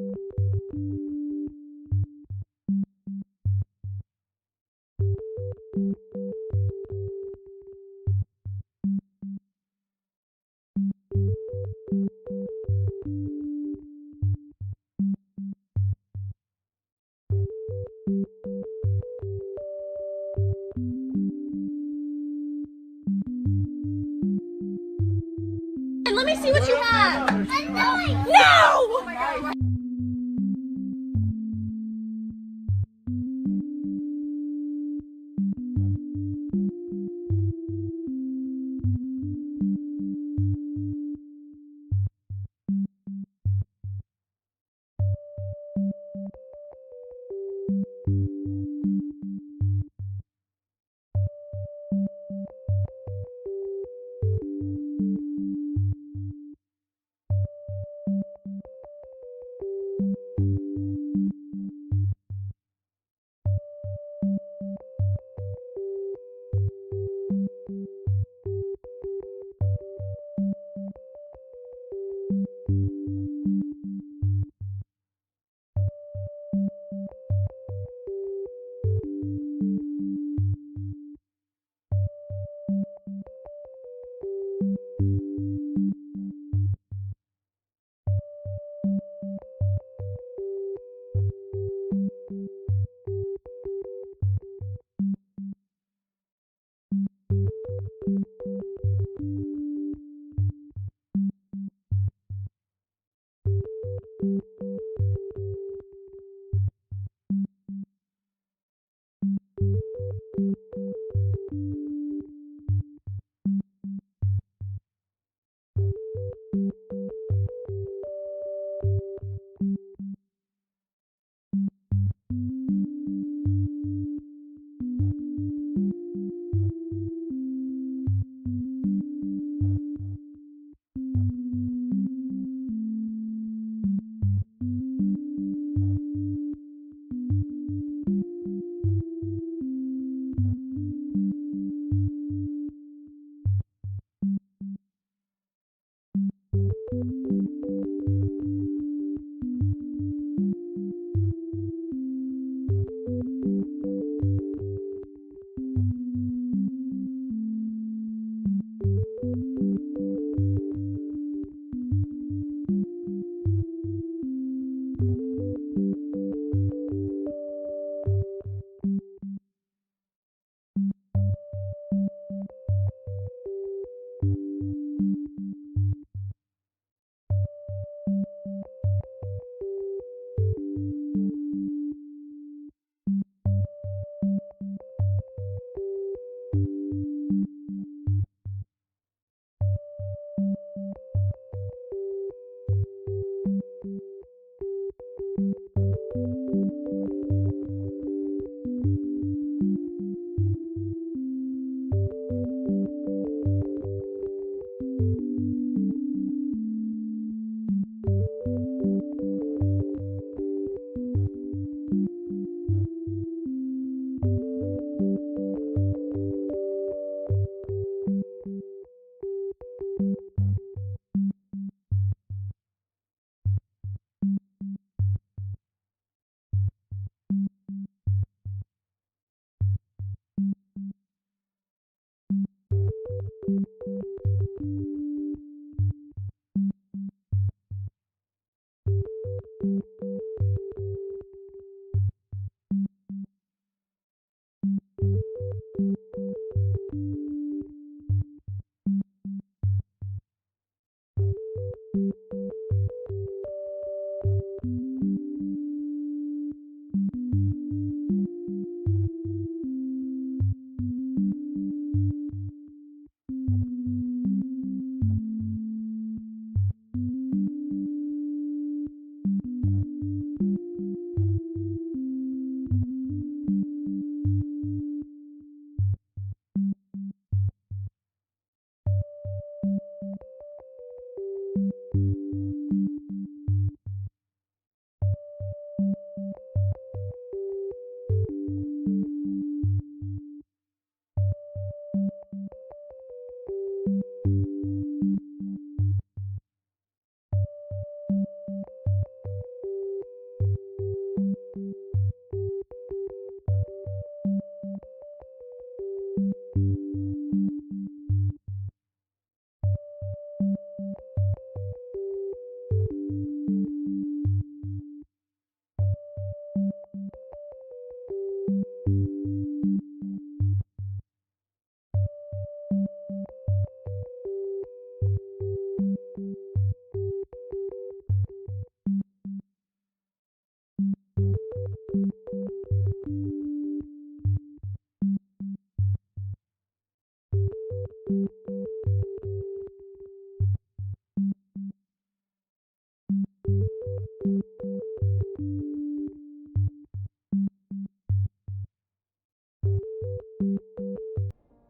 And let me see what you have. Annoying! No!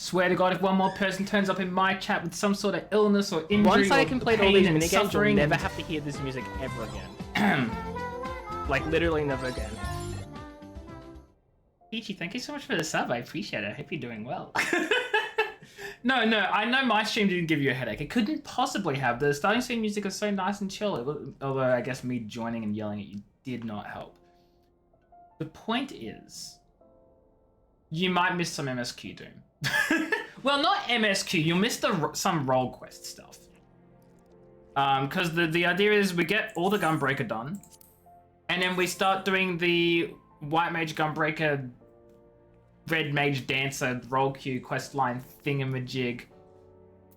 Swear to God, if one more person turns up in my chat with some sort of illness or injury Once I complete all these minigames, you'll never and... have to hear this music ever again. Like, literally never again. Peachy, thank you so much for the sub. I appreciate it. I hope you're doing well. No, I know my stream didn't give you a headache. It couldn't possibly have. The starting scene music is so nice and chill. Although I guess me joining and yelling at you did not help. The point is, you might miss some MSQ Doom. Well, not MSQ. You'll miss some role quest stuff. Because the idea is we get all the Gunbreaker done, and then we start doing the White Mage Gunbreaker, Red Mage Dancer role queue questline thingamajig.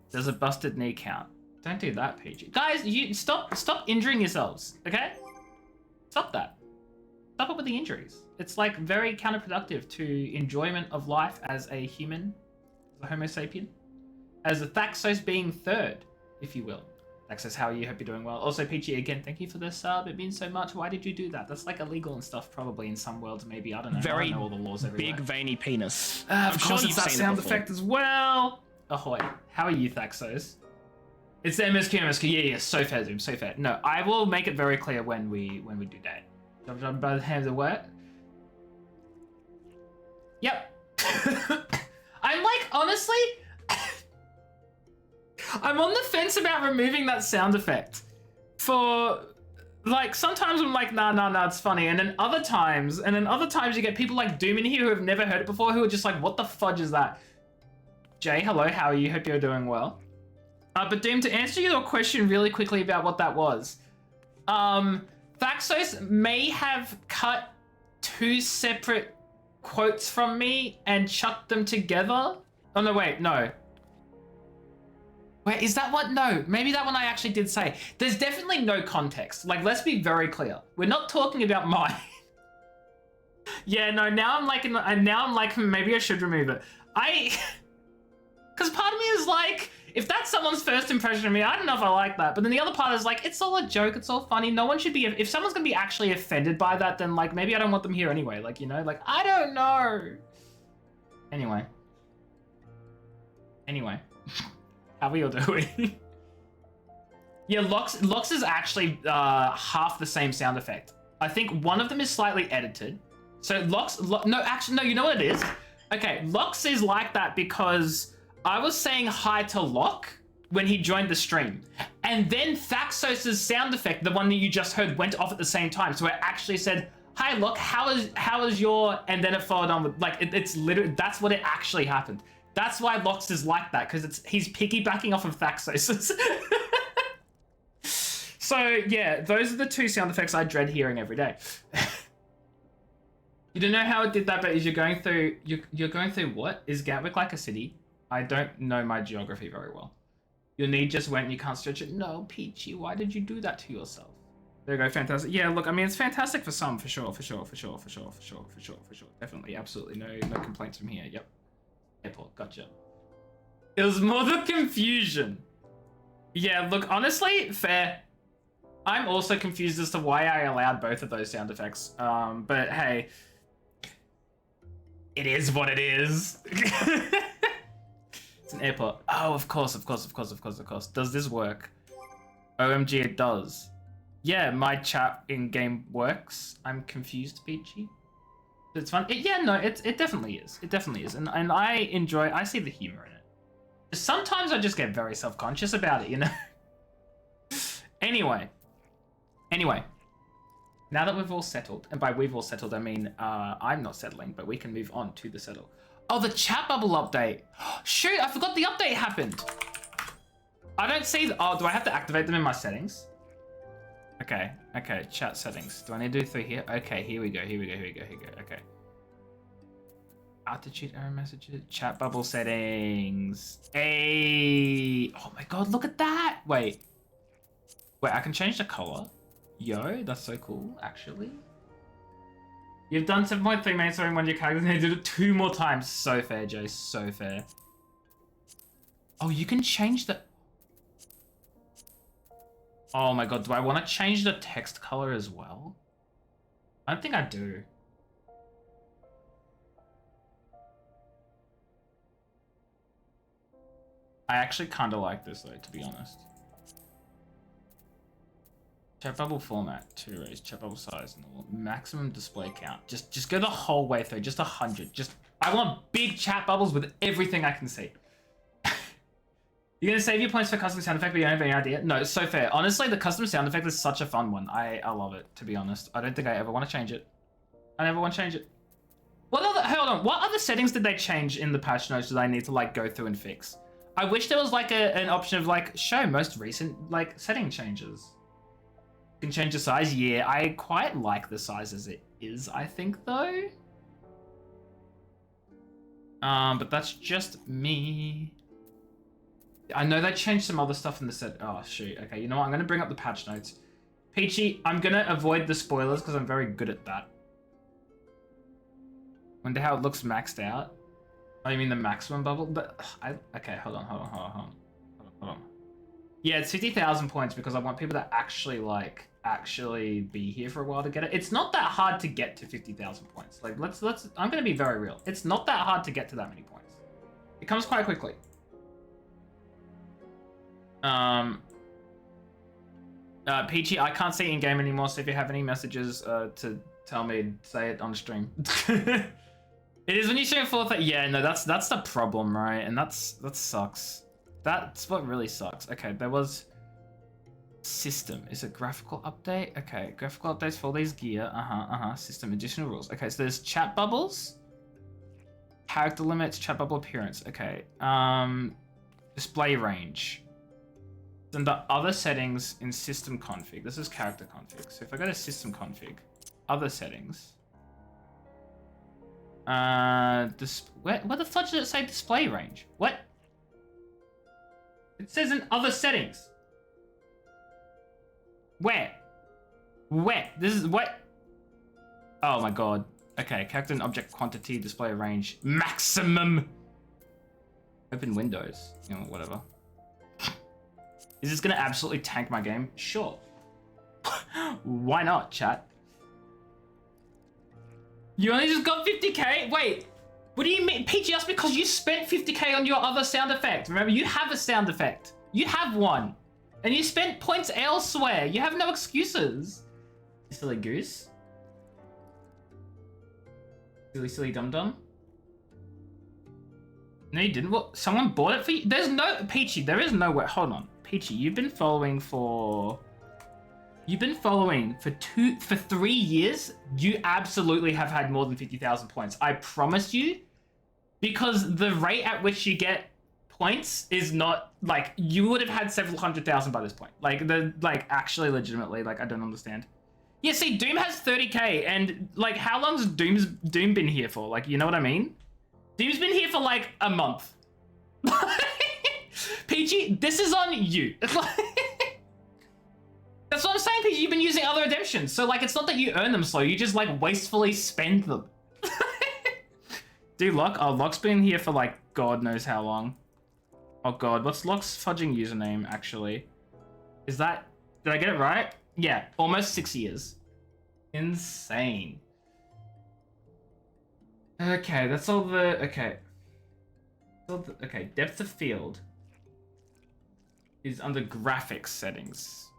There's a busted knee count. Don't do that, PG. Guys, you stop injuring yourselves, okay? Stop that. Stop it with the injuries. It's like very counterproductive to enjoyment of life as a human, as a Homo sapien, as a Thaxos being third, if you will. Thaxos, how are you? Hope you're doing well. Also, Peachy, again, thank you for the sub. It means so much. Why did you do that? That's like illegal and stuff, probably in some worlds, maybe. I don't know. Very I don't know all the laws everywhere. big veiny penis. Of course, it's that sound effect as well. Ahoy. How are you, Thaxos? It's the MSQ. Yeah, so fair, Zoom, so fair. No, I will make it very clear when we do that. Jump by the hands of what? Yep. I'm like, honestly, I'm on the fence about removing that sound effect. For, like, sometimes I'm like, nah, it's funny. And then other times you get people like Doom in here who have never heard it before who are just like, what the fudge is that? Jay, hello, how are you? Hope you're doing well. But Doom, to answer your question really quickly about what that was, Thaxos may have cut two separate quotes from me and chucked them together. Oh, no, wait, no. Wait, is that what? No, maybe that one I actually did say. There's definitely no context. Like, let's be very clear. We're not talking about mine. Yeah, no, now I'm like, maybe I should remove it. Because part of me is like, if that's someone's first impression of me, I don't know if I like that. But then the other part is like, it's all a joke, it's all funny. No one should be, if someone's gonna be actually offended by that, then like, maybe I don't want them here anyway. Like, you know, like, I don't know. Anyway. How are you all doing? Yeah, Lox is actually half the same sound effect. I think one of them is slightly edited. So no, you know what it is? Okay, Lox is like that because I was saying hi to Locke when he joined the stream. And then Thaxos' sound effect, the one that you just heard, went off at the same time. So it actually said, hi Locke, how is your, and then it followed on with, like, it's literally, that's what it actually happened. That's why Lox is like that, because he's piggybacking off of Thaxos. So yeah, those are the two sound effects I dread hearing every day. You don't know how it did that, but you're going through what? Is Gatwick like a city? I don't know my geography very well. Your knee just went and you can't stretch it. No, Peachy, why did you do that to yourself? There you go, fantastic. Yeah, look, I mean, it's fantastic for some, for sure. Definitely, absolutely, no complaints from here. Yep. Airport, gotcha. It was more the confusion. Yeah, look, honestly, fair. I'm also confused as to why I allowed both of those sound effects. But hey, it is what it is. It's an airport. Oh, of course. Does this work? OMG, it does. Yeah, my chat in-game works. I'm confused, Peachy. It's fun. It definitely is. It definitely is. And I see the humor in it. Sometimes I just get very self-conscious about it, you know? Anyway. Now that we've all settled, and by we've all settled, I mean, I'm not settling, but we can move on to the settle. Oh, the chat bubble update. Shoot, I forgot the update happened. I don't see oh, do I have to activate them in my settings? Okay, chat settings. Do I need to do through here? Okay, here we go. Okay. Altitude error messages, chat bubble settings. Hey, oh my God, look at that. Wait, I can change the color. Yo, that's so cool, actually. You've done 7.3 main story in one of your characters and you did it 2 more times. So fair, Jay, so fair. Oh, you can change the... Oh my God, do I want to change the text color as well? I don't think I do. I actually kind of like this though, to be honest. Chat bubble format, 2 rays, chat bubble size, normal, maximum display count. Just go the whole way through, just 100. I want big chat bubbles with everything I can see. You're gonna save your points for custom sound effect, but you don't have any idea? No, it's so fair. Honestly, the custom sound effect is such a fun one. I love it, to be honest. I don't think I ever want to change it. I never want to change it. Hold on, what other settings did they change in the patch notes that I need to like go through and fix? I wish there was like an option of like, show most recent like setting changes. You can change the size, yeah. I quite like the size as it is, I think though. But that's just me. I know they changed some other stuff in the set. Oh, shoot. Okay, you know what? I'm going to bring up the patch notes. Peachy, I'm going to avoid the spoilers because I'm very good at that. Wonder how it looks maxed out. Oh, you mean the maximum bubble? But okay, hold on. Yeah, it's 50,000 points because I want people to actually be here for a while to get it. It's not that hard to get to 50,000 points. Like, I'm going to be very real. It's not that hard to get to that many points. It comes quite quickly. Peachy, I can't see in-game anymore, so if you have any messages to tell me, say it on stream. It is when you stream 4:30. Yeah, no, that's the problem, right? And that sucks. That's what really sucks. Okay, there was system. Is it graphical update? Okay, graphical updates for all these gear. System additional rules. Okay, so there's chat bubbles, character limits, chat bubble appearance. Okay, display range. Then the other settings in system config. This is character config. So if I go to system config, other settings. What the fuck does it say display range? What? It says in other settings. Where? This is what? Oh my god. Okay, character and object quantity, display range, maximum. Open windows. You know, whatever. Is this gonna absolutely tank my game? Sure. Why not, chat? You only just got 50k? Wait, what do you mean? Peachy, that's because you spent 50k on your other sound effect. Remember, you have a sound effect. You have one. And you spent points elsewhere. You have no excuses. You silly goose. Silly dum-dum. No, you didn't. What? Someone bought it for you? There's no... Peachy, there is no way. Hold on. Peachy, you've been following for 3 years. You absolutely have had more than 50,000 points. I promise you, because the rate at which you get points is not like you would have had several 100,000 by this point. Actually legitimately, I don't understand. Yeah, see, Doom has 30k, and how long's Doom been here for? You know what I mean? Doom's been here for a month. Peachy, this is on you. That's what I'm saying, Peachy. You've been using other redemptions. So, it's not that you earn them slow. You just, wastefully spend them. Dude, Locke? Oh, Locke's been here for, God knows how long. Oh, God. What's Locke's fudging username, actually? Is that... Did I get it right? Yeah, almost 6 years. Insane. Okay, that's all the... Okay. Okay, depth of field is under graphics settings.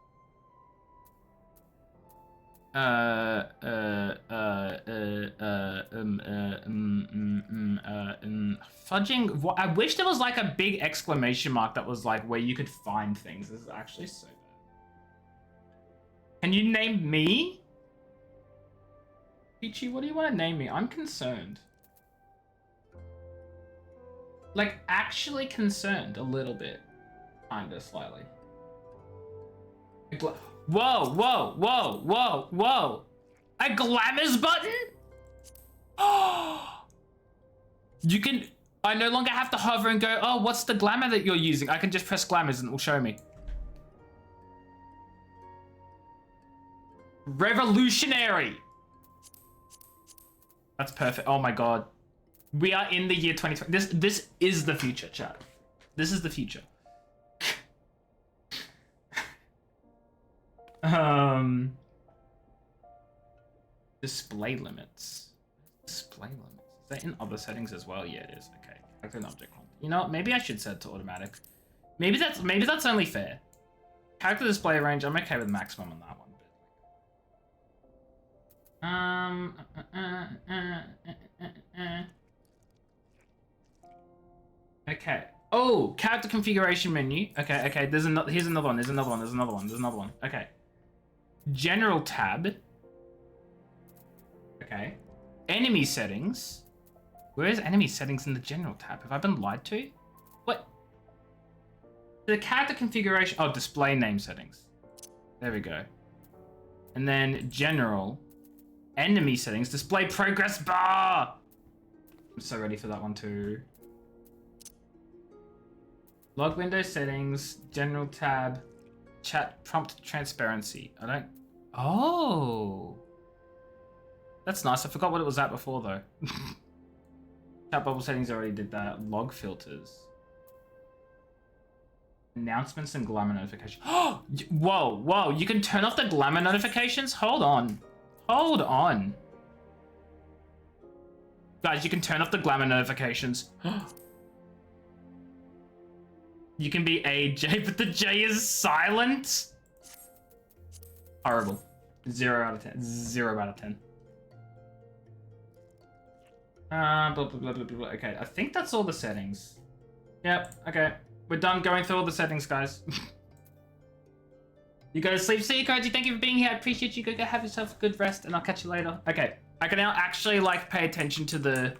Fudging. What? I wish there was a big exclamation mark that was where you could find things. This is actually so bad. Can you name me? Peachy, what do you want to name me? I'm concerned. Actually concerned a little bit. Kinda, slightly. Whoa. A glamours button? Oh! You can... I no longer have to hover and go, oh, what's the glamour that you're using? I can just press glamours and it will show me. Revolutionary! That's perfect. Oh my god. We are in the year 2020. This is the future, chat. This is the future. Display limits. Display limits. Is that in other settings as well? Yeah, it is. Okay. Character and object. You know what? Maybe I should set it to automatic. Maybe that's only fair. Character display range, I'm okay with maximum on that one. Okay. Oh, character configuration menu. Okay, okay. Here's another one. There's another one. Okay. General tab. Okay. Enemy settings. Where is enemy settings in the general tab? Have I been lied to? What? The character configuration. Oh, display name settings. There we go. And then general. Enemy settings. Display progress bar. I'm so ready for that one too. Log window settings, general tab, chat prompt transparency. I don't... Oh! That's nice. I forgot what it was at before though. Chat bubble settings already did that. Log filters. Announcements and glamour notifications. Oh! Whoa, whoa. You can turn off the glamour notifications? Hold on. Hold on. Guys, you can turn off the glamour notifications. You can be a J, but the J is silent. Horrible. 0 out of 10. 0 out of 10. Blah, blah, blah, blah, blah. Okay, I think that's all the settings. Yep, okay. We're done going through all the settings, guys. You go to sleep. See you, Koji. Thank you for being here. I appreciate you. Go have yourself a good rest, and I'll catch you later. Okay, I can now actually, like, pay attention to the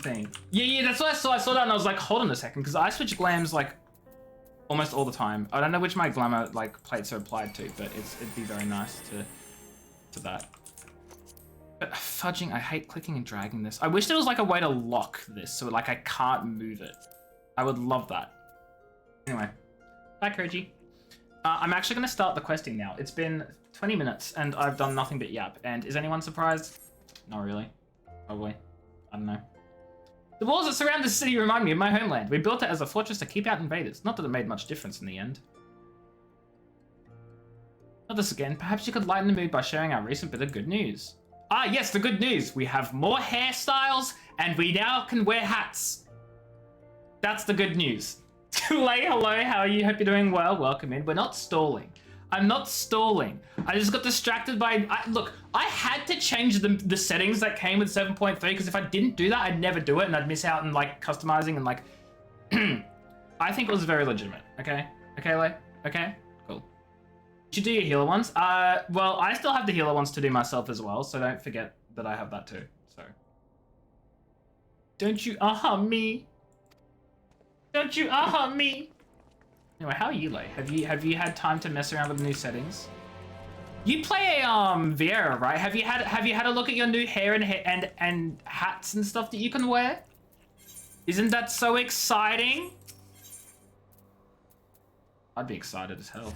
thing. Yeah, that's what I saw. I saw that and I was like, hold on a second, because I switch glams like almost all the time. I don't know which my glamour like plates are applied to, but it'd be very nice to that. But fudging, I hate clicking and dragging this. I wish there was like a way to lock this so like I can't move it. I would love that. Anyway, bye Koji. I'm actually going to start the questing now. It's been 20 minutes and I've done nothing but yap. And is anyone surprised? Not really. Probably. I don't know. The walls that surround the city remind me of my homeland. We built it as a fortress to keep out invaders. Not that it made much difference in the end. Not this again. Perhaps you could lighten the mood by sharing our recent bit of good news. Ah, yes, the good news. We have more hairstyles and we now can wear hats. That's the good news. Lay, hello, how are you? Hope you're doing well. Welcome in. We're not stalling. I'm not stalling. I just got distracted by... Look, I had to change the settings that came with 7.3 because if I didn't do that, I'd never do it and I'd miss out on like customizing and like... I think it was very legitimate. Okay? Okay, Lay? Okay? Cool. You should do your healer ones. Well, I still have the healer ones to do myself as well, so don't forget that I have that too. So... Don't you me. Don't you me. Anyway, how are you, Lay? Have you had time to mess around with the new settings? You play a Vieira, right? Have you had a look at your new hair and hats and stuff that you can wear? Isn't that so exciting? I'd be excited as hell.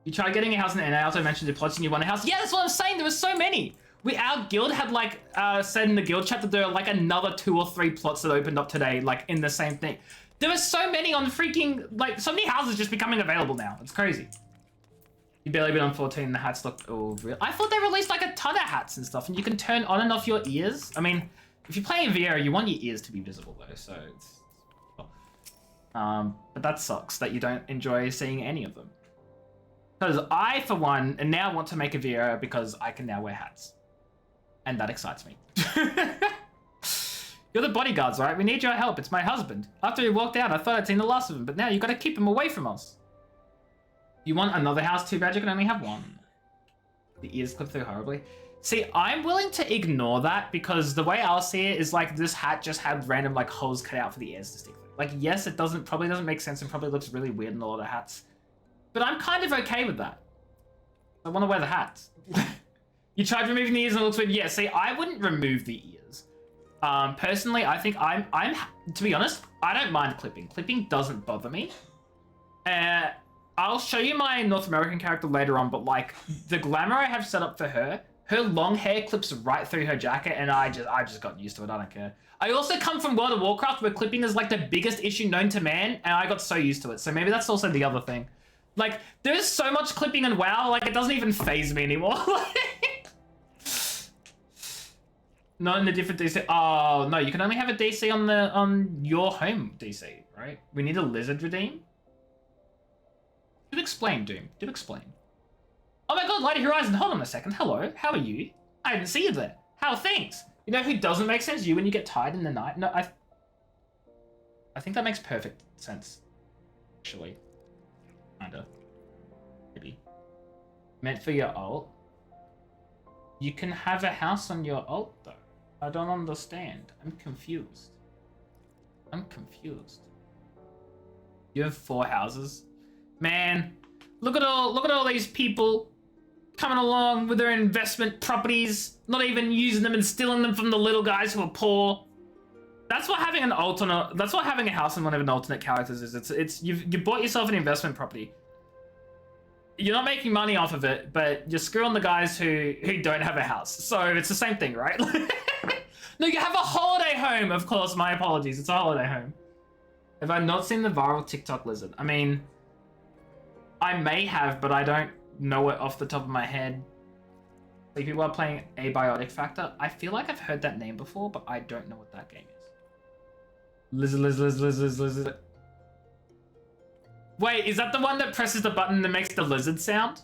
You tried getting a house in the NA. I also mentioned the plots and you want a house. Yeah, that's what I'm saying. There were so many. Our guild had like said in the guild chat that there are like another 2 or 3 plots that opened up today, like in the same thing. There were so many on freaking, like, so many houses just becoming available now. It's crazy. You barely been on 14 and the hats look, oh, real. I thought they released like a ton of hats and stuff and you can turn on and off your ears. I mean, if you're playing VR, you want your ears to be visible though, so it's, well. But that sucks that you don't enjoy seeing any of them. Because I, for one, now want to make a VR because I can now wear hats. And that excites me. You're the bodyguards, right? We need your help. It's my husband. After he walked out, I thought I'd seen the last of him, but now you gotta keep him away from us. You want another house? Too bad you can only have one. The ears clip through horribly. See, I'm willing to ignore that because the way I'll see it is like this hat just had random like holes cut out for the ears to stick through. Like, yes, it probably doesn't make sense and probably looks really weird in a lot of hats. But I'm kind of okay with that. I want to wear the hats. You tried removing the ears and it looks weird. Yeah, see, I wouldn't remove the ears. Personally, I think I'm, to be honest, I don't mind clipping. Clipping doesn't bother me. I'll show you my North American character later on, but like the glamour I have set up for her long hair clips right through her jacket and I just got used to it. I don't care. I also come from World of Warcraft where clipping is like the biggest issue known to man and I got so used to it. So maybe that's also the other thing. Like there's so much clipping in WoW, like it doesn't even faze me anymore. Not in the different DC. Oh no, you can only have a DC on your home DC, right? We need a lizard redeem. Do explain, Doom. Do explain. Oh my god, Lady Horizon, hold on a second. Hello, how are you? I didn't see you there. How are things? You know who doesn't make sense? You when you get tired in the night. No, I think that makes perfect sense. Actually. Kinda. Maybe. Meant for your ult. You can have a house on your ult though. I don't understand. I'm confused. I'm confused. You have 4 houses? Man, look at all these people coming along with their investment properties, not even using them and stealing them from the little guys who are poor. That's what having that's what having a house in one of an alternate characters is. You bought yourself an investment property. You're not making money off of it, but you're screwing the guys who don't have a house. So it's the same thing, right? No, you have a holiday home, of course. My apologies. It's a holiday home. Have I not seen the viral TikTok lizard? I mean, I may have, but I don't know it off the top of my head. Like people are playing Abiotic Factor. I feel like I've heard that name before, but I don't know what that game is. Lizard. Wait, is that the one that presses the button that makes the lizard sound?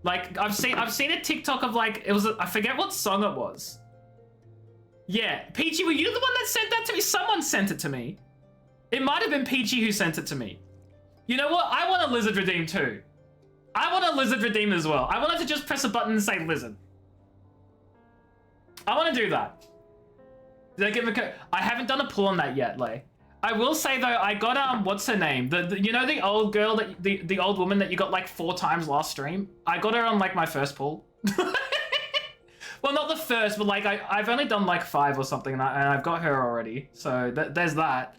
Like I've seen a TikTok of like I forget what song it was. Yeah, Peachy, were you the one that sent that to me? Someone sent it to me. It might have been Peachy who sent it to me. You know what? I want a lizard redeem too. I want a lizard redeem as well. I wanted to just press a button and say lizard. I want to do that. Did I give a code? I haven't done a pull on that yet, Lay. I will say though, I got what's her name? You know the old girl that the old woman that you got like 4 times last stream? I got her on like my first pull. Well, not the first, but like I've only done like 5 or something, and I've got her already. So there's that.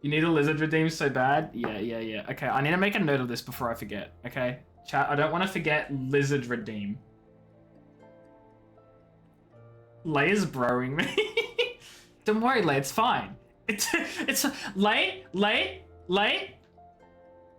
You need a lizard redeem so bad? Yeah. Okay, I need to make a note of this before I forget. Okay, chat. I don't want to forget lizard redeem. Lay is broing me. Don't worry, Lay. It's fine. It's Lay.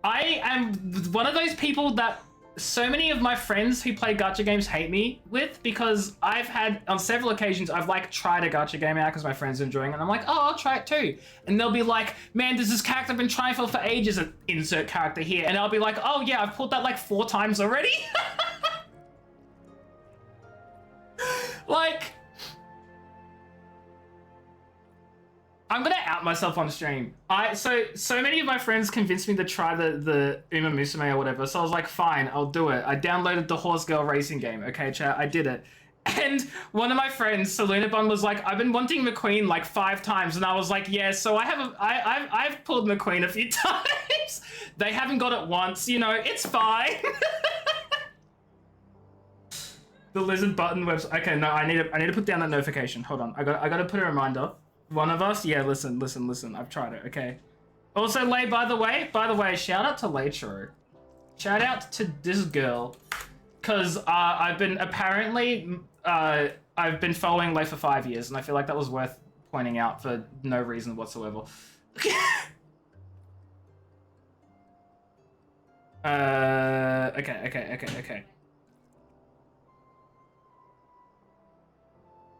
I am one of those people that so many of my friends who play gacha games hate me with, because I've had on several occasions I've like tried a gacha game out because my friends are enjoying it, and I'm like, oh, I'll try it too, and they'll be like, man, there's this character I've been trying for ages, and insert character here, and I'll be like, oh yeah, I've pulled that like 4 times already. Like, I'm gonna out myself on stream. So many of my friends convinced me to try the Uma Musume or whatever, so I was like, fine, I'll do it. I downloaded the Horse Girl racing game. Okay, chat, I did it. And one of my friends, Selena Bun, was like, I've been wanting McQueen like 5 times, and I was like, yeah, so I've pulled McQueen a few times. They haven't got it once, you know, it's fine. The lizard button website. Okay, no, I need to put down that notification. Hold on, I got to put a reminder. One of us? Yeah, listen. I've tried it, okay? Also, Lay, by the way, shout out to Laytro. Shout out to this girl. Because I've been following Lay for 5 years, and I feel like that was worth pointing out for no reason whatsoever. Okay.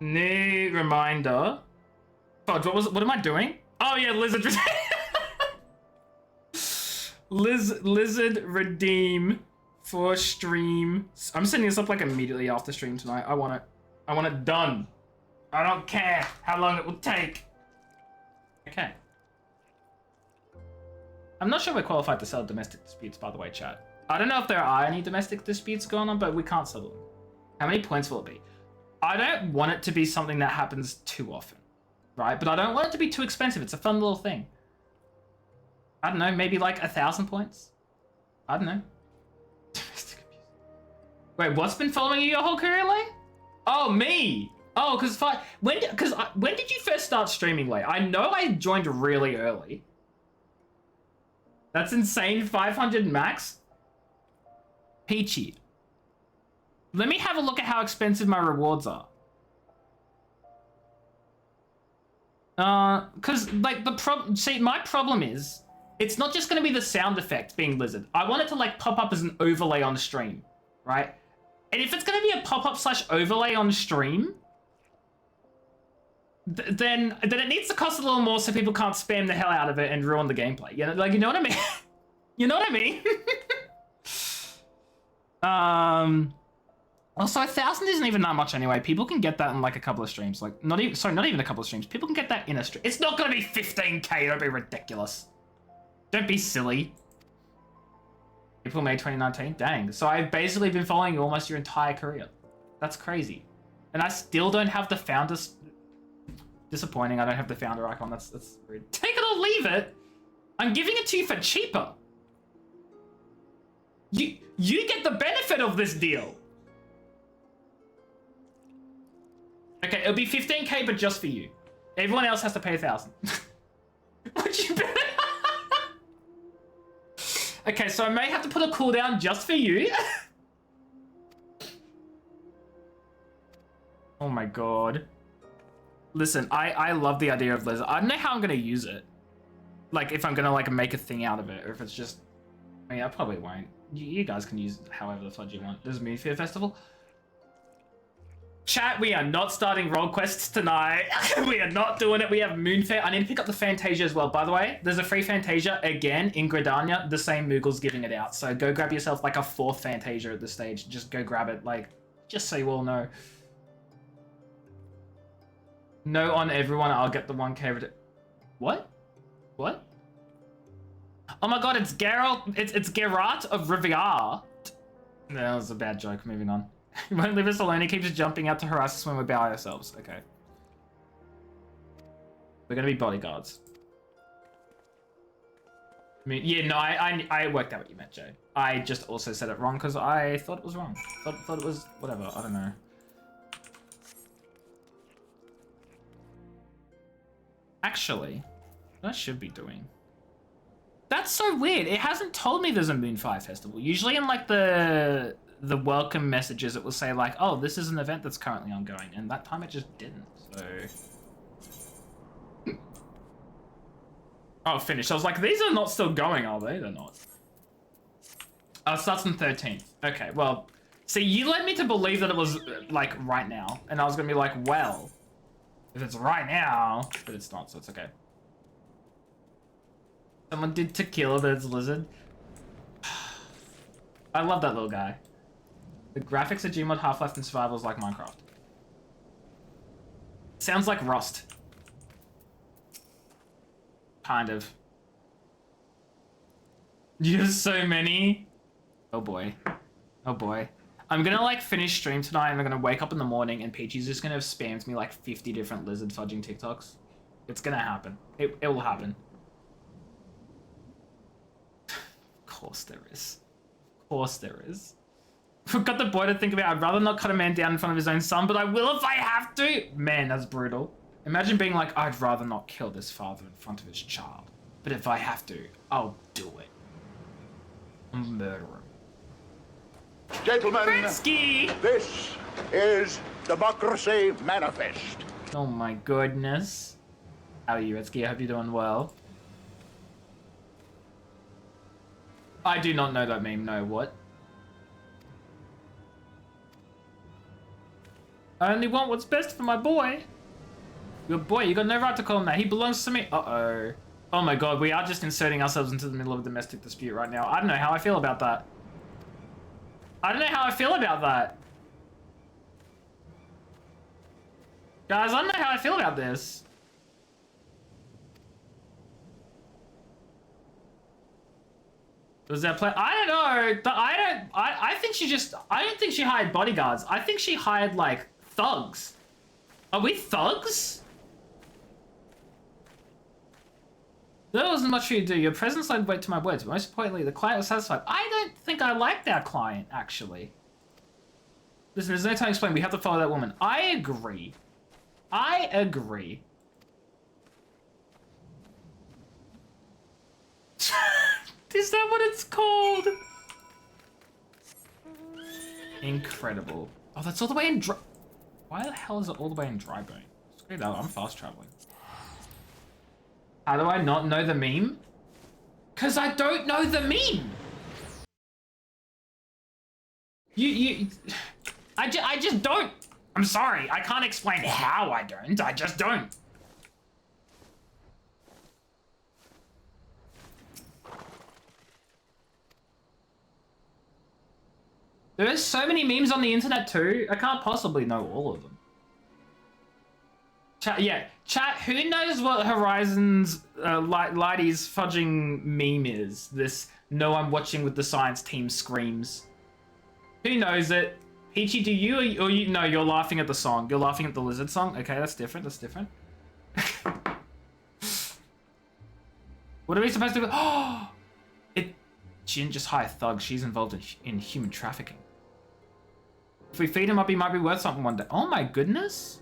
New reminder. God, what am I doing? Oh yeah, lizard redeem. Lizard redeem for stream. I'm setting this up like immediately after stream tonight. I want it done. I don't care how long it will take. Okay. I'm not sure we're qualified to settle domestic disputes, by the way, chat. I don't know if there are any domestic disputes going on, but we can't settle them. How many points will it be? I don't want it to be something that happens too often. Right, but I don't want it to be too expensive. It's a fun little thing. I don't know, maybe like 1,000 points? I don't know. Domestic abuse. Wait, what's been following you your whole career, Lay? Oh, me! Oh, because when did you first start streaming, Lay? I know I joined really early. That's insane, 500 max? Peachy. Let me have a look at how expensive my rewards are. Because like my problem is, it's not just going to be the sound effect being lizard. I want it to like pop up as an overlay on stream, right? And if it's going to be a pop-up / overlay on stream, then it needs to cost a little more so people can't spam the hell out of it and ruin the gameplay. You know, like, you know what I mean? You know what I mean? Also, 1,000 isn't even that much anyway. People can get that in like a couple of streams. Like, not even a couple of streams. People can get that in a stream. It's not gonna be 15k. Don't be ridiculous. Don't be silly. April, May 2019. Dang. So I've basically been following you almost your entire career. That's crazy. And I still don't have the founders. Disappointing. I don't have the founder icon. That's rude. Take it or leave it. I'm giving it to you for cheaper. You get the benefit of this deal. Okay, it'll be 15k, but just for you. Everyone else has to pay 1,000. Would you bet? Okay, so I may have to put a cooldown just for you. Oh my god. Listen, I love the idea of Lizard. I don't know how I'm gonna use it. Like, if I'm gonna like make a thing out of it, or if it's just... I mean, I probably won't. You guys can use it however the fudge you want. There's a Moonfear Festival. Chat, we are not starting role quests tonight. We are not doing it. We have Moonfair. I need to pick up the Fantasia as well. By the way, there's a free Fantasia again in Gridania. The same Moogle's giving it out. So go grab yourself like a 4th Fantasia at this stage. Just go grab it. Like, just so you all know. No on everyone. I'll get the 1k. What? What? Oh my god, it's Geralt. It's Geralt of Rivia. No, that was a bad joke. Moving on. He won't leave us alone. He keeps jumping out to harass us when we're by ourselves. Okay. We're gonna be bodyguards. I mean, yeah, no, I worked out what you meant, Joe. I just also said it wrong because I thought it was wrong. Thought it was whatever. I don't know. Actually, what I should be doing. That's so weird. It hasn't told me there's a Moonfire Festival. Usually in like the welcome messages, it will say like, oh, this is an event that's currently ongoing. And that time it just didn't, so... Oh, finished. I was like, these are not still going, are they? They're not. Oh, it starts on 13th. Okay, well, see, you led me to believe that it was like right now. And I was gonna be like, well, if it's right now, but it's not, so it's okay. Someone did tequila, but it's lizard. I love that little guy. The graphics of Gmod, Half-Life, and Survival is like Minecraft. Sounds like Rust. Kind of. You have so many. Oh boy. Oh boy. I'm gonna like finish stream tonight and I'm gonna wake up in the morning and Peachy's just gonna have spammed me like 50 different lizard fudging TikToks. It's gonna happen. It will happen. Of course there is. Of course there is. I've got the boy to think about. I'd rather not cut a man down in front of his own son, but I will if I have to. Man, that's brutal. Imagine being like, I'd rather not kill this father in front of his child, but if I have to, I'll do it. I'm a murderer. Gentlemen, Britsky! this is Democracy Manifest. Oh my goodness. How are you, Ritsky? I hope you're doing well. I do not know that meme. No, what? I only want what's best for my boy. Your boy, you got no right to call him that. He belongs to me. Uh-oh. Oh my god, we are just inserting ourselves into the middle of a domestic dispute right now. I don't know how I feel about that. I don't know how I feel about that. Guys, I don't know how I feel about this. Was that play? I don't know. I think she just... I don't think she hired bodyguards. I think she hired, like, thugs. Are we thugs? There wasn't much for you to do. Your presence led weight to my words. But most importantly, the client was satisfied. I don't think I liked our client, actually. Listen, there's no time to explain. We have to follow that woman. I agree. I agree. Is that what it's called? Incredible. Oh, that's all the way in dry... Why the hell is it all the way in Drybone? Screw that, I'm fast traveling. How do I not know the meme? Because I don't know the meme! I just don't. I'm sorry, I can't explain how I don't. I just don't. There's so many memes on the internet too. I can't possibly know all of them. Chat, yeah. Chat, who knows what Horizon's Lighty's fudging meme is? This "no, I'm watching with the science team" screams. Who knows it? Peachy, do you or you? No, you're laughing at the song. You're laughing at the lizard song. Okay, that's different. That's different. What are we supposed to do? Oh, she didn't just hire thugs. She's involved in human trafficking. If we feed him up, he might be worth something one day. Oh my goodness.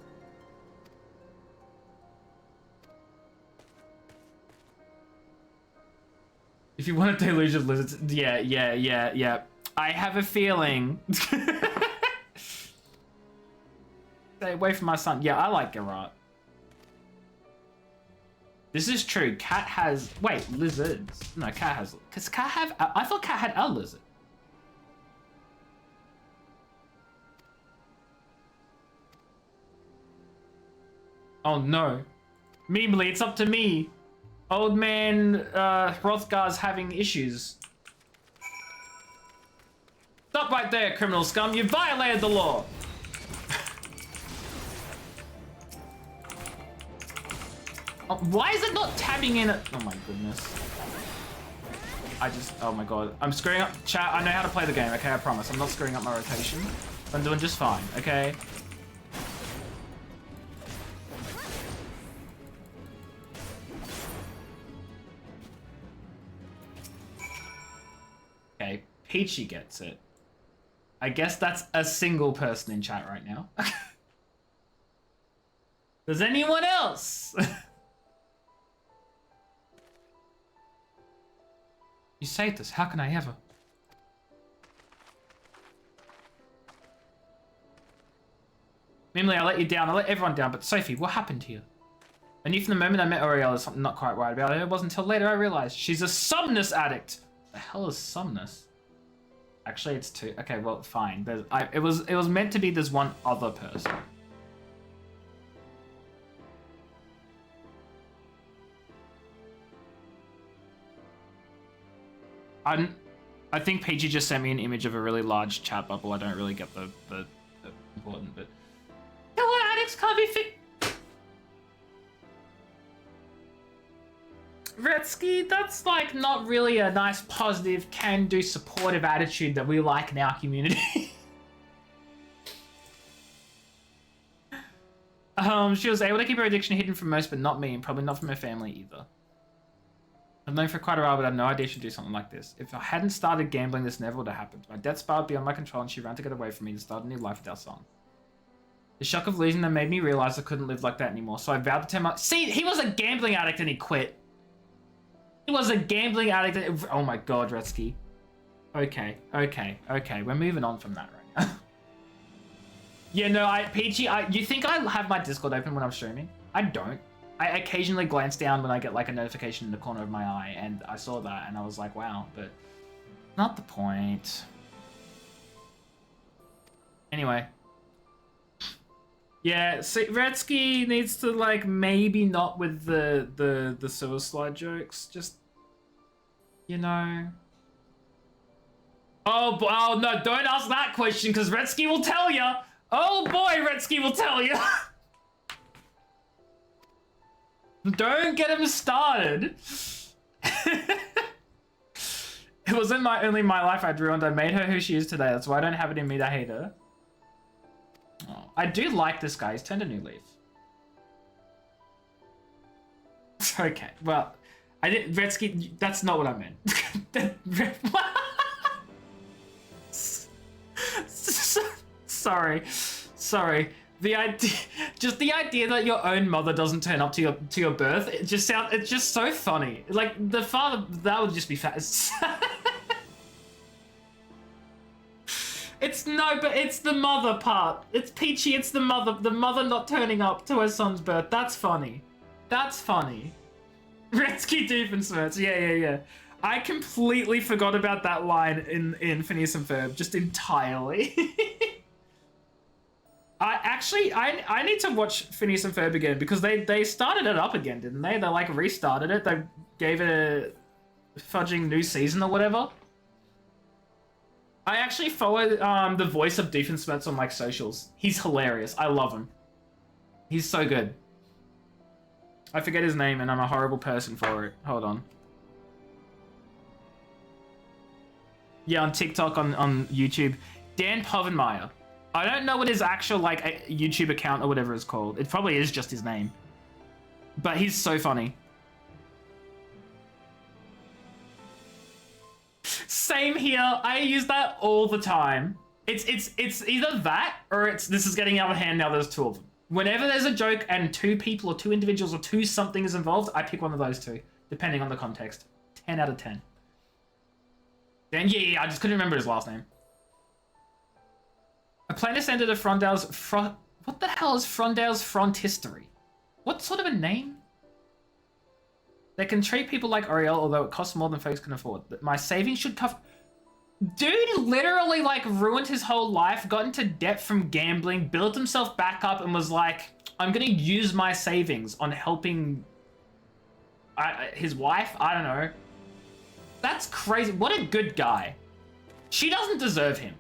If you want a deluge of lizards, yeah. I have a feeling. Stay away from my son. Yeah, I like Geralt. This is true. Cat has... Wait, lizards. No, cat has... Does cat have... I thought cat had a lizard. Oh no. Meemly, it's up to me. Old man Hrothgar's having issues. Stop right there, criminal scum. You violated the law. Oh, why is it not tabbing in it? Oh my goodness. Oh my god. I'm screwing up. Chat, I know how to play the game, okay? I promise. I'm not screwing up my rotation. I'm doing just fine, okay? Okay, Peachy gets it. I guess that's a single person in chat right now. Does anyone else? You saved us. How can I ever? Mimley, I let you down. I let everyone down. But Sophie, what happened here? I knew from the moment I met Oriel there's something not quite right about her. It wasn't until later I realized she's a Somnus addict. The hell is Somnus? Actually, it's two. Okay, well, fine. It was meant to be there's one other person. I think Peachy just sent me an image of a really large chat bubble. I don't really get the important bit. Yeah, what addicts can't be fit. Retsky, that's like not really a nice, positive, can-do, supportive attitude that we like in our community. She was able to keep her addiction hidden from most, but not me, and probably not from her family either. I've known for quite a while, but I had no idea she'd do something like this. If I hadn't started gambling, this never would have happened. My debt spiraled beyond my control, and she ran to get away from me to start a new life with our son. The shock of losing them made me realize I couldn't live like that anymore, so I vowed to tell my... See, he was a gambling addict and he quit. He was a gambling addict and... Oh my god, Retsky. Okay. We're moving on from that right now. Yeah, no, Peachy, you think I have my Discord open when I'm streaming? I don't. I occasionally glance down when I get like a notification in the corner of my eye, and I saw that and I was like, wow, but not the point. Anyway. Yeah, see, Retsky needs to like maybe not with the sewer slide jokes, just, you know. Oh no, don't ask that question because Retsky will tell you. Oh boy, Retsky will tell you. Don't get him started. It wasn't only my life I drew on. I made her who she is today. That's why I don't have it in me to hate her. Oh, I do like this guy. He's turned a new leaf. Okay, well, I didn't. Retsky, that's not what I meant. Sorry. The idea that your own mother doesn't turn up to your birth, it's just so funny. Like the father, that would just be fast. But it's the mother part. It's Peachy, it's the mother not turning up to her son's birth. That's funny. Retsky Doofenshmirtz, yeah. I completely forgot about that line in Phineas and Ferb, just entirely. I need to watch Phineas and Ferb again because they started it up again, didn't they? They like restarted it. They gave it a fudging new season or whatever. I actually follow the voice of Doofenshmirtz on like socials. He's hilarious. I love him. He's so good. I forget his name and I'm a horrible person for it. Hold on. Yeah, on TikTok, on YouTube. Dan Povenmire. I don't know what his actual like YouTube account or whatever is called. It probably is just his name. But he's so funny. Same here. I use that all the time. It's either that or this is getting out of hand now. There's two of them. Whenever there's a joke and two people or two individuals or two something is involved, I pick one of those two, depending on the context. 10 out of 10. Then yeah, I just couldn't remember his last name. A plan is entered to Frondale's what the hell is Frondale's Frontistery? What sort of a name? They can treat people like Oriel, although it costs more than folks can afford. My savings should cover... Dude literally, like, ruined his whole life, got into debt from gambling, built himself back up, and was like, I'm gonna use my savings on helping... his wife? I don't know. That's crazy. What a good guy. She doesn't deserve him.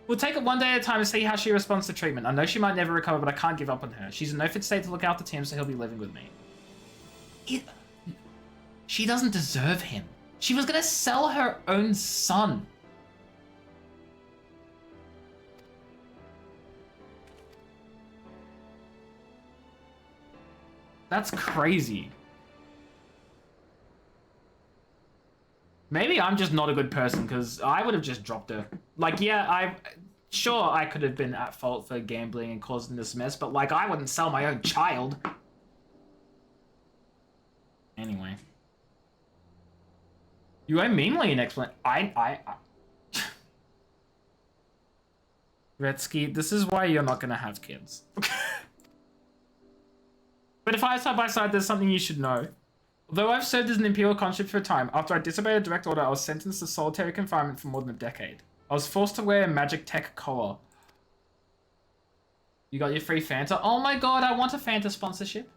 We'll take it one day at a time and see how she responds to treatment. I know she might never recover, but I can't give up on her. She's in no fit state to look after Tim, so he'll be living with me. She doesn't deserve him. She was gonna sell her own son. That's crazy. Maybe I'm just not a good person, because I would have just dropped her. Like, yeah, sure, I could have been at fault for gambling and causing this mess, but, like, I wouldn't sell my own child. Anyway. You owe meanly an explanation. Retsky, this is why you're not gonna have kids. But if I side by side, there's something you should know. Although I've served as an Imperial conscript for a time, after I disobeyed a direct order, I was sentenced to solitary confinement for more than a decade. I was forced to wear a magic tech collar. You got your free Fanta? Oh my god, I want a Fanta sponsorship.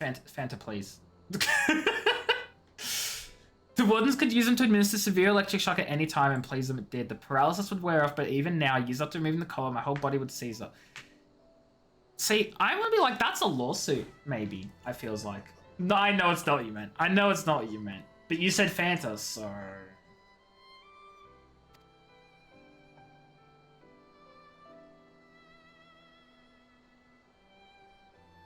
Fanta, please. The wardens could use them to administer severe electric shock at any time, and please them it did. The paralysis would wear off, but even now, years after removing the collar, my whole body would seize up. See, I want to be like, that's a lawsuit, maybe, I feels like. No, I know it's not what you meant. I know it's not what you meant. But you said Fanta, so...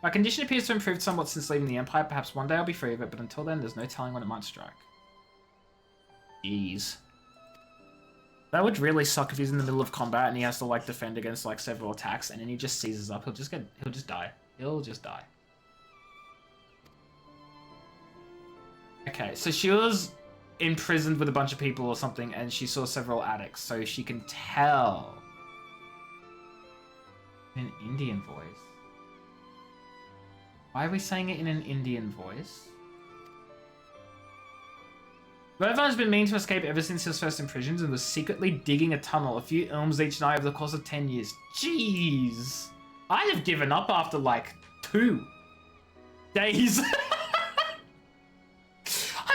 My condition appears to have improved somewhat since leaving the Empire. Perhaps one day I'll be free of it, but until then, there's no telling when it might strike. Jeez. That would really suck if he's in the middle of combat and he has to, like, defend against, like, several attacks, and then he just seizes up. He'll just die. He'll just die. Okay, so she was imprisoned with a bunch of people or something, and she saw several addicts, so she can tell. In an Indian voice. Why are we saying it in an Indian voice? Rovan has been meaning to escape ever since he was first imprisoned and was secretly digging a tunnel a few elms each night over the course of 10 years. Jeez. I'd have given up after, like, 2 days. I'm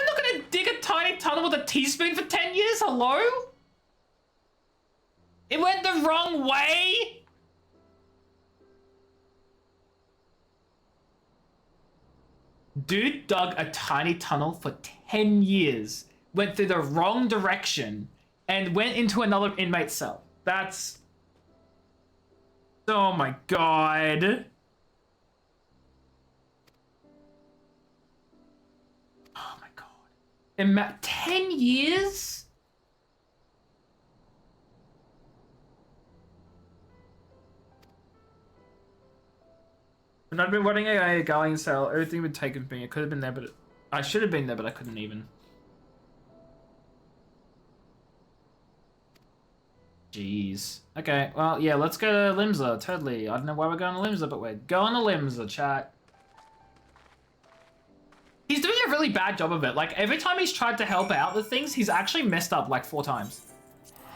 not gonna dig a tiny tunnel with a teaspoon for 10 years, hello? It went the wrong way? Dude dug a tiny tunnel for 10 years, went through the wrong direction, and went into another inmate's cell. That's... Oh my god. Oh my god. 10 years? And I'd been running a galleon cell. Everything would taken from me. It could have been there, but I should have been there, but I couldn't even. Jeez. Okay, well, yeah, let's go to Limsa, totally. I don't know why we're going to Limsa, but we're going to Limsa, chat. He's doing a really really bad job of it. Like, every time he's tried to help out with things, he's actually messed up like 4 times.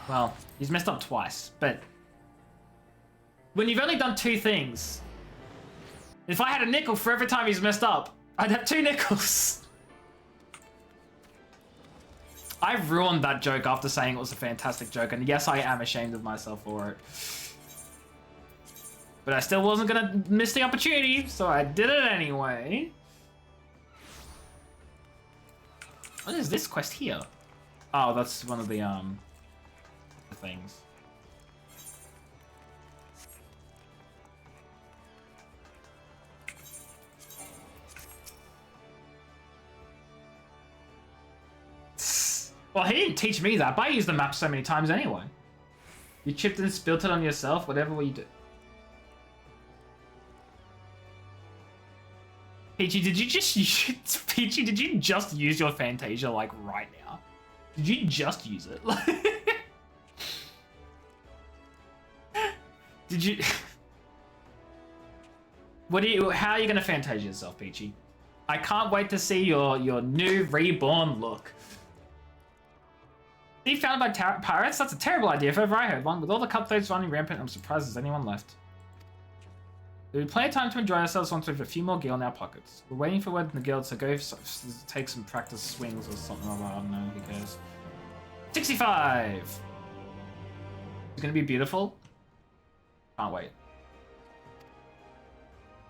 Well, he's messed up twice, but when you've only done 2 things, if I had a nickel for every time he's messed up, I'd have 2 nickels. I ruined that joke after saying it was a fantastic joke, and yes, I am ashamed of myself for it. But I still wasn't gonna miss the opportunity, so I did it anyway. What is this quest here? Oh, that's one of the things. Well, he didn't teach me that, but I used the map so many times anyway. You chipped and spilt it on yourself, whatever you do. Peachy, did you just use Peachy, did you just use your Fantasia like right now? Did you just use it? Did you how are you gonna Fantasia yourself, Peachy? I can't wait to see your new reborn look. Be found by pirates? That's a terrible idea if ever I heard one. With all the cutthroats running rampant, I'm surprised there's anyone left. There'll be plenty of time to enjoy ourselves once we have a few more gil in our pockets. We're waiting for word from the guild, so go take some practice swings or something like that. I don't know, who cares. 65! It's gonna be beautiful. Can't wait.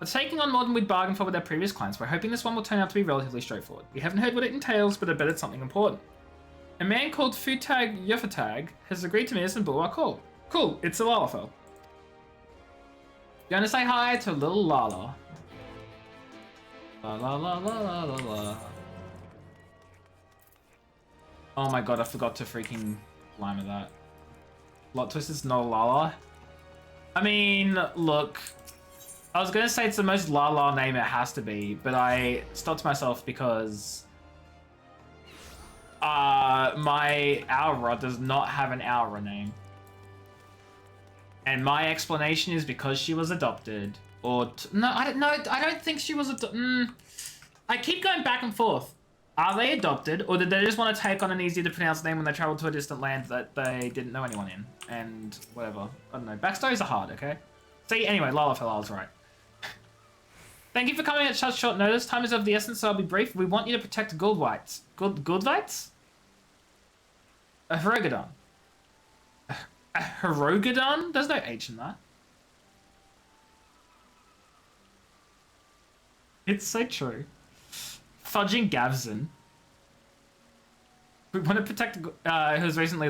We're taking on more than we'd bargained for with our previous clients. We're hoping this one will turn out to be relatively straightforward. We haven't heard what it entails, but I bet it's something important. A man called Futag Yufatag has agreed to meet us and blew our call. Cool, it's a Lalafell. Gonna say hi to little Lala. La la la la la la la. Oh my god, I forgot to freaking lime with that. Plot twist is no Lala. I mean, look. I was gonna say it's the most Lala name it has to be, but I stopped myself because my Aura does not have an Aura name. And my explanation is because she was adopted, or no, I don't know. I don't think she was adopted. I keep going back and forth. Are they adopted, or did they just want to take on an easy to pronounce name when they traveled to a distant land that they didn't know anyone in? And whatever. I don't know. Backstories are hard, okay? See, anyway, Lalafell, I was right. Thank you for coming at such short notice. Time is of the essence, so I'll be brief. We want you to protect Goldwites. Goldwites? A Herogadon. A Herogadon? There's no H in that. It's so true. Fudging Gavzin. We want to protect who was recently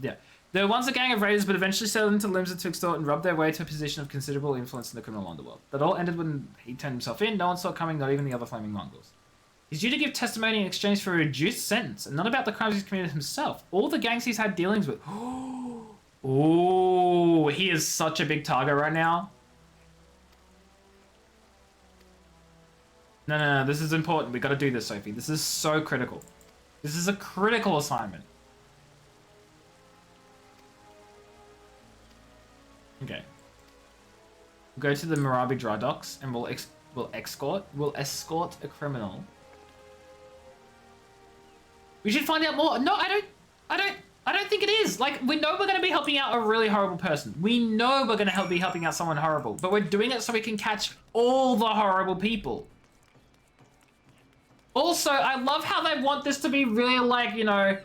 yeah. They were once a gang of raiders, but eventually settled into limbs to extort and rob their way to a position of considerable influence in the criminal underworld. That all ended when he turned himself in. No one saw it coming, not even the other flaming Mongols. He's due to give testimony in exchange for a reduced sentence, and not about the crimes he's committed himself. All the gangs he's had dealings with. Ooh, he is such a big target right now. No, this is important. We gotta do this, Sophie. This is so critical. This is a critical assignment. Okay. We'll go to the Marabi dry docks and we'll escort a criminal. We should find out more. No, I don't think it is. Like, we know we're going to be helping out a really horrible person. We know we're going to be helping out someone horrible, but we're doing it so we can catch all the horrible people. Also, I love how they want this to be really, like, you know,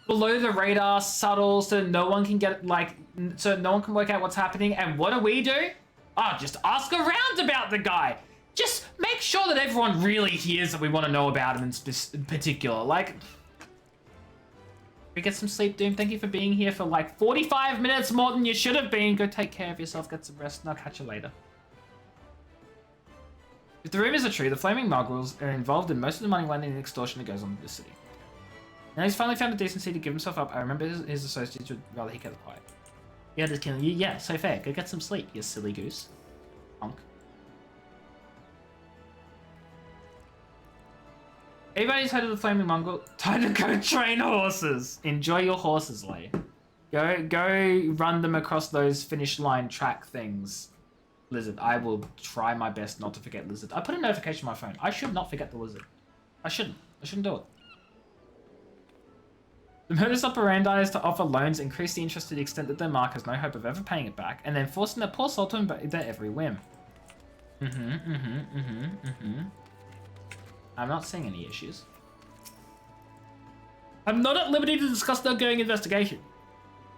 below the radar, subtle, so no one can get, like, so no one can work out what's happening. And what do? Oh, just ask around about the guy. Just make sure that everyone really hears that we want to know about him in particular. Like, we get some sleep, Doom. Thank you for being here for like 45 minutes more than you should have been. Go take care of yourself, get some rest, and I'll catch you later. If the rumors are true, the Flaming Mongols are involved in most of the money lending and extortion that goes on in this city. Now he's finally found a decency to give himself up. I remember his associates would rather he kept quiet. Yeah, just killing you. Yeah, so fair. Go get some sleep, you silly goose. Punk. Everybody's heard of the Flaming Mongol. Time to go train horses. Enjoy your horses, Lay. Go run them across those finish line track things. Lizard, I will try my best not to forget Lizard. I put a notification on my phone. I should not forget the Lizard. I shouldn't do it. The modus operandi is to offer loans, increase the interest to the extent that their mark has no hope of ever paying it back, and then forcing the poor soul to obey their every whim. I'm not seeing any issues. I'm not at liberty to discuss the ongoing investigation.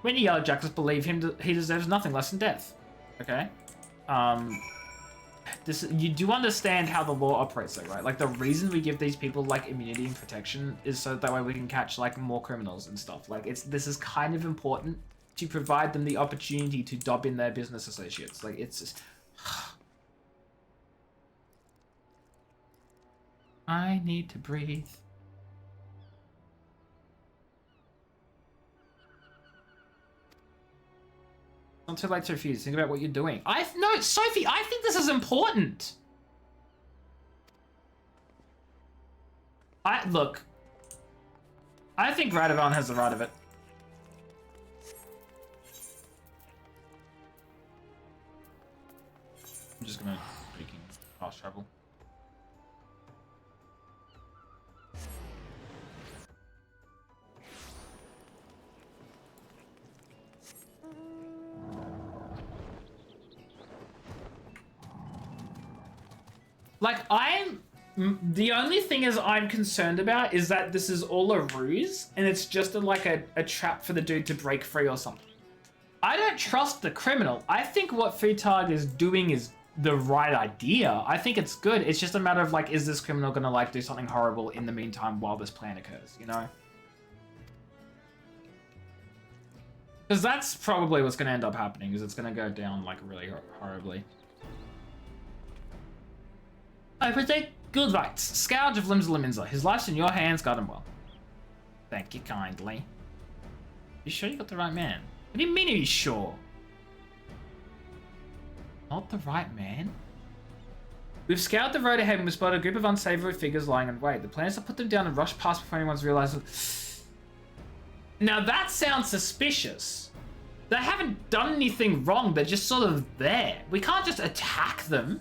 Many Yellow Jackets believe he deserves nothing less than death. Okay? You do understand how the law operates though, right? Like, the reason we give these people, like, immunity and protection is so that way we can catch, like, more criminals and stuff. Like, this is kind of important to provide them the opportunity to dob in their business associates. Like, it's just... I need to breathe. Not too late to refuse. Think about what you're doing. No, Sophie, I think this is important. Look. I think Radovan has the right of it. I'm just gonna freaking fast travel. Like, the only thing I'm concerned about is that this is all a ruse, and it's just a trap for the dude to break free or something. I don't trust the criminal. I think what Futard is doing is the right idea. I think it's good. It's just a matter of, like, is this criminal gonna, like, do something horrible in the meantime while this plan occurs, you know? Because that's probably what's gonna end up happening, is it's gonna go down, like, really horribly. I protect good rights. Scourge of Limsa. His life's in your hands, guard him well. Thank you kindly. You sure you got the right man? What do you mean are you sure? Not the right man? We've scoured the road ahead and we've spotted a group of unsavory figures lying in wait. The plan is to put them down and rush past before anyone's realized. Now that sounds suspicious. They haven't done anything wrong, they're just sort of there. We can't just attack them.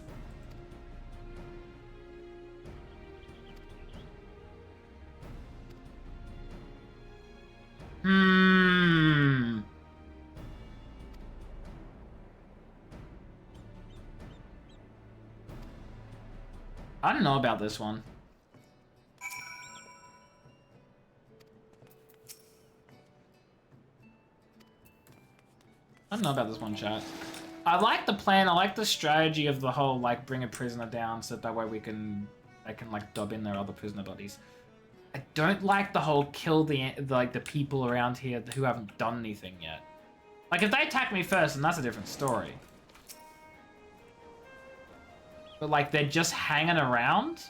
I don't know about this one. I don't know about this one, chat. I like the plan, I like the strategy of the whole, like, bring a prisoner down so that way they can, like, dob in their other prisoner bodies. I don't like the whole kill the people around here who haven't done anything yet. Like, if they attack me first, then that's a different story. But, like, they're just hanging around?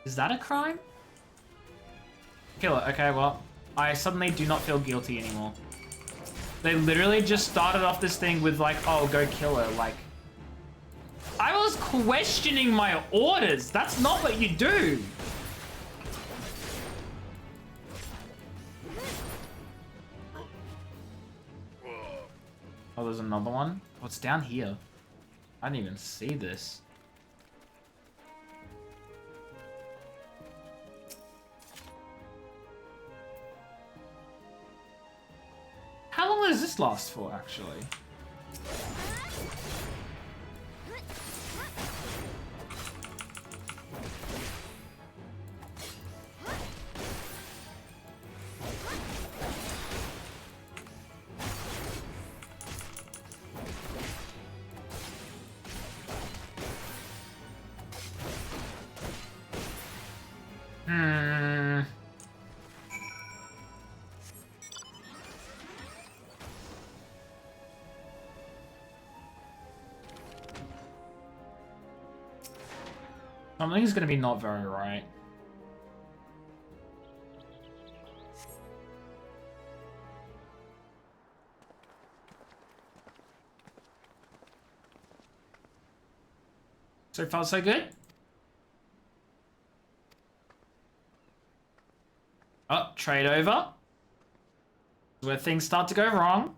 Is that a crime? Kill it. Okay, well, I suddenly do not feel guilty anymore. They literally just started off this thing with, like, oh, go kill her. Like, I was questioning my orders. That's not what you do. Oh, there's another one? What's down here? I didn't even see this. How long does this last for, actually? Something's gonna be not very right. So far, so good. Oh, trade over. Where things start to go wrong.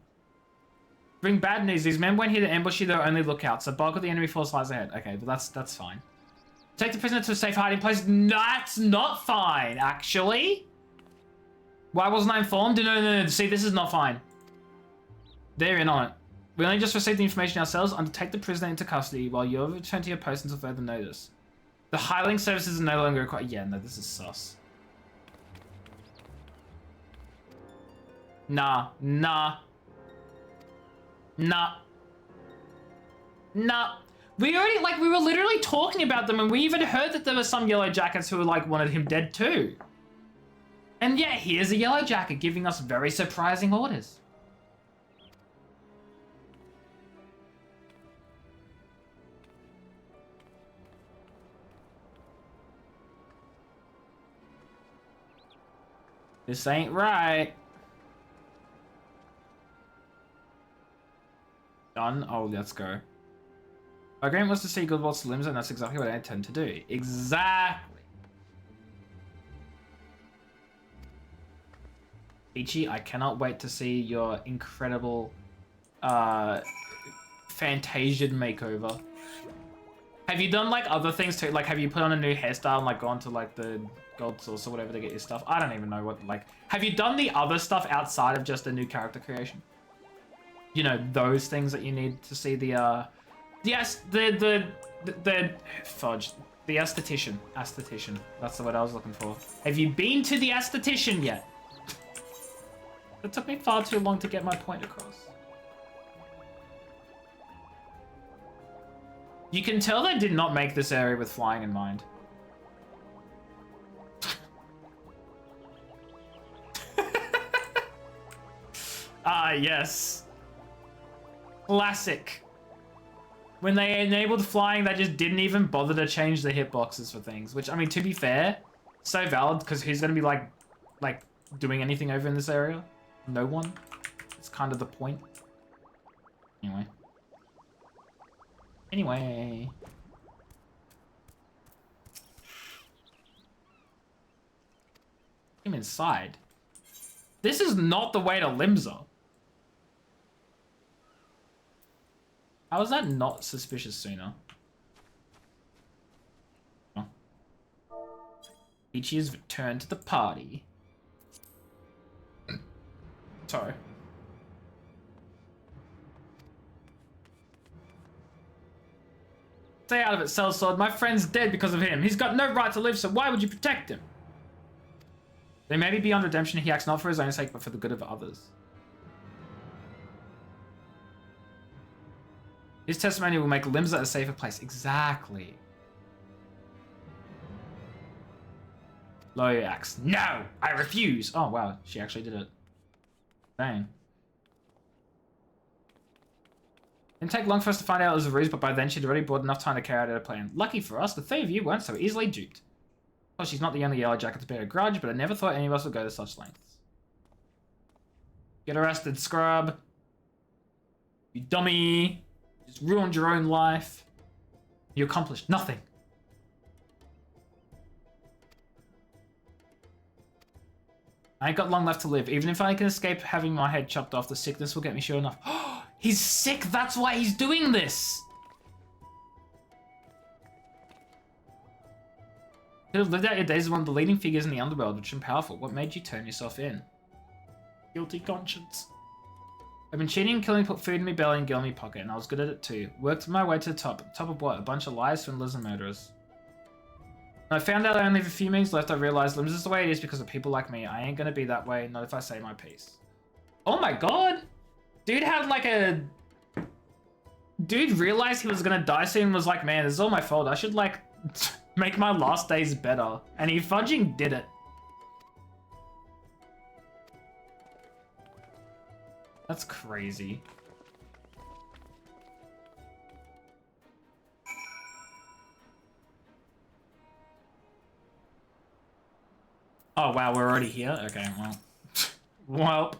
Bring bad news. These men went here to ambush you, they're only lookouts. So bulk of the enemy force lies ahead. Okay, but that's fine. Take the prisoner to a safe hiding place. That's not fine, actually. Why wasn't I informed? No. See, this is not fine. They're in on it. We only just received the information ourselves. Undertake the prisoner into custody while you return to your post until further notice. The hireling services are no longer required. Yeah, no, this is sus. Nah. We were literally talking about them, and we even heard that there were some yellow jackets who wanted him dead too. And yeah, here's a yellow jacket giving us very surprising orders. This ain't right. Done. Oh, let's go. My agreement was to see Goodwalt's limbs, and that's exactly what I intend to do. Exactly. Ichi, I cannot wait to see your incredible Fantasian makeover. Have you done other things too? Have you put on a new hairstyle and gone to the gold source or whatever to get your stuff? I don't even know what have you done the other stuff outside of just a new character creation? You know, those things that you need to see the fudge. The esthetician. Esthetician. That's the word I was looking for. Have you been to the esthetician yet? It took me far too long to get my point across. You can tell they did not make this area with flying in mind. Ah, yes. Classic. When they enabled flying, they just didn't even bother to change the hitboxes for things. Which, I mean, to be fair, so valid, because who's going to be, doing anything over in this area? No one. It's kind of the point. Anyway. I'm inside. This is not the way to Limsa. How is that not suspicious sooner? Oh. Ichi has returned to the party. Sorry. Stay out of it, sellsword. My friend's dead because of him. He's got no right to live, so why would you protect him? They may be beyond redemption. He acts not for his own sake, but for the good of others. His testimony will make Limsa a safer place. Exactly. Loyax. No! I refuse! Oh, wow. She actually did it. Dang. Didn't take long for us to find out it was a ruse, but by then she'd already bought enough time to carry out her plan. Lucky for us, the three of you weren't so easily duped. Well, she's not the only yellow jacket to bear a grudge, but I never thought any of us would go to such lengths. Get arrested, scrub. You dummy. You just ruined your own life. You accomplished nothing. I ain't got long left to live. Even if I can escape having my head chopped off, the sickness will get me sure enough. He's sick, that's why he's doing this! You could have lived out your days as one of the leading figures in the underworld, rich and powerful. What made you turn yourself in? Guilty conscience. I've been cheating and killing, put food in my belly and girl in my pocket, and I was good at it too. Worked my way to the top. At the top of what? A bunch of liars, swindlers, and murderers. When I found out I only have a few minutes left, I realized Limbs is the way it is because of people like me. I ain't gonna be that way, not if I say my piece. Oh my god! Dude had a... Dude realized he was gonna die soon and was like, man, this is all my fault. I should make my last days better. And he fudging did it. That's crazy. Oh wow, we're already here? Okay, well. Well.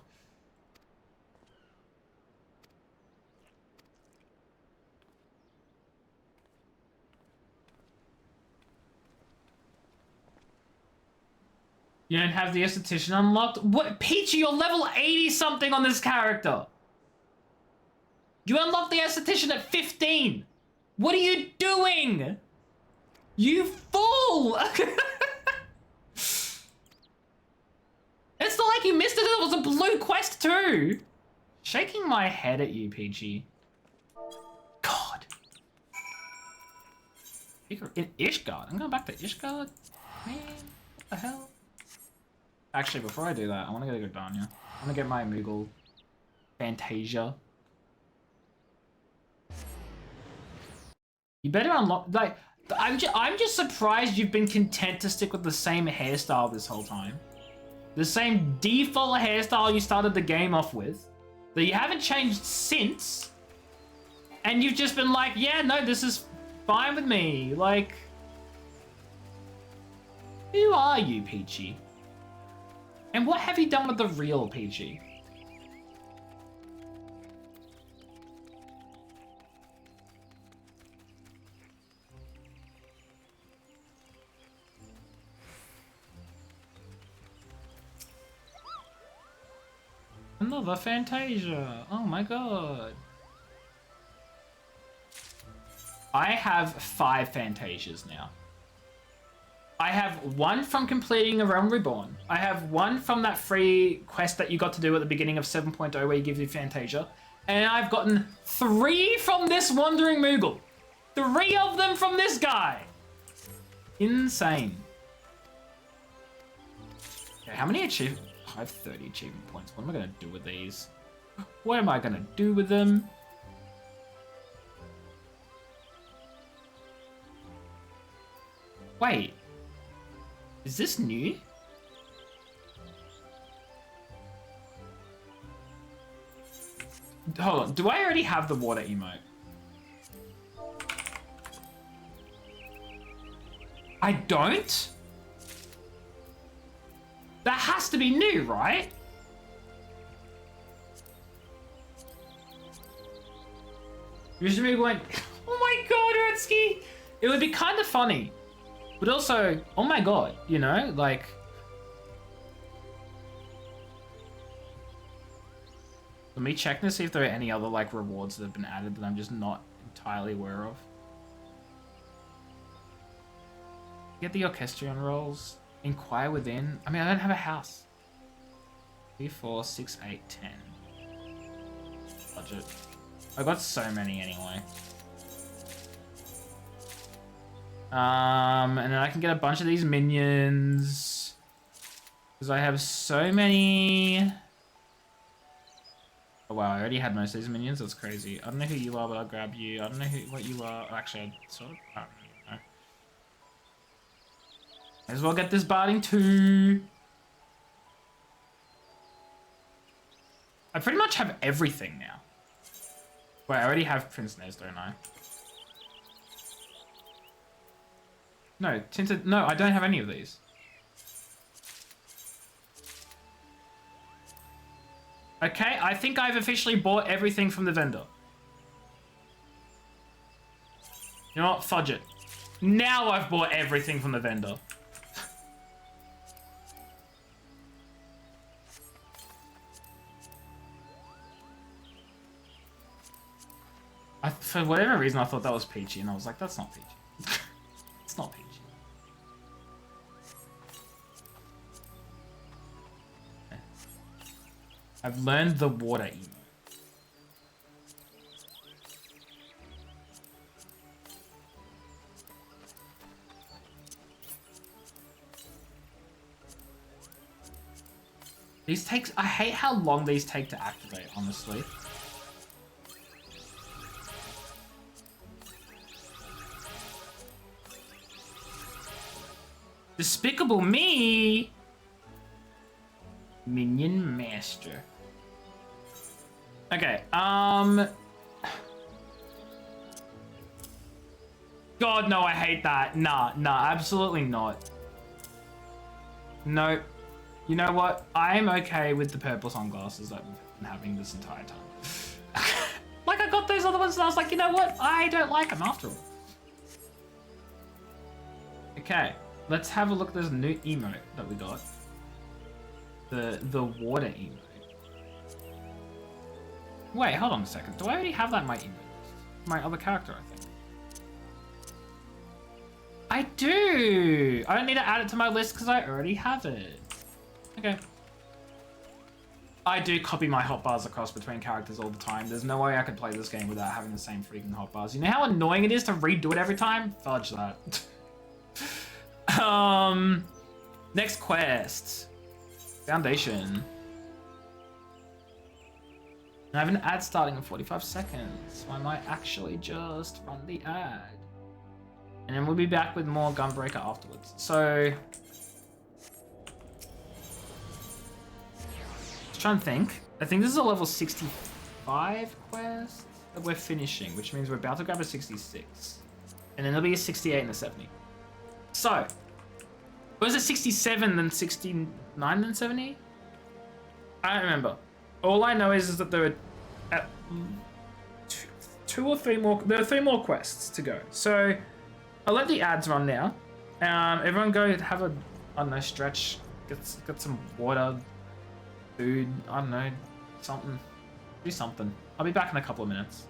You don't have the esthetician unlocked? What? Peachy, you're level 80 something on this character. You unlocked the esthetician at 15. What are you doing? You fool! It's not like you missed it, it was a blue quest too! Shaking my head at you, Peachy. God. In Ishgard? I'm going back to Ishgard? Man, what the hell? Actually, before I do that, I want to go to Gardania. I want to get my Moogle Fantasia. You better unlock, like, I'm just surprised you've been content to stick with the same hairstyle this whole time. The same default hairstyle you started the game off with. That you haven't changed since. And you've just been like, yeah, no, this is fine with me. Like, who are you, Peachy? And what have you done with the real Peachy? Another Fantasia. Oh my god. I have 5 Fantasias now. I have 1 from completing A Realm Reborn. I have 1 from that free quest that you got to do at the beginning of 7.0 where you give you Fantasia. And I've gotten 3 from this Wandering Moogle. 3 of them from this guy. Insane. Okay, how many achievements? I have 30 achievement points. What am I going to do with these? What am I going to do with them? Wait. Is this new? Hold on. Do I already have the water emote? I don't? That has to be new, right? Usually we went, oh my god, Rutsky! It would be kind of funny. But also, oh my god, you know, like... Let me check to see if there are any other, like, rewards that have been added that I'm just not entirely aware of. Get the orchestrion rolls. Inquire within. I mean, I don't have a house. 3, 4, 6, 8, 10. Budget. I got so many anyway. And then I can get a bunch of these minions. Because I have so many... Oh wow, I already had most of these minions. That's crazy. I don't know who you are, but I'll grab you. I don't know what you are. Actually, I sort of... I don't know. Might as well get this barding too. I pretty much have everything now. Wait, I already have Prince Nez, don't I? No, tinted. No, I don't have any of these. Okay, I think I've officially bought everything from the vendor. You know what? Fudge it. Now I've bought everything from the vendor. For whatever reason, I thought that was Peachy, and I was like, that's not Peachy. It's not Peachy. Okay. I've learned the water emote. These takes... I hate how long these take to activate, honestly. Despicable Me! Minion Master. Okay, God, no, I hate that. Nah, absolutely not. Nope. You know what? I'm okay with the purple sunglasses that we've been having this entire time. Like, I got those other ones and I was like, you know what? I don't like them after all. Okay. Let's have a look at this new emote that we got. The water emote. Wait, hold on a second. Do I already have that in my emote? My other character, I think. I do. I don't need to add it to my list because I already have it. Okay. I do copy my hotbars across between characters all the time. There's no way I could play this game without having the same freaking hotbars. You know how annoying it is to redo it every time? Fudge that. Next quest. Foundation. I have an ad starting in 45 seconds, so I might actually just run the ad. And then we'll be back with more Gunbreaker afterwards. So, just trying to think. I think this is a level 65 quest that we're finishing, which means we're about to grab a 66. And then there'll be a 68 and a 70. So, was it 67 then 69 then 70? I don't remember. All I know is that there are two or three more. There are 3 more quests to go. So I'll let the ads run now. Everyone go have a, I don't know, stretch. Get some water, food. I don't know, something. Do something. I'll be back in a couple of minutes.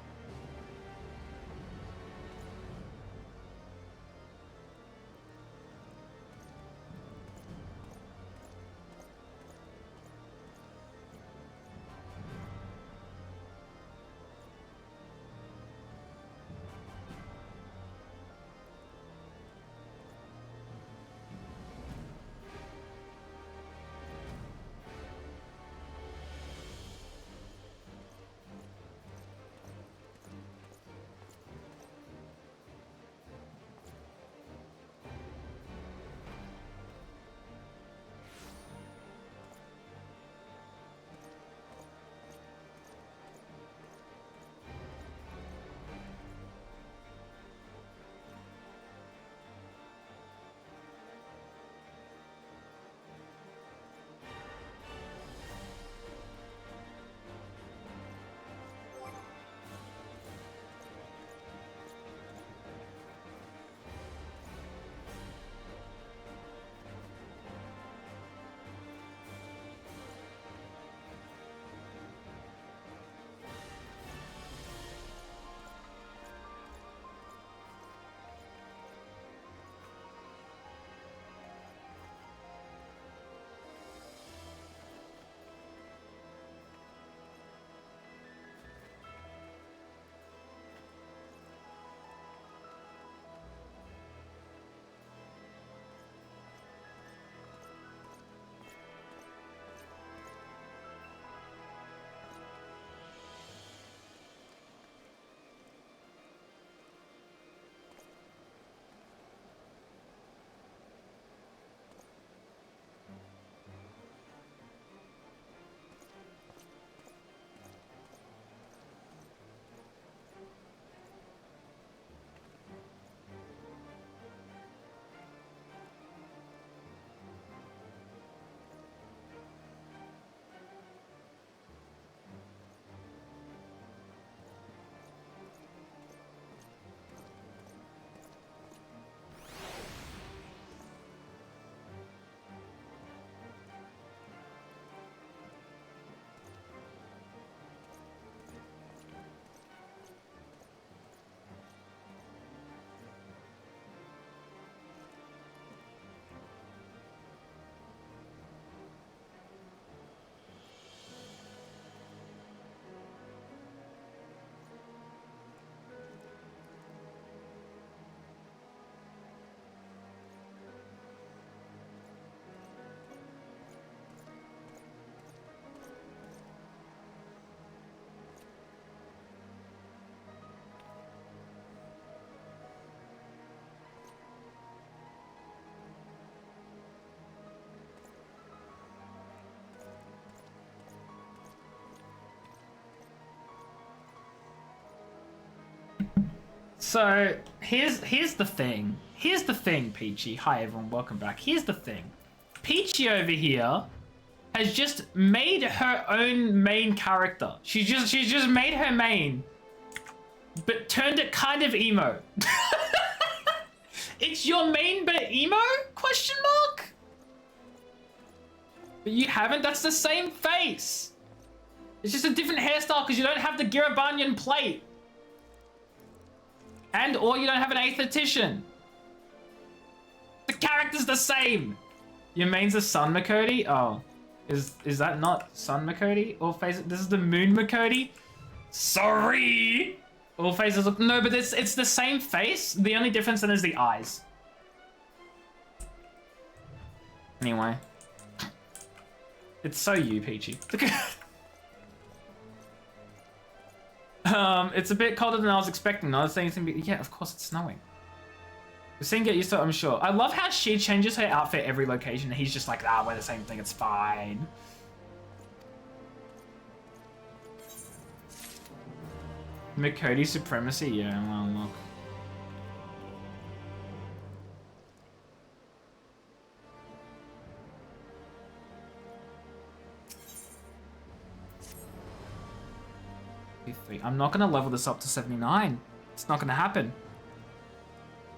So here's the thing. Here's the thing, Peachy. Hi everyone, welcome back. Here's the thing. Peachy over here has just made her own main character. She's just made her main, but turned it kind of emo. It's your main but emo? Question mark? But you haven't? That's the same face. It's just a different hairstyle because you don't have the Girabanyan plate. And or you don't have an aesthetician. character's the same! Your main's a Sun Makodi? Oh. Is that not Sun Makodi? All faces. This is the Moon Makodi? Sorry! All faces look. No, but it's the same face. The only difference then is the eyes. Anyway. It's so you, Peachy. It's a bit colder than I was expecting. I was saying it's gonna be. Yeah, of course it's snowing. We're seeing get used to it, I'm sure. I love how she changes her outfit every location and he's just like, ah, wear the same thing, it's fine. Makodi supremacy? Yeah, well, look. I'm not gonna level this up to 79. It's not gonna happen.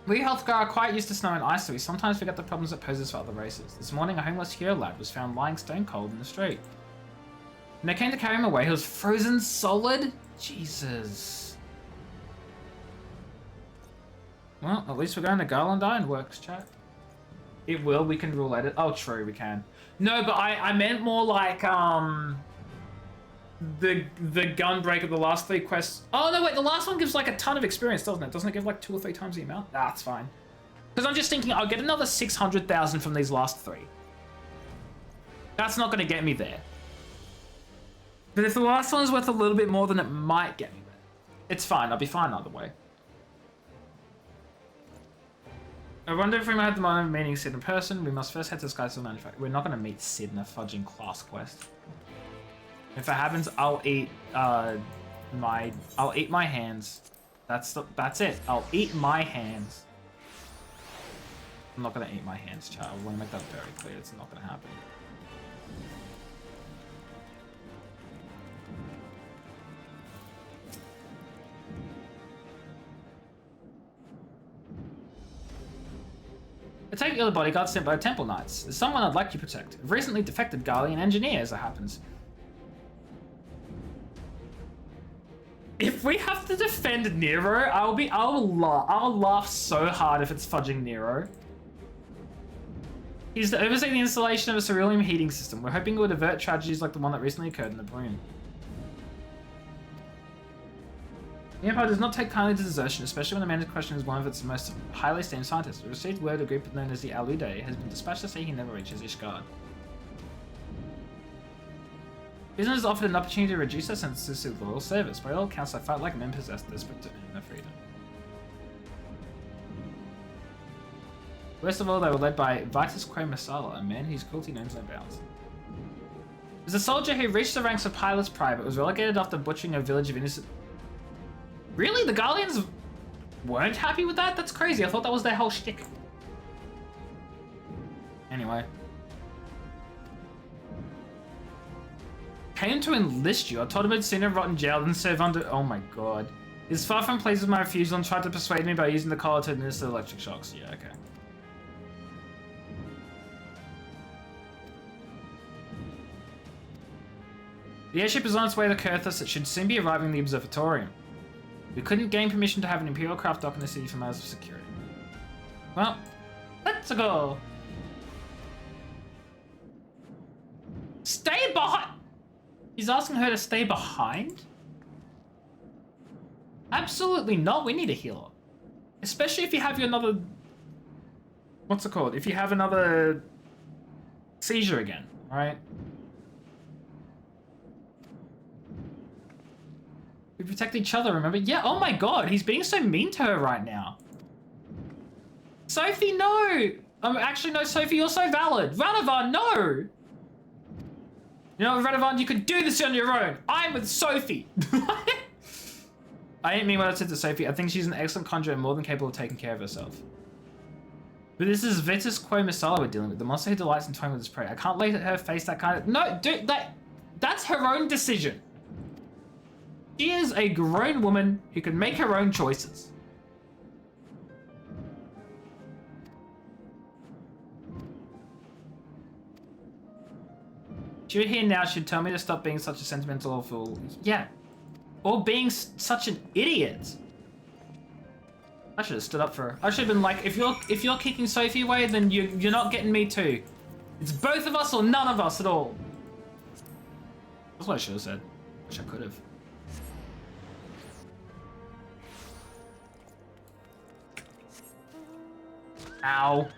We Healthgar are quite used to snow and ice, so we sometimes forget the problems it poses for other races. This morning, a homeless hero lad was found lying stone cold in the street. When they came to carry him away, he was frozen solid? Jesus. Well, at least we're going to Garland Iron Works, chat. It will, we can rule edit. Oh, true, we can. No, but I meant more like, the Gunbreaker, the last 3 quests. Oh, no, wait, the last one gives like a ton of experience, doesn't it? Doesn't it give like 2 or 3 times the amount? That's fine. Because I'm just thinking I'll get another 600,000 from these last 3. That's not going to get me there. But if the last one's worth a little bit more, then it might get me there. It's fine, I'll be fine either way. I wonder if we might have the moment of meeting Sid in person. We must first head to Skysteel Manufacturer. We're not going to meet Sid in a fudging class quest. If it happens, I'll eat my hands. That's it. I'll eat my hands. I'm not gonna eat my hands, child. I want to make that very clear. It's not gonna happen. I take you're the bodyguard sent by the Temple Knights. There's someone I'd like you to protect. A recently defected Garlean engineer, as it happens. If we have to defend Nero, I'll laugh so hard if it's fudging Nero. He's to oversee the installation of a cerulean heating system. We're hoping it will avert tragedies like the one that recently occurred in the Broom. The Empire does not take kindly to desertion, especially when the man in question is one of its most highly esteemed scientists. We received word a group known as the Alude has been dispatched to see he never reaches Ishgard. Business is offered an opportunity to reduce their sentences to loyal service. By all accounts, I felt like men possessed, desperate to earn their freedom. Worst of all, they were led by Vitus Quo Masala, a man whose cruelty knows no bounds. There's a soldier who reached the ranks of pilot's private, but was relegated after butchering a village of innocent... Really? The Garleans weren't happy with that? That's crazy. I thought that was their whole shtick. Anyway. Came to enlist you. I told him I'd sooner rot in jail than serve under... Oh my god. He's far from pleased with my refusal and tried to persuade me by using the collar to administer electric shocks. Yeah, okay. The airship is on its way to Kurthus. It should soon be arriving in the observatorium. We couldn't gain permission to have an Imperial craft dock in the city for matters of security. Well, let's go. Stay behind. He's asking her to stay behind? Absolutely not. We need a healer. Especially if you have another... What's it called? If you have another seizure again, right? We protect each other, remember? Yeah, oh my god, he's being so mean to her right now. Sophie, no! Actually, no, Sophie, you're so valid. Radovan, no! You know, Radovan, you can do this on your own. I'm with Sophie. I didn't mean what I said to Sophie. I think she's an excellent conjurer and more than capable of taking care of herself. But this is Vitus Quo Masala we're dealing with. The monster who delights in toying with his prey. I can't let her face that kind of... No, dude, that's her own decision. She is a grown woman who can make her own choices. You here now should tell me to stop being such a sentimental fool. Yeah. Or being such an idiot. I should have stood up for her. I should have been like, if you're kicking Sophie away, then you're not getting me too. It's both of us or none of us at all. That's what I should have said. Wish I could have. Ow.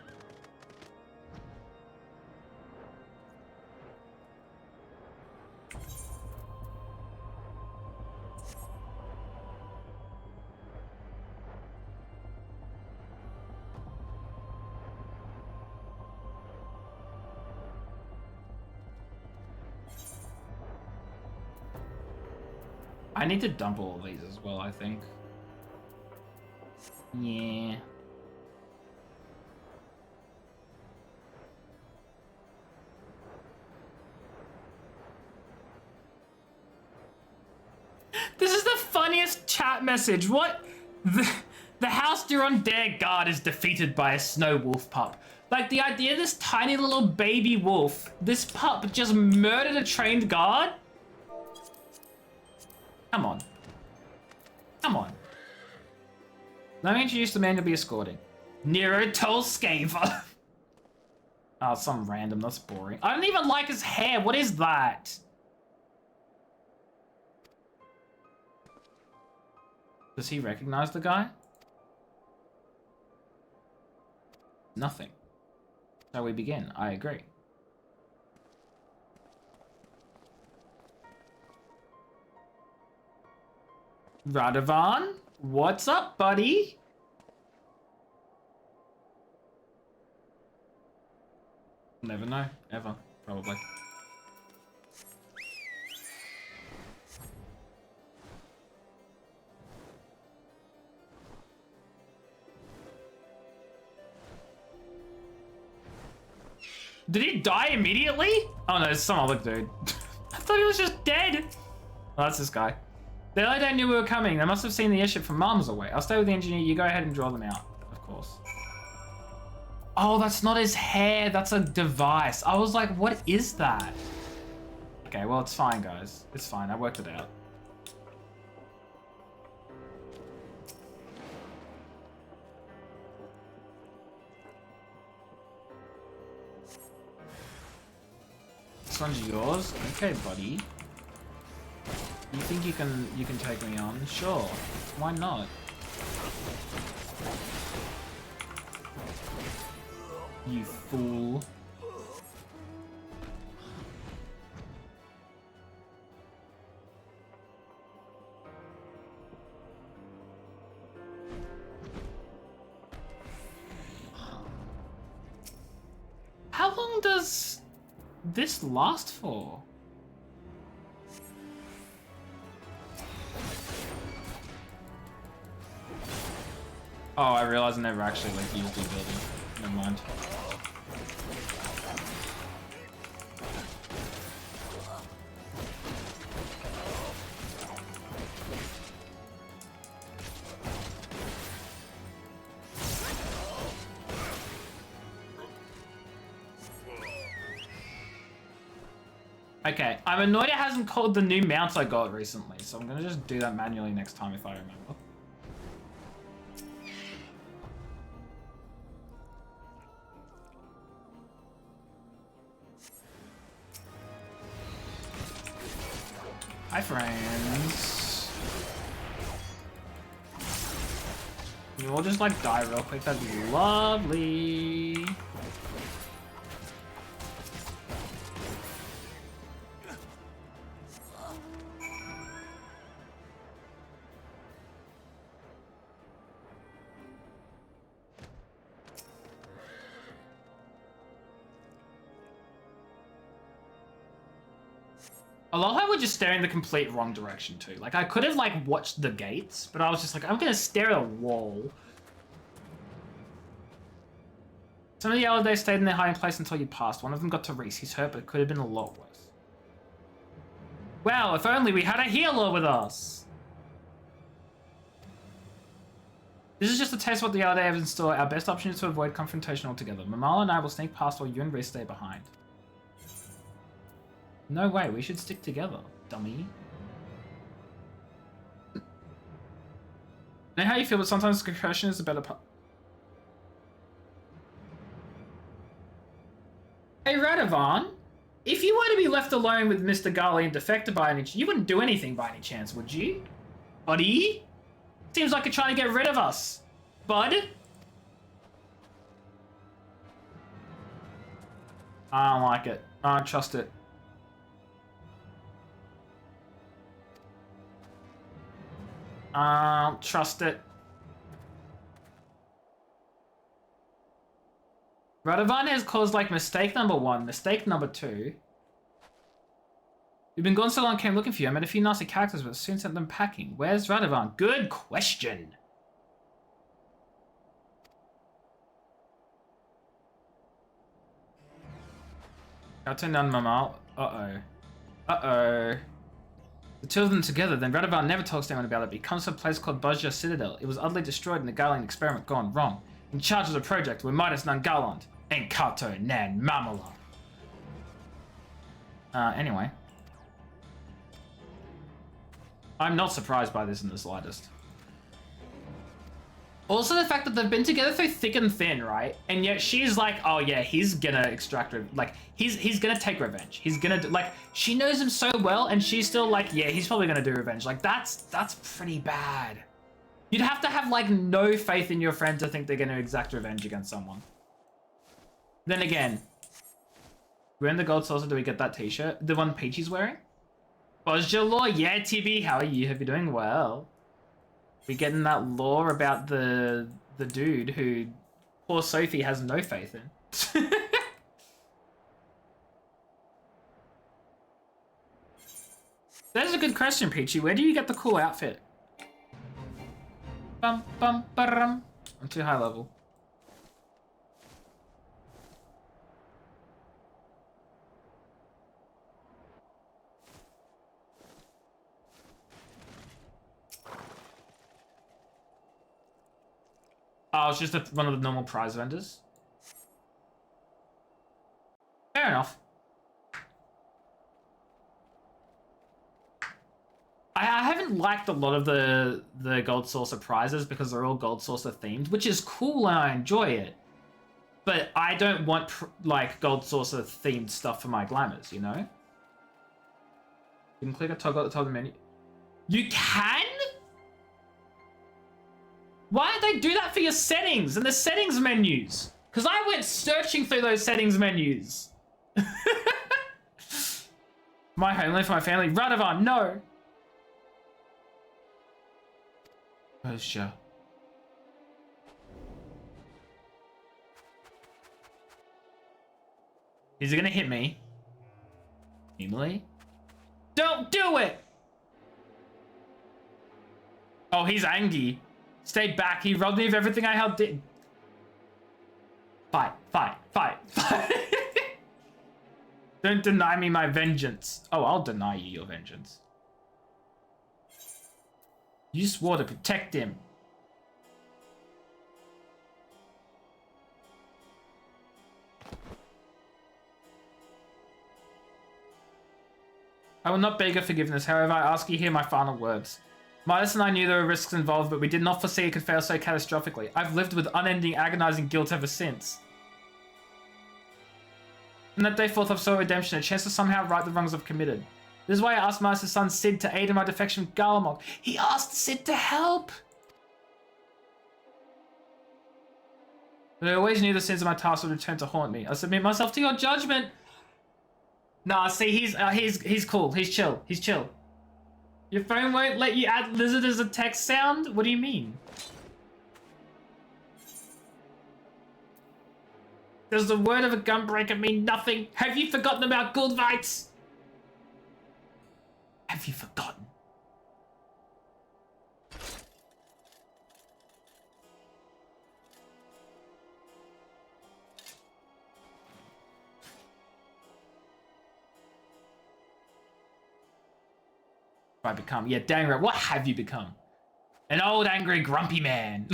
I need to dump all of these as well, I think. Yeah. This is the funniest chat message. What? The house you're on their guard is defeated by a snow wolf pup. Like, the idea of this tiny little baby wolf, this pup just murdered a trained guard? Come on. Come on. Let me introduce the man you'll be escorting. Nero Tolskava. Oh, some random, that's boring. I don't even like his hair, what is that? Does he recognize the guy? Nothing. Shall we begin? I agree. Radovan? What's up, buddy? Never know. Ever. Probably. Did he die immediately? Oh no, it's some other dude. I thought he was just dead. Oh, that's this guy. The LA knew we were coming. They must have seen the airship from miles away. I'll stay with the engineer. You go ahead and draw them out. Of course. Oh, that's not his hair. That's a device. I was like, what is that? Okay, well, it's fine, guys. It's fine. I worked it out. This one's yours? Okay, buddy. You think you can take me on? Sure. Why not? You fool. How long does this last for? Oh, I realized I never actually like used the ability. Never mind. Okay, I'm annoyed it hasn't called the new mounts I got recently, so I'm gonna just do that manually next time if I remember. Hi, friends. You all just like die real quick, that'd be lovely. I love how we're just staring the complete wrong direction too. Like I could have like watched the gates, but I was just like, I'm gonna stare at a wall. Some of the other days stayed in their hiding place until you passed. One of them got to Reese. He's hurt, but it could have been a lot worse. Well, if only we had a healer with us. This is just a taste of what the other day have in store. Our best option is to avoid confrontation altogether. Mamala and I will sneak past while you and Reese stay behind. No way, we should stick together, dummy. I know how you feel, but sometimes concussion is a better part. Hey, Radovan, if you were to be left alone with Mr. Garley and defected by any chance, you wouldn't do anything by any chance, would you? Buddy? Seems like you're trying to get rid of us. Bud? I don't like it. I don't trust it. I don't trust it. Radovan has caused, like, mistake number 1, mistake number 2. You've been gone so long, came looking for you. I met a few nasty characters, but soon sent them packing. Where's Radovan? Good question. I'll turn down Mama. Uh-oh. Uh-oh. The two of them together, then Radovan never talks to anyone about it. He comes to a place called Bajja Citadel. It was utterly destroyed in the Garland experiment gone wrong. In charge of the project were Midas Nan Garland and Kato Nan Mamala. Anyway. I'm not surprised by this in the slightest. Also the fact that they've been together through thick and thin, right? And yet she's like, oh yeah, he's gonna extract, like, he's gonna take revenge. He's gonna, like, she knows him so well and she's still like, yeah, he's probably gonna do revenge. Like, that's pretty bad. You'd have to have, like, no faith in your friend to think they're gonna exact revenge against someone. Then again, we're in the gold saucer, do we get that t-shirt? The one Peachy's wearing? Bonjour, yeah, TB, how are you? Hope you're doing well. We getting that lore about the dude who poor Sophie has no faith in. That's a good question, Peachy. Where do you get the cool outfit? Bum bum ba-rum. I'm too high level. Oh, it's just one of the normal prize vendors. Fair enough. I haven't liked a lot of the Gold Saucer prizes because they're all Gold Saucer themed, which is cool and I enjoy it. But I don't want, like, Gold Saucer themed stuff for my glamours, you know? You can click a toggle at the top of the menu. You can? Why did they do that for your settings and the settings menus? Because I went searching through those settings menus. My homeland for my family. Radovan, no. Oh, sure. Is he gonna hit me? Emily? Don't do it! Oh, he's angry. Stay back. He robbed me of everything I held dear. Fight, fight, fight, fight. Don't deny me my vengeance. Oh, I'll deny you your vengeance. You swore to protect him. I will not beg your forgiveness. However, I ask you here my final words. Midas and I knew there were risks involved, but we did not foresee it could fail so catastrophically. I've lived with unending, agonizing guilt ever since. From that day forth, I've sought redemption, a chance to somehow right the wrongs I've committed. This is why I asked Midas' son Sid to aid in my defection from Garlemald. He asked Sid to help! But I always knew the sins of my task would return to haunt me. I submit myself to your judgment! Nah, see, he's cool. He's chill. He's chill. Your phone won't let you add lizard as a text sound? What do you mean? Does the word of a gunbreaker mean nothing? Have you forgotten about Guldvites? Have you forgotten? I become? Yeah, dang right. What have you become? An old, angry, grumpy man.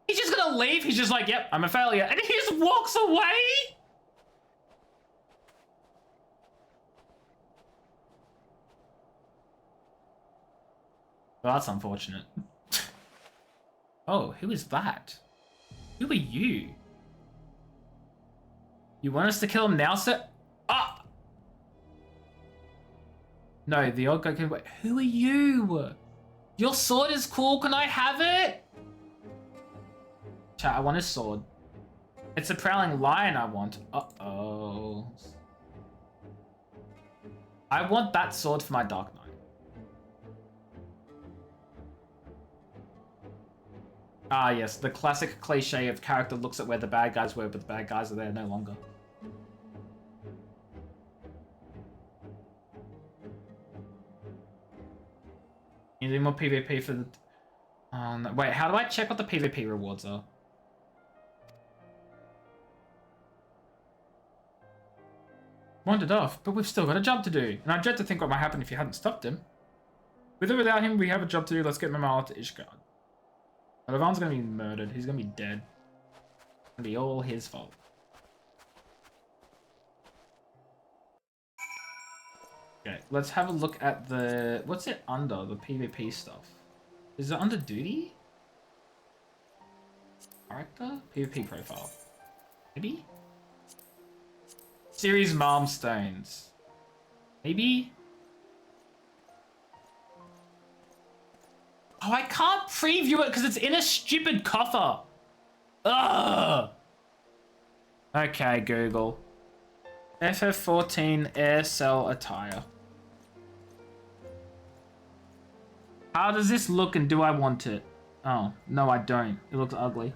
He's just gonna to leave, he's just like, yep, I'm a failure. And he just walks away. Well, that's unfortunate. Oh, who is that? Who are you? You want us to kill him now, sir? Ah! No, the old guy can wait. Who are you? Your sword is cool. Can I have it? Chat, I want his sword. It's a prowling lion I want. Uh-oh. I want that sword for my Dark Knight. Ah, yes, the classic cliche of character looks at where the bad guys were, but the bad guys are there no longer. You need more PvP for the... No. Wait, how do I check what the PvP rewards are? Wandered off, but we've still got a job to do. And I dread to think what might happen if you hadn't stopped him. With or without him, we have a job to do. Let's get Mamala to Ishgard. Levan's gonna be murdered. He's gonna be dead. It's gonna be all his fault. Okay, let's have a look at the... What's it under? The PvP stuff. Is it under duty? Character? PvP profile. Maybe? Series milestones. Maybe? Oh, I can't preview it because it's in a stupid coffer. Ugh. Okay, Google. FF14 air cell attire. How does this look and do I want it? Oh, no I don't. It looks ugly.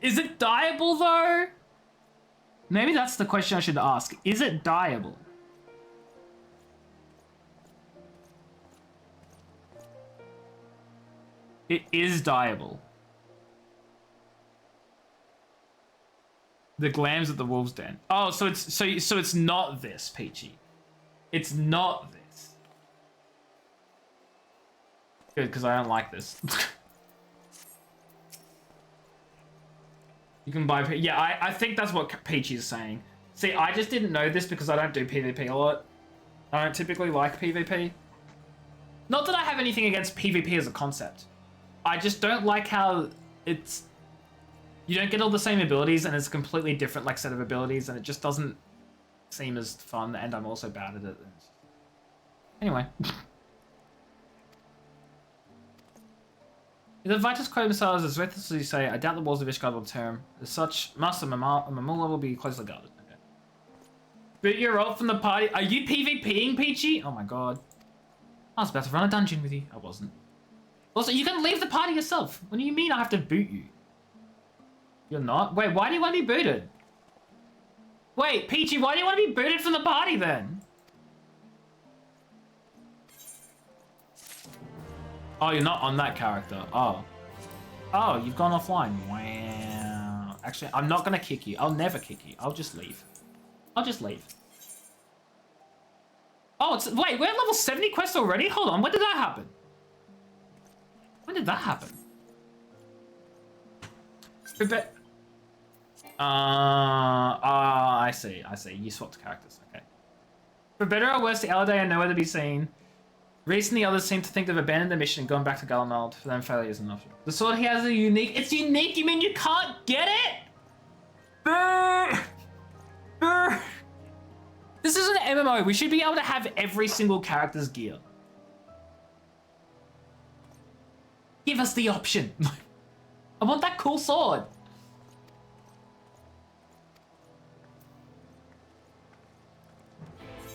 Is it dyeable though? Maybe that's the question I should ask. Is it dyeable? It is dyeable. The glams at the wolf's den. Oh, so it's not this, Peachy. It's not this. Good, because I don't like this. You can buy... Yeah, I think that's what Peachy is saying. See, I just didn't know this because I don't do PvP a lot. I don't typically like PvP. Not that I have anything against PvP as a concept. I just don't like how it's... You don't get all the same abilities and it's a completely different like set of abilities and it just doesn't seem as fun and I'm also bad at it. Anyway. The Vitus quote missiles as recklessly say, I doubt the walls of Ishgard will tear him. As such, Master Mamula will be closely guarded. Okay. But you're out from the party. Are you PvPing, Peachy? Oh my god. I was about to run a dungeon with you. I wasn't. Also, you can leave the party yourself. What do you mean I have to boot you? You're not? Wait, why do you want to be booted? Wait, Peachy, why do you want to be booted from the party then? Oh, you're not on that character. Oh. Oh, you've gone offline. Wow. Actually, I'm not going to kick you. I'll never kick you. I'll just leave. I'll just leave. Oh, it's... Wait, we're at level 70 quest already? Hold on, when did that happen? When did that happen? I see. You swapped characters. Okay. For better or worse, the Aladay are nowhere to be seen. Recently, others seem to think they've abandoned their mission and gone back to Galamald. For them, failure is an option. The sword he has is unique. It's unique? You mean you can't get it? Brr! Brr! This is an MMO. We should be able to have every single character's gear. Give us the option. I want that cool sword.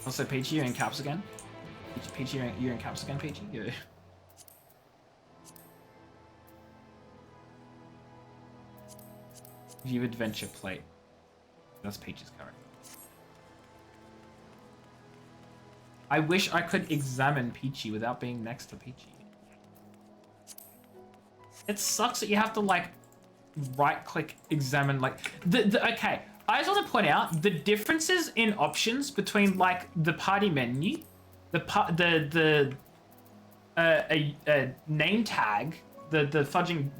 Also, Peachy, you're in caps again. Peachy, you're in caps again, Peachy. Yeah. View adventure plate. That's Peachy's character. I wish I could examine Peachy without being next to Peachy. It sucks that you have to like right-click examine like okay. I just want to point out the differences in options between like the party menu, the name tag, the fudging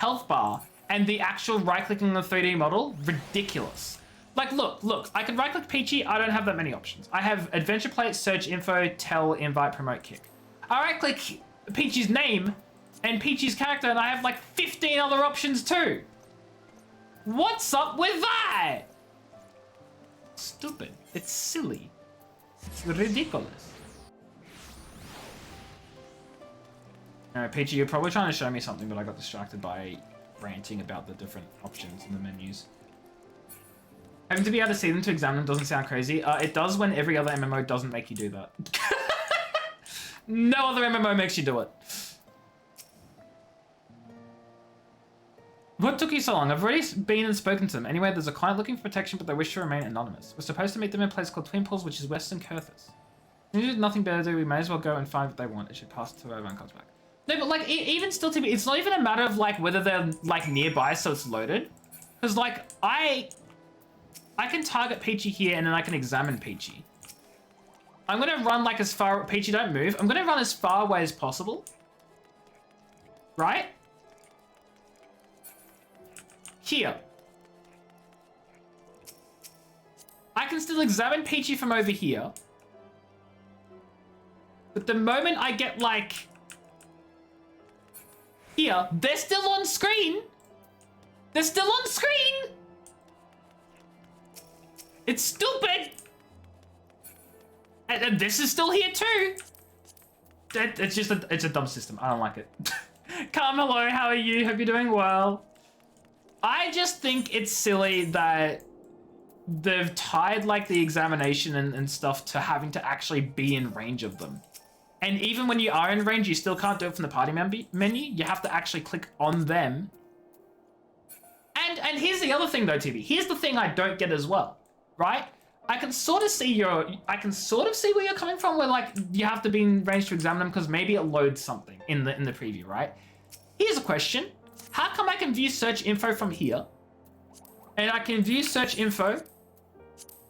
health bar and the actual right-clicking on the 3D model, ridiculous. Like, look, I can right-click Peachy, I don't have that many options. I have adventure plate, search info, tell, invite, promote, kick. I right-click Peachy's name and Peachy's character and I have like 15 other options too. What's up with that? Stupid. It's silly. It's ridiculous. Alright, Peachy, you're probably trying to show me something, but I got distracted by ranting about the different options in the menus. Having to be able to see them to examine them doesn't sound crazy. It does when every other MMO doesn't make you do that. No other MMO makes you do it. What took you so long? I've already been and spoken to them. Anyway, there's a client looking for protection, but they wish to remain anonymous. We're supposed to meet them in a place called Twin Pools, which is Western Curthis. There's nothing better to do. We may as well go and find what they want. It should pass to whoever comes back. No, but like, even still, to be, it's not even a matter of like whether they're like nearby, so it's loaded. Because like, I can target Peachy here, and then I can examine Peachy. I'm gonna run like as far. Peachy, don't move. I'm gonna run as far away as possible. Right? Here. I can still examine Peachy from over here. But the moment I get like here, they're still on screen. They're still on screen. It's stupid. And this is still here too. It's just it's a dumb system. I don't like it. Calm, hello, how are you? Hope you're doing well. I just think it's silly that they've tied like the examination and stuff to having to actually be in range of them. And even when you are in range, you still can't do it from the party menu. You have to actually click on them. And here's the other thing though, TV. Here's the thing I don't get as well, right? I can sort of see where you're coming from, where like you have to be in range to examine them because maybe it loads something in the preview, right? Here's a question. How come I can view search info from here? And I can view search info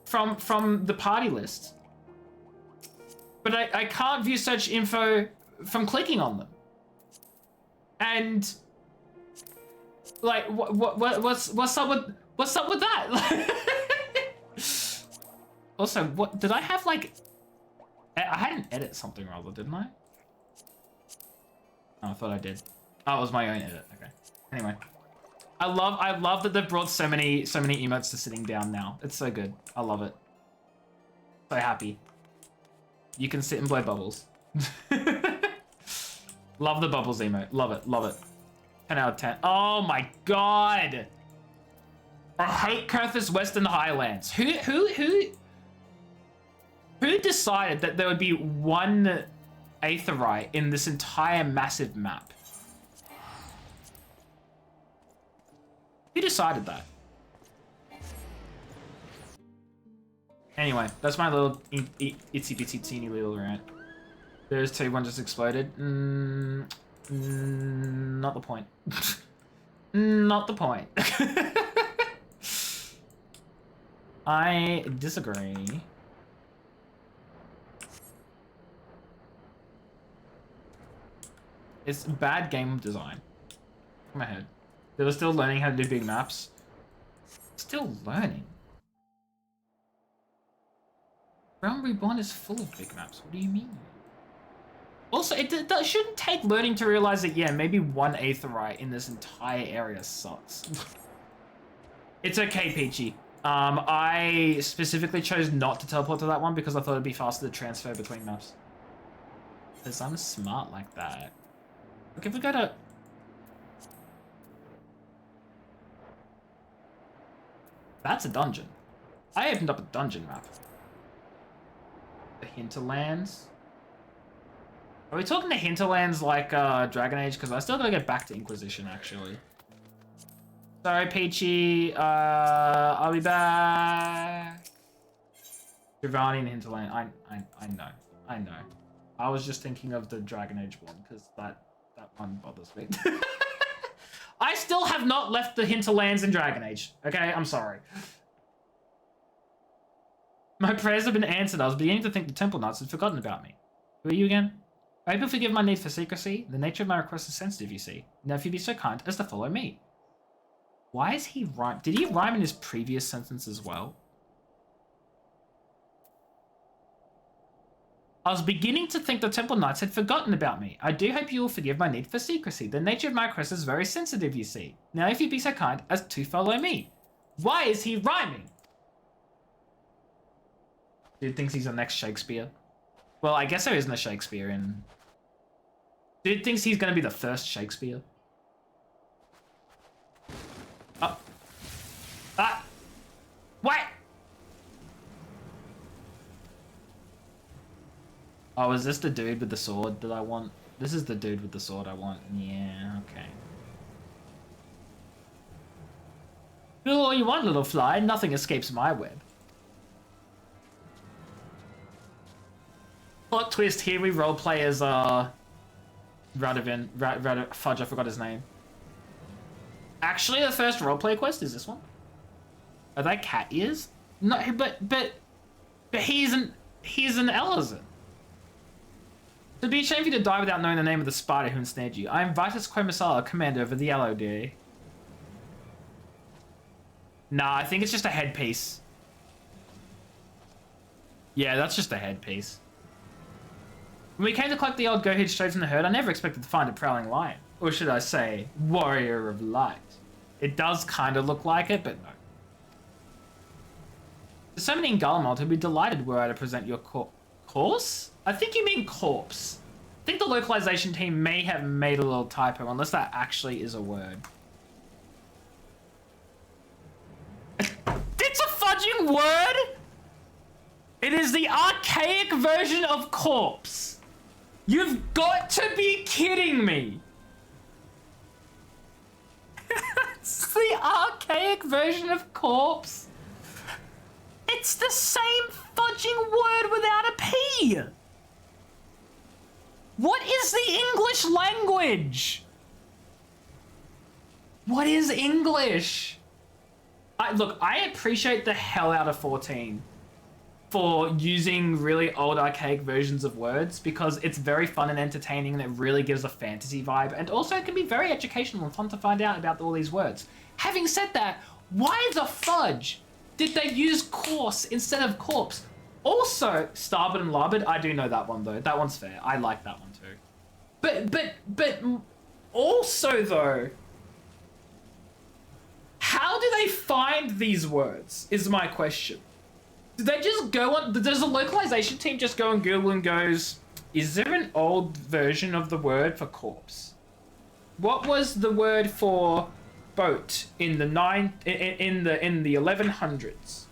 from the party list. But I can't view search info from clicking on them. And like what's up with that? Also, what did I have like I had an edit something rather, didn't I? Oh, I thought I did. Oh, it was my own edit. Okay. Anyway. I love that they've brought so many emotes to sitting down now. It's so good. I love it. So happy. You can sit and blow bubbles. Love the bubbles emote. Love it. Love it. 10 out of 10. Oh my god. I hate Curthis Western Highlands. Who decided that there would be one Aetheryte in this entire massive map? Who decided that? Anyway, that's my little itsy bitsy teeny little rant. There's two, one just exploded. Not the point. Not the point. I disagree. It's bad game design. In my head. They were still learning how to do big maps. Still learning? Realm Reborn is full of big maps. What do you mean? Also, it shouldn't take learning to realize that, yeah, maybe one Aetheryte in this entire area sucks. It's okay, Peachy. I specifically chose not to teleport to that one because I thought it'd be faster to transfer between maps. Because I'm smart like that. Look, if we go to... That's a dungeon. I opened up a dungeon map. The Hinterlands. Are we talking the Hinterlands like Dragon Age? Because I still gotta get back to Inquisition, actually. Sorry, Peachy. I'll be back. Giovanni and Hinterland. I know. I was just thinking of the Dragon Age one because that one bothers me. I still have not left the Hinterlands in Dragon Age. Okay, I'm sorry. My prayers have been answered. I was beginning to think the Temple Knights had forgotten about me. Who are you again? I hope you'll forgive my need for secrecy. The nature of my request is sensitive, you see. Now, if you'd be so kind as to follow me. Why is he rhyme? Did he rhyme in his previous sentence as well? I was beginning to think the Temple Knights had forgotten about me. I do hope you will forgive my need for secrecy. The nature of my request is very sensitive, you see. Now, if you'd be so kind as to follow me. Why is he rhyming? Dude thinks he's the next Shakespeare. Well, I guess there isn't a Shakespeare in... Dude thinks he's gonna be the first Shakespeare. Oh. Ah! What? Oh, is this the dude with the sword that I want? This is the dude with the sword I want. Yeah, okay. Do all you want, little fly. Nothing escapes my web. Plot twist, here we roleplay as, Radovan. Fudge, I forgot his name. Actually, the first roleplay quest is this one. Are they cat ears? No, but he's an Elazar. It'd be a shame for you to die without knowing the name of the spider who ensnared you. I am Vitus Quemisala, commander of the Yellow Deer. Nah, I think it's just a headpiece. Yeah, that's just a headpiece. When we came to collect the old goat straight from the herd, I never expected to find a prowling lion. Or should I say, warrior of light. It does kind of look like it, but no. There's so many in Garlemald who'd be delighted were I to present your course? I think you mean corpse. I think the localization team may have made a little typo, unless that actually is a word. It's a fudging word? It is the archaic version of corpse. You've got to be kidding me. It's the archaic version of corpse. It's the same fudging word without a P. What is the English language? What is English? Look, I appreciate the hell out of 14 for using really old archaic versions of words because it's very fun and entertaining and it really gives a fantasy vibe, and also it can be very educational and fun to find out about all these words. Having said that, why the fudge did they use course instead of corpse? Also, starboard and larboard, I do know that one though. That one's fair. I like that one too. But also though, how do they find these words is my question. Did they just go on, does the localization team just go on Google and goes, is there an old version of the word for corpse? What was the word for boat in the in the 1100s?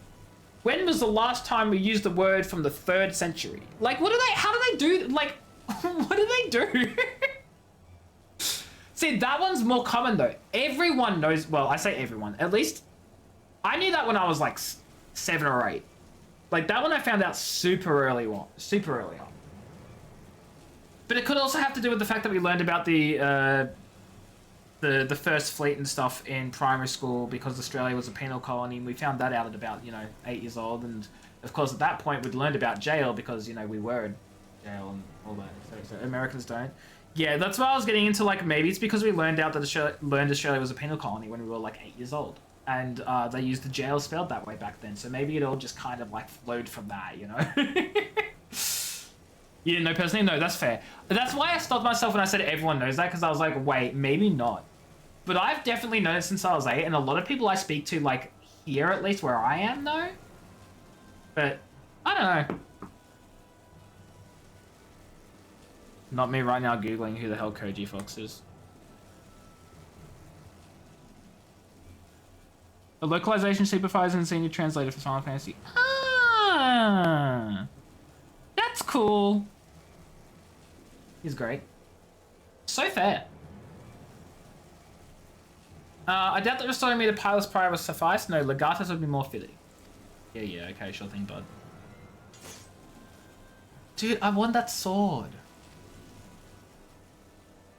When was the last time we used the word from the 3rd century? Like, what do they, how do they do, like, what do they do? See, that one's more common though. Everyone knows, well, I say everyone, at least I knew that when I was like 7 or 8. Like, that one I found out super early on. But it could also have to do with the fact that we learned about the first fleet and stuff in primary school because Australia was a penal colony, and we found that out at about, 8 years old. And of course, at that point, we'd learned about jail because, we were in jail and all that. So Americans don't. Yeah, that's why I was getting into, like, maybe it's because we learned out that Australia was a penal colony when we were like 8 years old. And they used the jail spelled that way back then. So maybe it all just kind of like flowed from that, You didn't know personally? No, that's fair. But that's why I stopped myself when I said everyone knows that, because I was like, wait, maybe not. But I've definitely known it since I was 8, and a lot of people I speak to, like, here at least where I am, know. But, I don't know. Not me right now Googling who the hell Koji Fox is. A localization supervisor and senior translator for Final Fantasy. Ah! That's cool. He's great. So fair. I doubt that restoring me to Pilot's Prior will suffice. No, Legatus would be more fitting. Yeah, okay, sure thing, bud. Dude, I want that sword.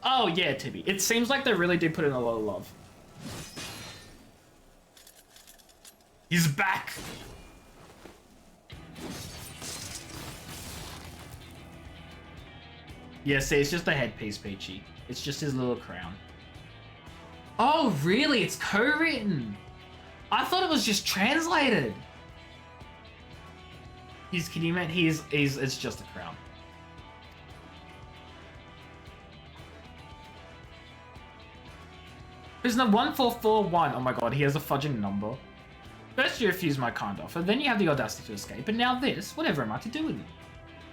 Oh, yeah, Tibby. It seems like they really do put in a lot of love. He's back! Yeah, see, it's just the headpiece, Peachy. It's just his little crown. Oh, really? It's co-written. I thought it was just translated. Can you imagine? It's just a crown. Prisoner 1441. Oh my god, he has a fudging number. First you refuse my kind offer, then you have the audacity to escape, and now this. Whatever am I to do with you?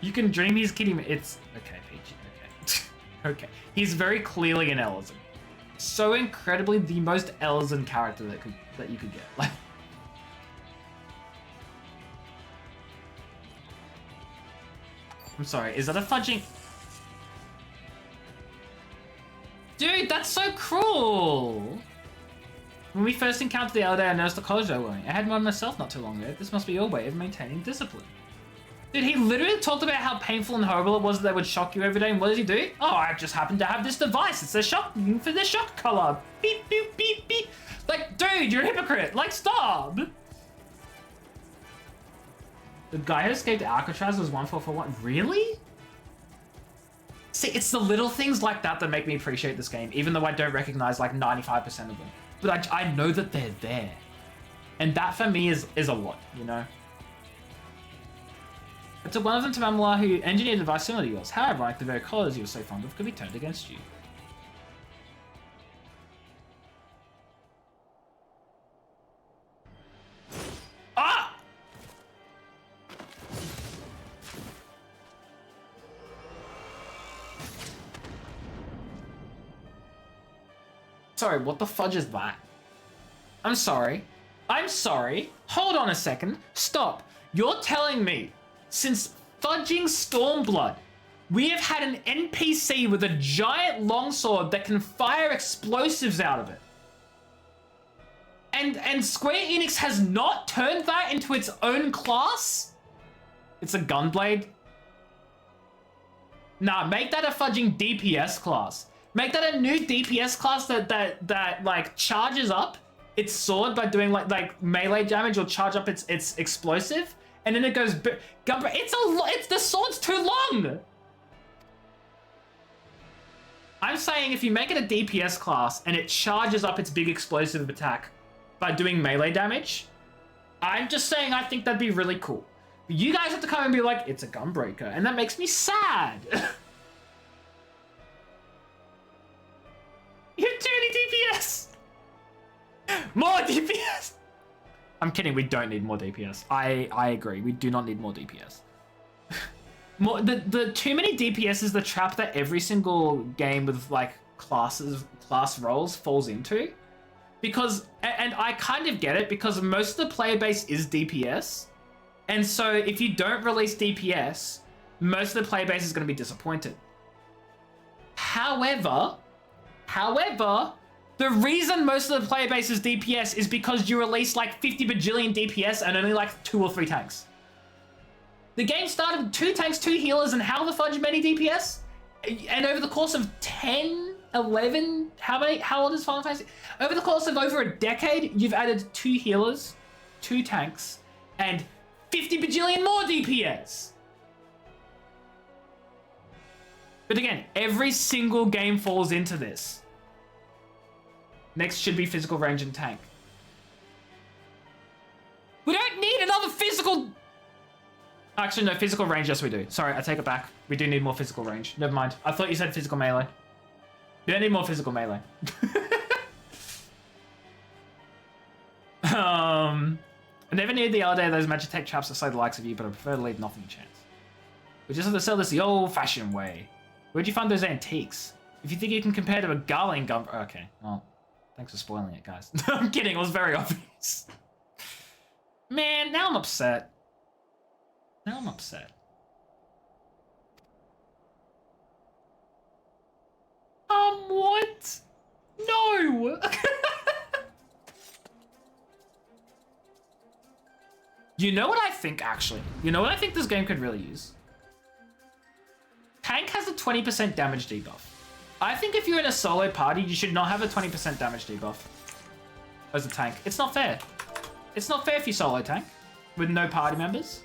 You can dream he's kidding me. It's okay, Peachy. Okay. Okay. He's very clearly an Ellison. So incredibly the most Ellison character that you could get. Like, I'm sorry, is that a fudging? Dude, that's so cruel! When we first encountered the other day, I noticed the college they were wearing. I had one myself not too long ago. This must be your way of maintaining discipline. Dude, he literally talked about how painful and horrible it was that they would shock you every day, and what does he do? Oh, I just happen to have this device. It's a shock for the shock collar. Beep, beep, beep, beep. Like, dude, you're a hypocrite. Like, stop! The guy who escaped Alcatraz was 1441. Really? See, it's the little things like that that make me appreciate this game, even though I don't recognize like 95% of them. But I know that they're there. And that for me is a lot, you know? I took one of them to Mamala who engineered a device similar to yours. How ironic the very colors you were so fond of could be turned against you. Ah! Sorry, what the fudge is that? I'm sorry. I'm sorry. Hold on a second. Stop. You're telling me, since fudging Stormblood, we have had an NPC with a giant longsword that can fire explosives out of it. And Square Enix has not turned that into its own class? It's a gunblade? Nah, make that a fudging DPS class. Make that a new DPS class that like charges up its sword by doing like melee damage or charge up its explosive, and then it goes Gunbreaker. It's the sword's too long. I'm saying if you make it a DPS class and it charges up its big explosive attack by doing melee damage, I'm just saying I think that'd be really cool. But you guys have to come and be like, it's a Gunbreaker, and that makes me sad. You have too many DPS! More DPS! I'm kidding, we don't need more DPS. I agree, we do not need more DPS. The too many DPS is the trap that every single game with like class roles falls into. Because, and I kind of get it, because most of the player base is DPS. And so if you don't release DPS, most of the player base is going to be disappointed. However, the reason most of the player base is DPS is because you release like 50 bajillion DPS and only like 2 or 3 tanks. The game started with 2 tanks, 2 healers, and how the fudge many DPS? And over the course of 10, 11, how old is Final Fantasy? Over the course of over a decade, you've added 2 healers, 2 tanks, and 50 bajillion more DPS. But again, every single game falls into this. Next should be physical range and tank. We don't need another physical... Actually, no, physical range, yes we do. Sorry, I take it back. We do need more physical range. Never mind. I thought you said physical melee. We don't need more physical melee. I never needed the other day those Magitech traps to slay the likes of you, but I prefer to leave nothing to chance. We just have to sell this the old-fashioned way. Where'd you find those antiques? If you think you can compare to a Garling gun... Okay, well, thanks for spoiling it, guys. I'm kidding, it was very obvious. Man, now I'm upset. Now I'm upset. What? No! You know what I think, actually? You know what I think this game could really use? Tank has a 20% damage debuff. I think if you're in a solo party, you should not have a 20% damage debuff as a tank. It's not fair. It's not fair if you solo tank with no party members.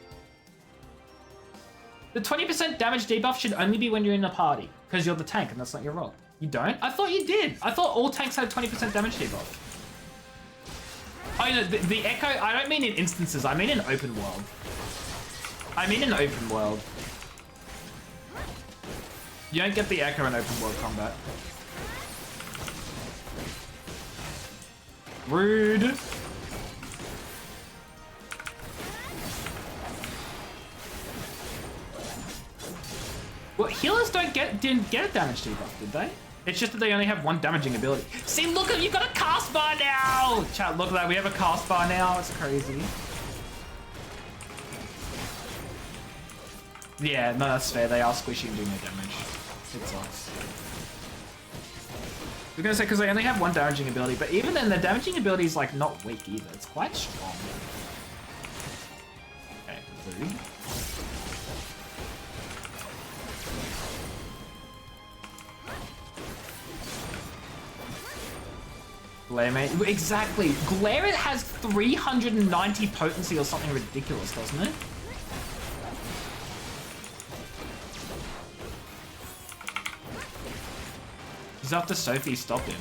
The 20% damage debuff should only be when you're in a party. Because you're the tank and that's not your role. You don't? I thought you did. I thought all tanks had 20% damage debuff. Oh, no, the Echo, I don't mean in instances, I mean in open world. I mean in open world. You don't get the Echo in open world combat. Rude. Well, healers didn't get a damage debuff, did they? It's just that they only have one damaging ability. See, look at, you've got a cast bar now! Chat, look at that, we have a cast bar now, it's crazy. Yeah, no, that's fair, they are squishy and doing no damage. It sucks. I was gonna say, because they only have one damaging ability, but even then, the damaging ability is, like, not weak either. It's quite strong. Okay, blue. Glare mate. Exactly. Glare it has 390 potency or something ridiculous, doesn't it? He's after Sophie stopped him.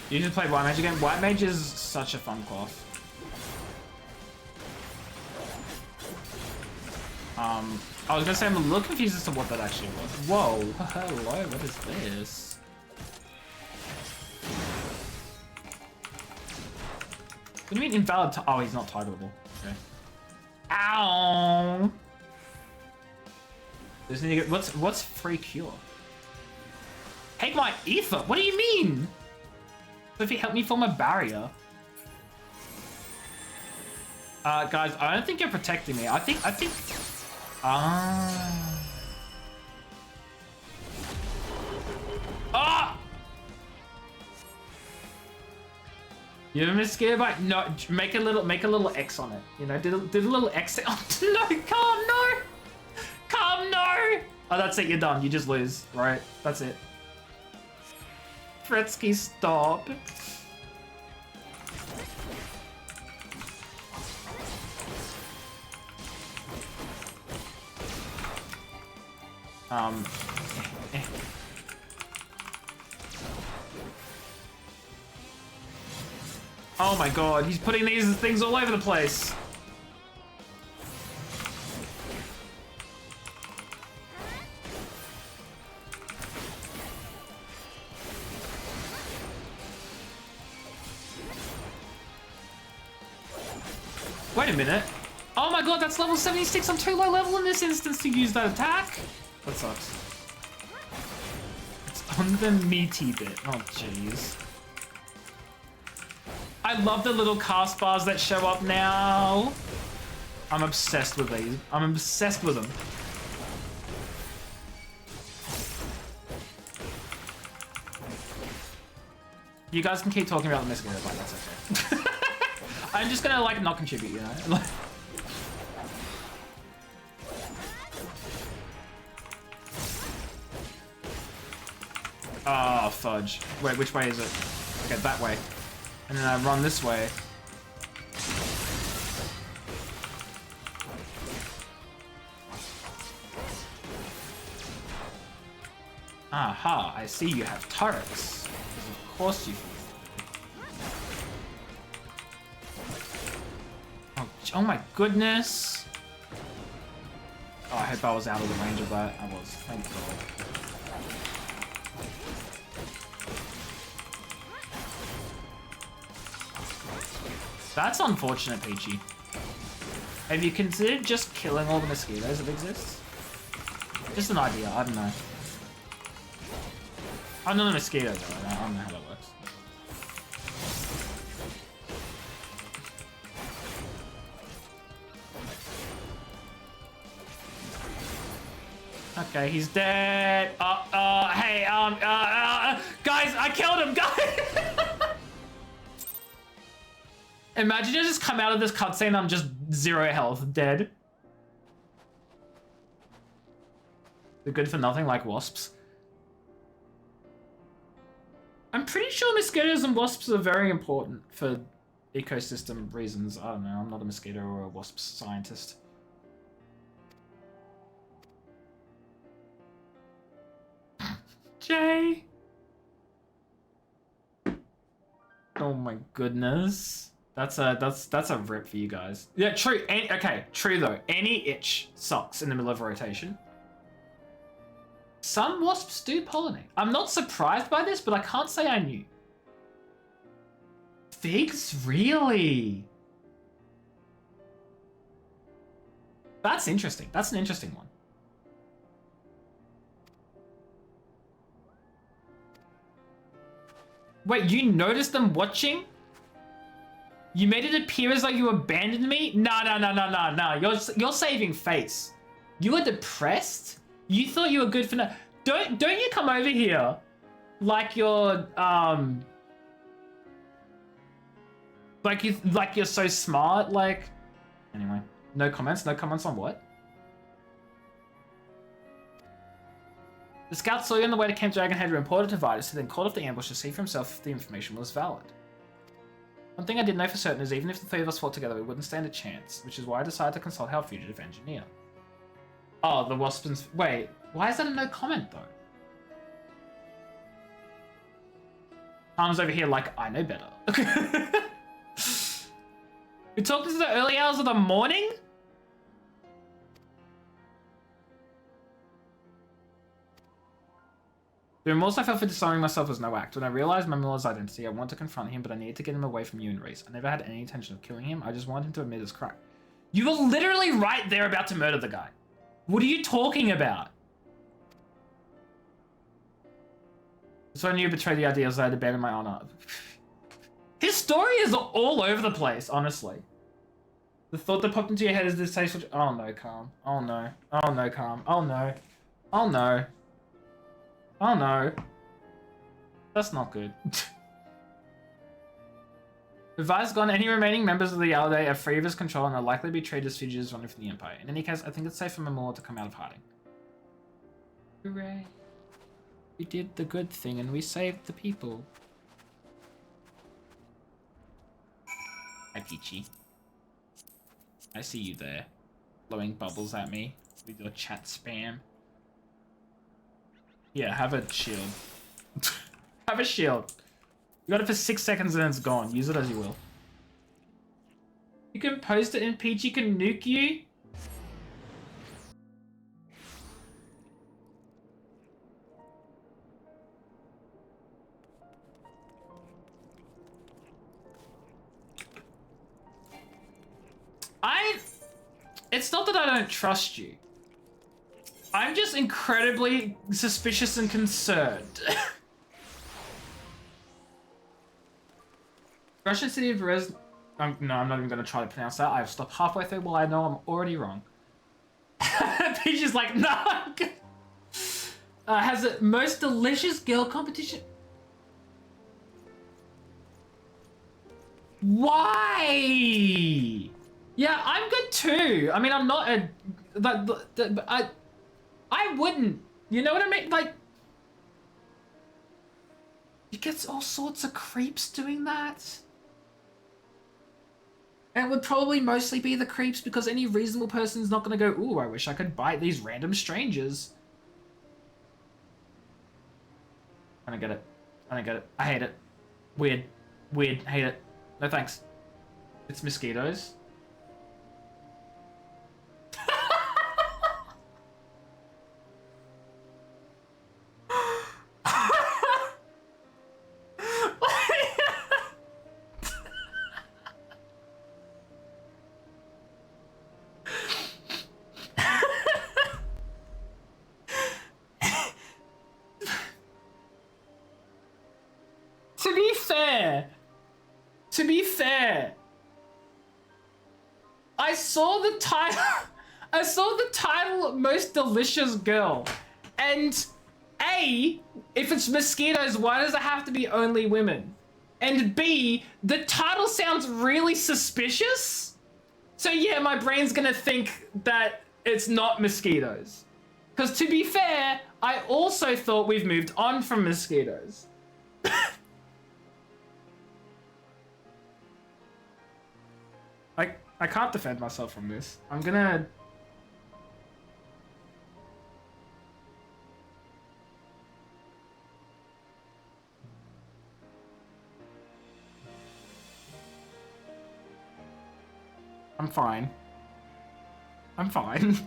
You just play White Mage again? White Mage is such a fun class. I was gonna say I'm a little confused as to what that actually was. Whoa, hello, what is this? What do you mean invalid? Oh, he's not titleable. Okay. Ow! Just need to get, what's free cure? Take my ether. What do you mean? If he helped me form a barrier. Guys, I don't think you're protecting me. I think. Ah. Ah! You have a mosquito bite? No, make a little X on it. You know, did a little X. Oh, no, calm, no! Calm, no! Oh, that's it, you're done. You just lose, right? That's it. Fretsky, stop. Oh my god, he's putting these things all over the place. Wait a minute. Oh my god, that's level 76. I'm too low level in this instance to use that attack. That sucks. It's on the meaty bit. Oh, jeez. I love the little cast bars that show up now. I'm obsessed with these. I'm obsessed with them. You guys can keep talking about the mosquito bite, that's okay. I'm just gonna, like, not contribute, you know? Oh, fudge. Wait, which way is it? Okay, that way. And then I run this way. Aha, I see you have turrets. Of course you do. Oh my goodness. Oh, I hope I was out of the range of that. I was, thank God. That's unfortunate, Peachy. Have you considered just killing all the mosquitoes that exist? Just an idea, I don't know. I'm not a mosquito though, I don't know how that works. Okay, he's dead. Hey, guys, I killed him, guys! Imagine you just come out of this cutscene, I'm just 0 health, dead. They're good for nothing, like wasps. I'm pretty sure mosquitoes and wasps are very important for ecosystem reasons. I don't know, I'm not a mosquito or a wasp scientist. Jay. Oh my goodness. That's a rip for you guys. Yeah, true. Okay, true though. Any itch sucks in the middle of rotation. Some wasps do pollinate. I'm not surprised by this, but I can't say I knew. Figs? Really? That's interesting. That's an interesting one. Wait, you noticed them watching? You made it appear as though you abandoned me? No. You're saving face. You were depressed? You thought you were good for no. Don't you come over here like you're like you're so smart, like anyway. No comments on what? The scout saw you on the way to Camp Dragonhead and reported to Vitus, who then called off the ambush to see for himself if the information was valid. One thing I did know for certain is even if the three of us fought together, we wouldn't stand a chance, which is why I decided to consult our fugitive engineer. Oh, the Waspins. Wait, why is that a no comment though? Tom's over here like, I know better. We talked into the early hours of the morning? The remorse I felt for disarming myself was no act. When I realized Mamulla's identity, I wanted to confront him, but I needed to get him away from you and Reese. I never had any intention of killing him. I just wanted him to admit his crime. You were literally right there about to murder the guy. What are you talking about? So I knew you betrayed the ideals I had abandoned my honor. His story is all over the place, honestly. The thought that popped into your head is distasteful. Oh no, Calm. Oh no. Oh no, Calm. Oh no. Oh no. Oh no. That's not good. Advise gone, any remaining members of the Yaldae are free of his control and are likely to be treated as fugitives running from the Empire. In any case, I think it's safe for Mamulla to come out of hiding. Hooray. We did the good thing and we saved the people. Hi, Peachy. I see you there, blowing bubbles at me with your chat spam. Yeah, have a shield. Have a shield. You got it for 6 seconds and then it's gone. Use it as you will. You can post it and Peachy can nuke you? It's not that I don't trust you. I'm just incredibly suspicious and concerned. Russian city of Rez... no, I'm not even going to try to pronounce that. I've stopped halfway through while I know I'm already wrong. Peach is like, no, I'm good. Has the most delicious girl competition. Why? Yeah, I'm good too. I mean, I'm not a... I wouldn't. You know what I mean? Like... You get all sorts of creeps doing that. And it would probably mostly be the creeps because any reasonable person's not going to go, ooh, I wish I could bite these random strangers. I don't get it. I don't get it. I hate it. Weird. Weird. Hate it. No thanks. It's mosquitoes. To be fair, I saw the title. I saw the title "Most Delicious Girl," and A, if it's mosquitoes, why does it have to be only women? And B, the title sounds really suspicious. So yeah, my brain's gonna think that it's not mosquitoes. Because to be fair, I also thought we've moved on from mosquitoes. I can't defend myself from this. I'm gonna... I'm fine. I'm fine.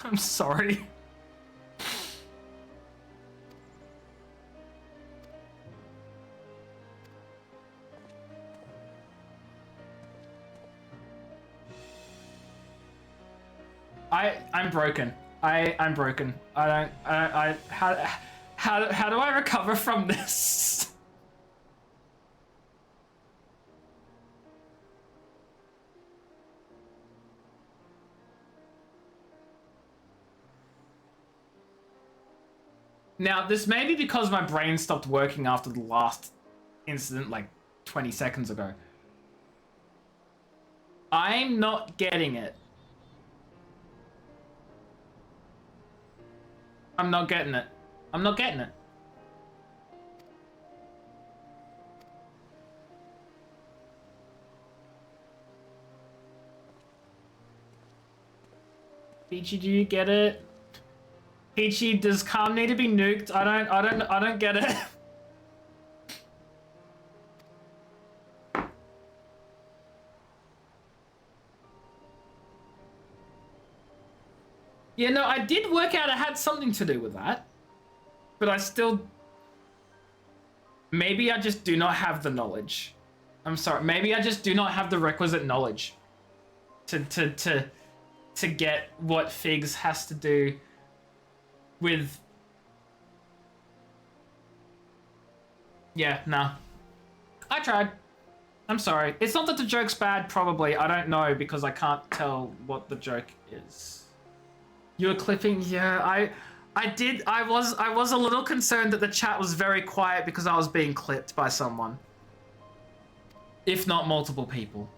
I'm sorry. I'm broken. I'm broken. How do I recover from this? Now, this may be because my brain stopped working after the last incident, like 20 seconds ago. I'm not getting it. I'm not getting it. I'm not getting it. Peachy, do you get it? Peachy, does Calm need to be nuked? I don't get it. Yeah, no, I did work out it had something to do with that. But I still... Maybe I just do not have the knowledge. I'm sorry, maybe I just do not have the requisite knowledge to get what Figs has to do with... Yeah, nah. I tried. I'm sorry. It's not that the joke's bad, probably. I don't know, because I can't tell what the joke is. You were clipping? Yeah, I was a little concerned that the chat was very quiet because I was being clipped by someone. If not multiple people.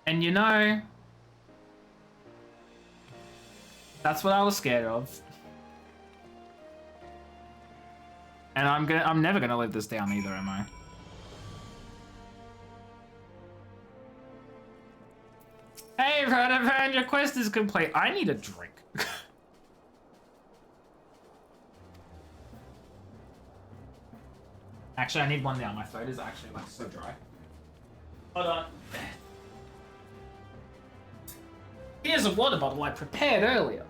And you know, that's what I was scared of. And I'm never gonna live this down either, am I? Hey, Radavan, your quest is complete. I need a drink. Actually, I need one now. My throat is actually like so dry. Hold on. Here's a water bottle I prepared earlier.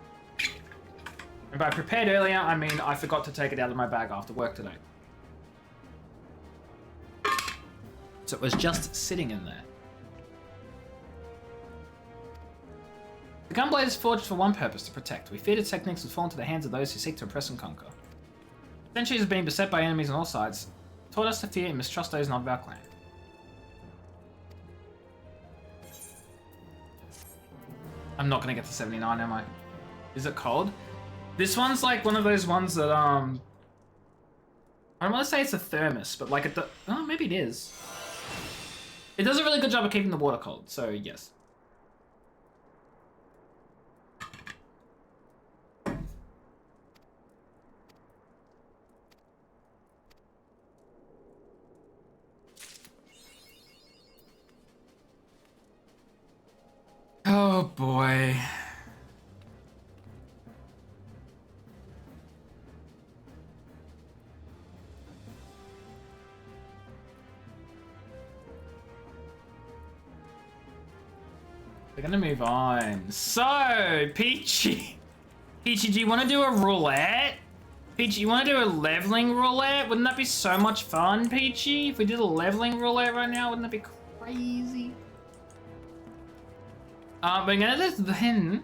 And by prepared earlier, I mean I forgot to take it out of my bag after work today. So it was just sitting in there. The gunblade is forged for one purpose, to protect. We fear its techniques will fall into the hands of those who seek to oppress and conquer. Centuries of being beset by enemies on all sides taught us to fear and mistrust those not of our clan. I'm not gonna get to 79, am I? Is it cold? This one's like one of those ones that, I don't want to say it's a thermos, but like oh, maybe it is. It does a really good job of keeping the water cold, so yes. Oh boy. We're gonna move on. So, Peachy. Peachy, do you want to do a roulette? Peachy, you want to do a leveling roulette? Wouldn't that be so much fun, Peachy? If we did a leveling roulette right now, wouldn't that be crazy? We're gonna then...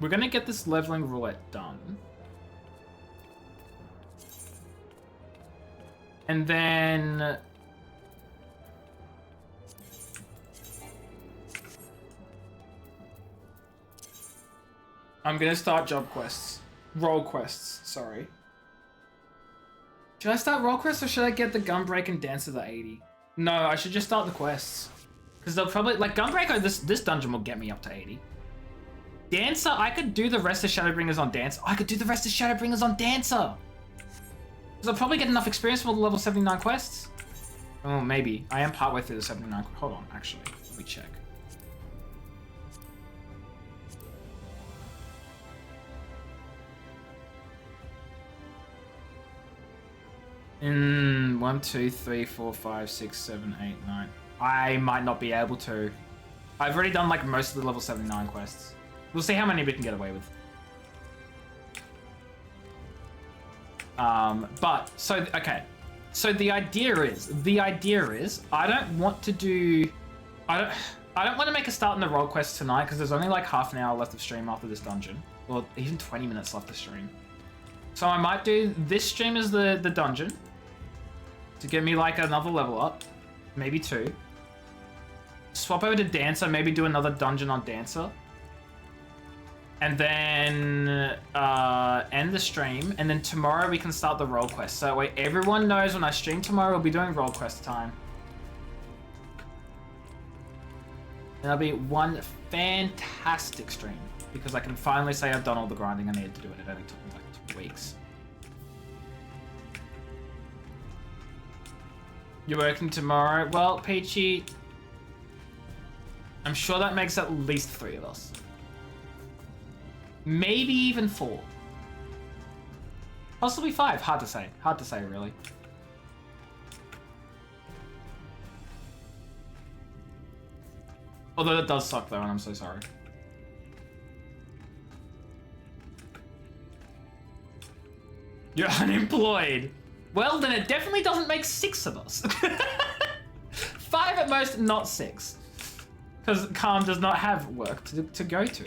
We're gonna get this leveling roulette done. And then... I'm gonna start job quests. Role quests, sorry. Should I start role quests or should I get the Gunbreaker and Dancer to 80? No, I should just start the quests. Because they'll probably, like Gunbreaker, this dungeon will get me up to 80. Dancer, I could do the rest of Shadowbringers on Dancer. I could do the rest of Shadowbringers on Dancer. Because I'll probably get enough experience for the level 79 quests. Oh, maybe. I am partway through the 79. Hold on, actually. Let me check. In 1, 2, 3, 4, 5, 6, 7, 8, 9. I might not be able to. I've already done like most of the level 79 quests. We'll see how many we can get away with. But so okay. So the idea is I don't want to do I don't want to make a start in the role quest tonight because there's only like half an hour left of stream after this dungeon. Or even 20 minutes left of stream. So I might do this stream as the dungeon to get me like another level up, maybe 2. Swap over to Dancer, maybe do another dungeon on Dancer. And then end the stream, and then tomorrow we can start the role quest. So that way everyone knows when I stream tomorrow, we'll be doing role quest time. And that'll be one fantastic stream, because I can finally say I've done all the grinding I needed to do, and it only took me like 2 weeks. You're working tomorrow? Well, Peachy, I'm sure that makes at least 3 of us. Maybe even 4. Possibly 5. Hard to say. Hard to say, really. Although it does suck, though, and I'm so sorry. You're unemployed. Well, then it definitely doesn't make 6 of us. 5 at most, not 6. Because Calm does not have work to go to.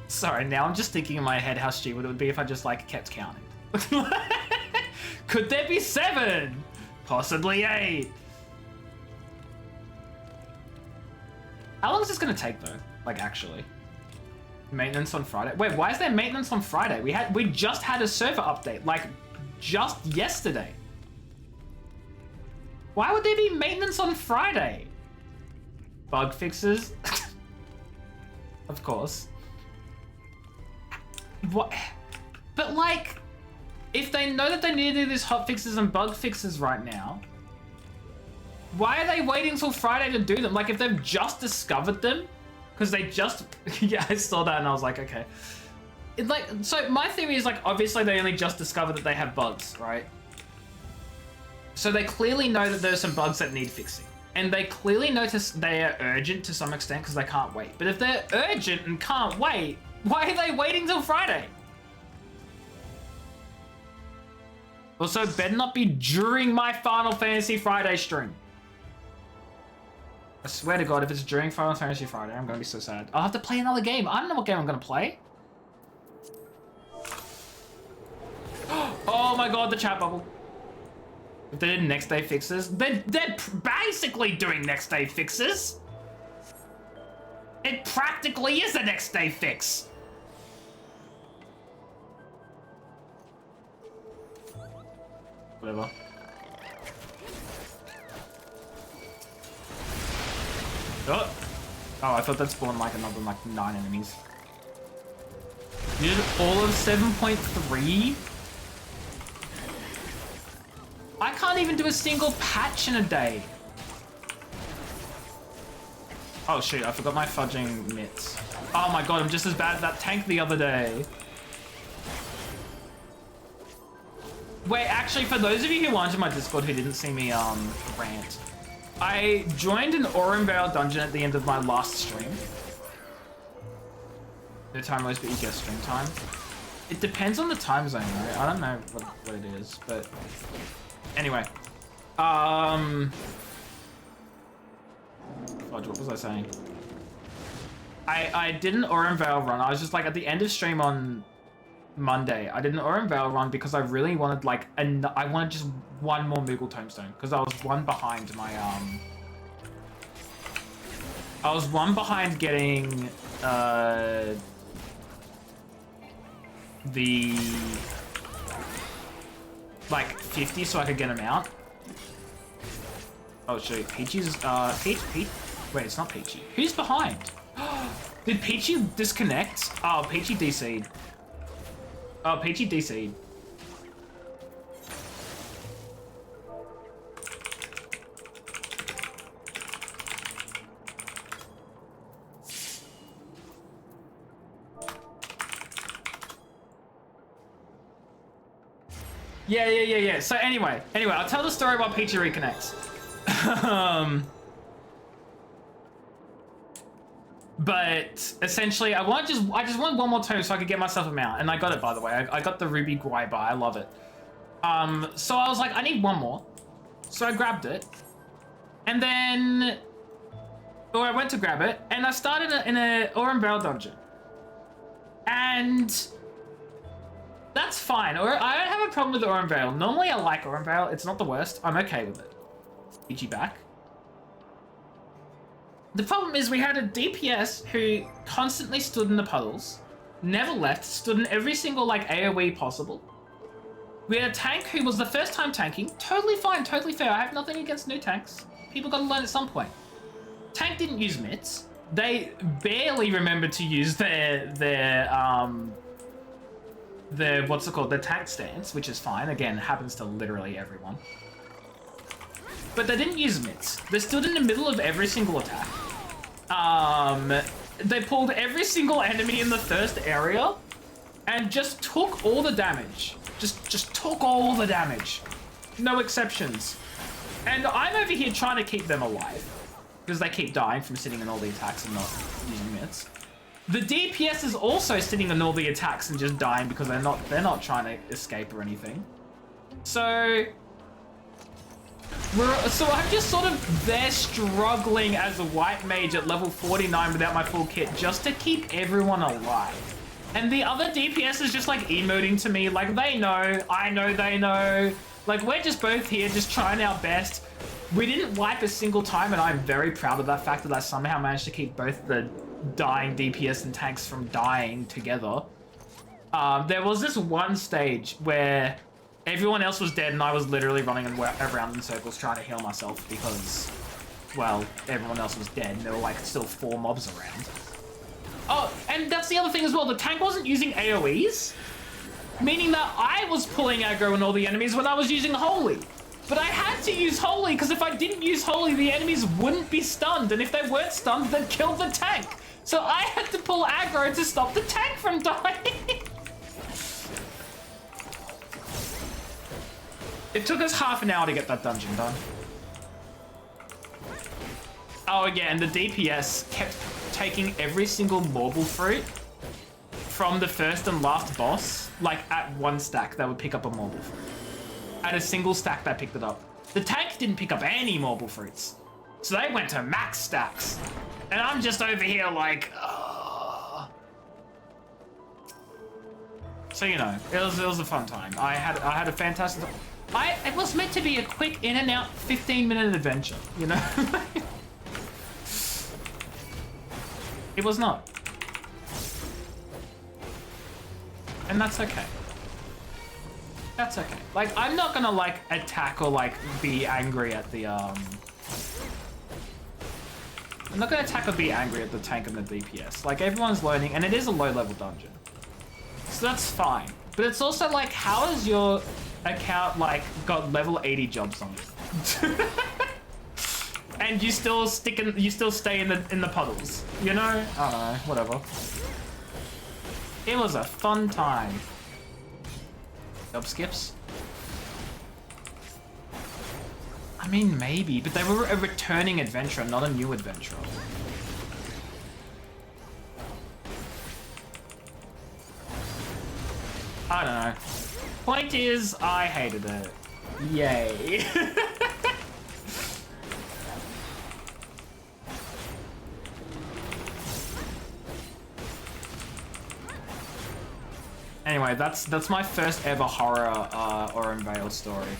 Sorry, now I'm just thinking in my head how stupid it would be if I just, like, kept counting. Could there be 7? Possibly 8. How long is this gonna take, though? Like, actually. Maintenance on Friday. Wait, why is there maintenance on Friday? We just had a server update, like, just yesterday. Why would there be maintenance on Friday? Bug fixes? Of course. What? But, like, if they know that they need to do these hot fixes and bug fixes right now, why are they waiting till Friday to do them? Like, if they've just discovered them, because they just... yeah, I saw that and I was like, okay. Like, so my theory is, like, obviously they only just discovered that they have bugs, right? So they clearly know that there's some bugs that need fixing. And they clearly notice they are urgent to some extent because they can't wait. But if they're urgent and can't wait, why are they waiting till Friday? Also, better not be during my Final Fantasy Friday stream. I swear to God, if it's during Final Fantasy Friday, I'm gonna be so sad. I'll have to play another game. I don't know what game I'm gonna play. Oh my God, the chat bubble. If they did next day fixes, they're basically doing next day fixes. It practically is a next day fix. Whatever. Oh, I thought that spawned like another like 9 enemies. You did all of 7.3? I can't even do a single patch in a day. Oh shoot, I forgot my fudging mitts. Oh my God, I'm just as bad at that tank the other day. Wait, actually, for those of you who aren't in my Discord who didn't see me rant, I joined an Orenvale dungeon at the end of my last stream. No time was, but you get stream time. It depends on the time zone, right? I don't know what it is, but anyway. Fudge, what was I saying? I did an Orenvale run. I was just like at the end of stream on Monday, I did an Orenvale run because I really wanted like I wanted just one more Moogle Tombstone because I was one behind my I was one behind getting the like 50 so I could get him out. Oh shoot, Peachy's Peach. Wait, it's not Peachy. Who's behind? Did Peachy disconnect? Oh, Peachy DC'd. Oh, Peachy DC'd. Yeah. So anyway, I'll tell the story while Peachy reconnects. But essentially, I just want one more tome so I could get myself a mount, and I got it, by the way. I got the Ruby Guaiba. I love it. So I was like, I need one more. So I grabbed it, and then, or I went to grab it, and I started in a Aurum Vale dungeon, and that's fine. Or I don't have a problem with Aurum Vale. Normally, I like Aurum Vale. It's not the worst. I'm okay with it. Peachy back. The problem is we had a DPS who constantly stood in the puddles, never left, stood in every single like AoE possible. We had a tank who was the first time tanking, totally fine, totally fair. I have nothing against new tanks. People gotta learn at some point. Tank didn't use mitts. They barely remembered to use their what's it called? Their tank stance, which is fine. Again, happens to literally everyone. But they didn't use mitts. They stood in the middle of every single attack. They pulled every single enemy in the first area and just took all the damage. Just took all the damage. No exceptions. And I'm over here trying to keep them alive because they keep dying from sitting in all the attacks and not using mitts. The DPS is also sitting in all the attacks and just dying because they're not trying to escape or anything. So I'm just sort of there struggling as a white mage at level 49 without my full kit just to keep everyone alive. And the other DPS is just like emoting to me, like they know, I know they know. Like we're just both here just trying our best. We didn't wipe a single time and I'm very proud of that fact that I somehow managed to keep both the dying DPS and tanks from dying together. There was this one stage where everyone else was dead and I was literally running around in circles trying to heal myself because, well, everyone else was dead and there were like still 4 mobs around. Oh, and that's the other thing as well. The tank wasn't using AoEs, meaning that I was pulling aggro on all the enemies when I was using Holy. But I had to use Holy because if I didn't use Holy, the enemies wouldn't be stunned. And if they weren't stunned, they'd kill the tank. So I had to pull aggro to stop the tank from dying. It took us half an hour to get that dungeon done. Oh yeah, and the DPS kept taking every single marble fruit from the first and last boss. Like at one stack, they would pick up a marble fruit. At a single stack, they picked it up. The tank didn't pick up any marble fruits. So they went to max stacks. And I'm just over here like, ugh. So you know, it was a fun time. I had a fantastic time. It was meant to be a quick in and out 15-minute adventure, you know? It was not. And that's okay. That's okay. Like, I'm not gonna, like, attack or, like, be angry at the, I'm not gonna attack or be angry at the tank and the DPS. Like, everyone's learning, and it is a low-level dungeon. So that's fine. But it's also, like, how has your account, like, got level 80 jobs on it? And you still stay in the puddles, you know? I don't know, whatever. It was a fun time. Job skips? I mean, maybe, but they were a returning adventurer, not a new adventurer. I don't know. Point is, I hated it. Yay. Anyway, that's my first ever horror Aurum Vale story.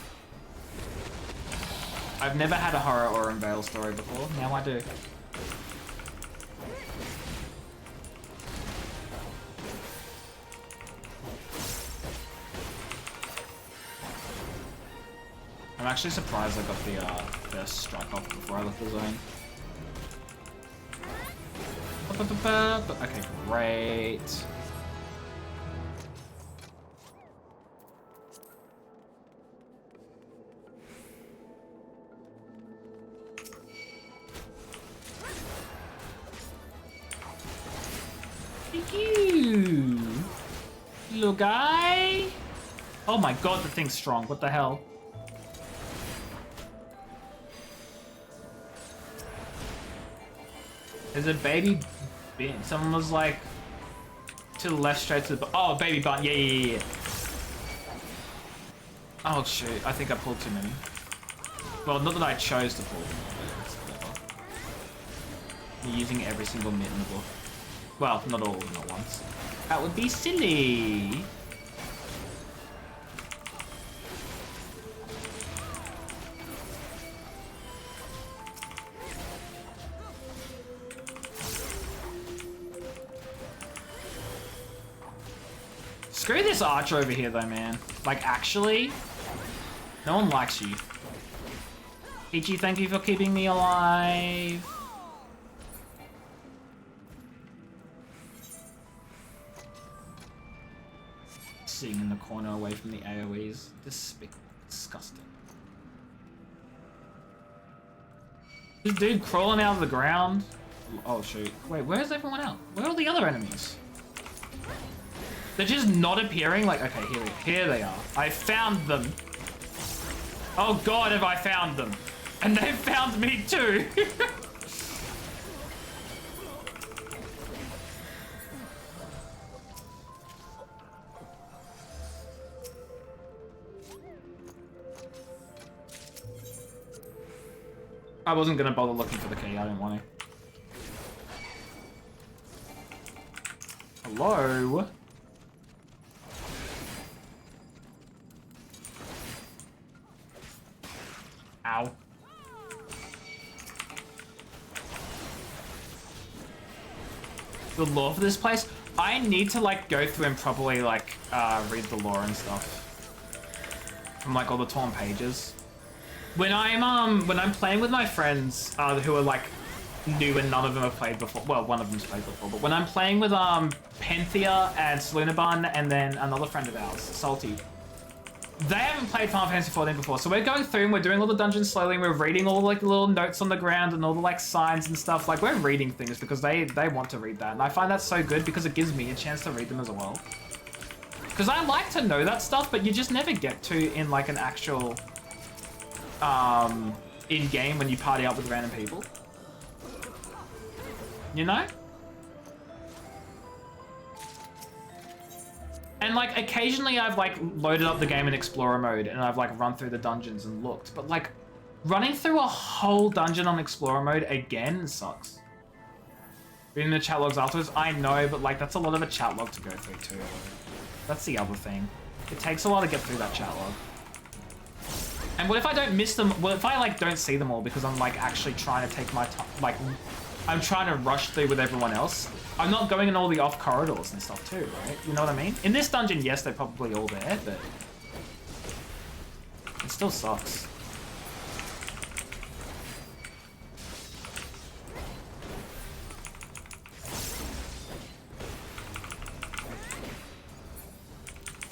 I've never had a horror Aurum Vale story before. Now I do. I'm actually surprised I got the first strike off before I left the zone. What Okay, great. Thank you, little guy. Oh my god, the thing's strong. What the hell? There's a baby bin. Someone was like to the left, straight to the. Oh, baby button. Yeah. Oh shoot! I think I pulled too many. Well, not that I chose to pull them. I'm using every single mitt in the book. Well, not all of them at once. That would be silly. Screw this archer over here though, man. Like, actually, no one likes you. Peachy, thank you for keeping me alive. Sitting in the corner away from the AoEs. Despicable. Disgusting. This dude crawling out of the ground. Oh shoot. Wait, where's everyone else? Where are all the other enemies? They're just not appearing. Like, okay, here they are. I found them. Oh god, have I found them. And they found me too. I wasn't gonna bother looking for the key, I didn't want to. Hello? Ow. The lore for this place? I need to like go through and properly like read the lore and stuff. From like all the torn pages. When I'm playing with my friends who are like new and none of them have played before, well, one of them's played before, but when I'm playing with Penthea and Salunabun and then another friend of ours, Salty, they haven't played Final Fantasy XIV before, so we're going through and we're doing all the dungeons slowly and we're reading all like the little notes on the ground and all the like signs and stuff. Like, we're reading things because they want to read that, and I find that so good because it gives me a chance to read them as well. Because I like to know that stuff, but you just never get to in like an actual in-game when you party up with random people. You know? And like occasionally I've like loaded up the game in Explorer mode and I've like run through the dungeons and looked, but like running through a whole dungeon on Explorer mode again sucks. Reading the chat logs afterwards, I know, but like that's a lot of a chat log to go through too. That's the other thing. It takes a while to get through that chat log. And what if I don't miss them? Well, if I like don't see them all because I'm like actually trying to take my time, like I'm trying to rush through with everyone else. I'm not going in all the off corridors and stuff too, right? You know what I mean? In this dungeon, yes, they're probably all there, but it still sucks.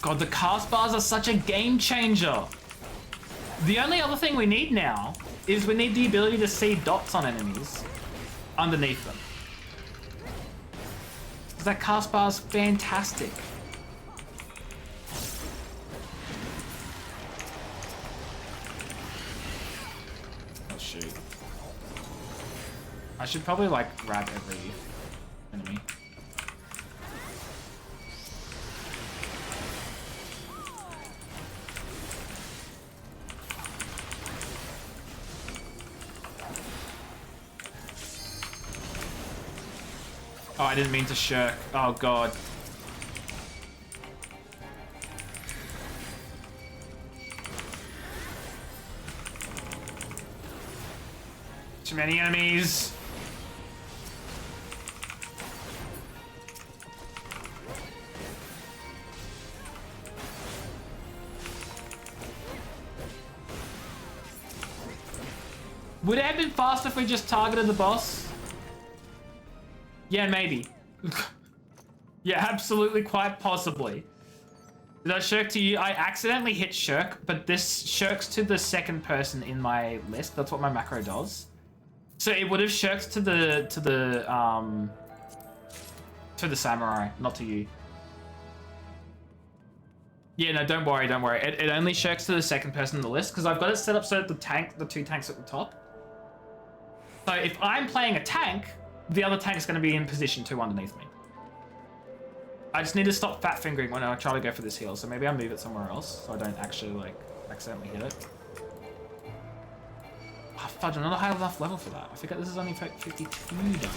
God, the cast bars are such a game changer. The only other thing we need now is we need the ability to see dots on enemies underneath them. That cast bar's fantastic. Oh shoot. I should probably like grab every enemy. Oh, I didn't mean to shirk. Oh, God. Too many enemies. Would it have been faster if we just targeted the boss? Yeah, maybe. Yeah, absolutely, quite possibly. Did I shirk to you? I accidentally hit shirk, but this shirks to the second person in my list. That's what my macro does. So it would have shirked to the samurai, not to you. Yeah, no, don't worry, don't worry. It only shirks to the second person in the list because I've got it set up so that the two tanks at the top. So if I'm playing a tank, the other tank is going to be in position 2 underneath me. I just need to stop fat fingering when I try to go for this heal. So maybe I'll move it somewhere else so I don't actually like accidentally hit it. Oh, fudge, I'm not a high enough level for that. I forget this is only 52 though.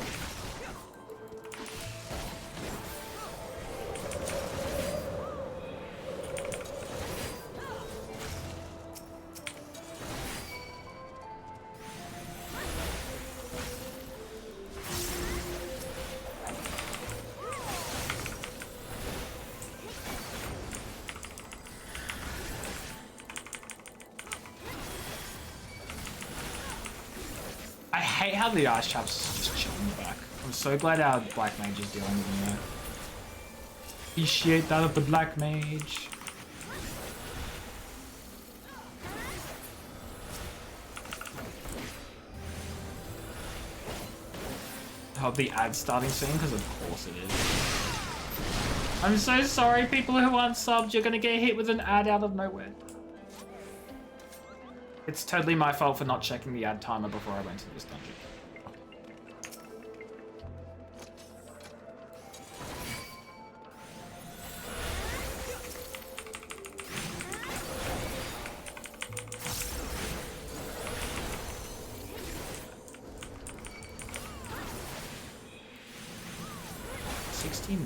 I hate how the ice chaps just chill in the back. I'm so glad our black mage is dealing with them there. Appreciate that of the black mage. Oh, the ad starting soon, because of course it is. I'm so sorry, people who aren't subbed, you're gonna get hit with an ad out of nowhere. It's totally my fault for not checking the ad timer before I went to this dungeon.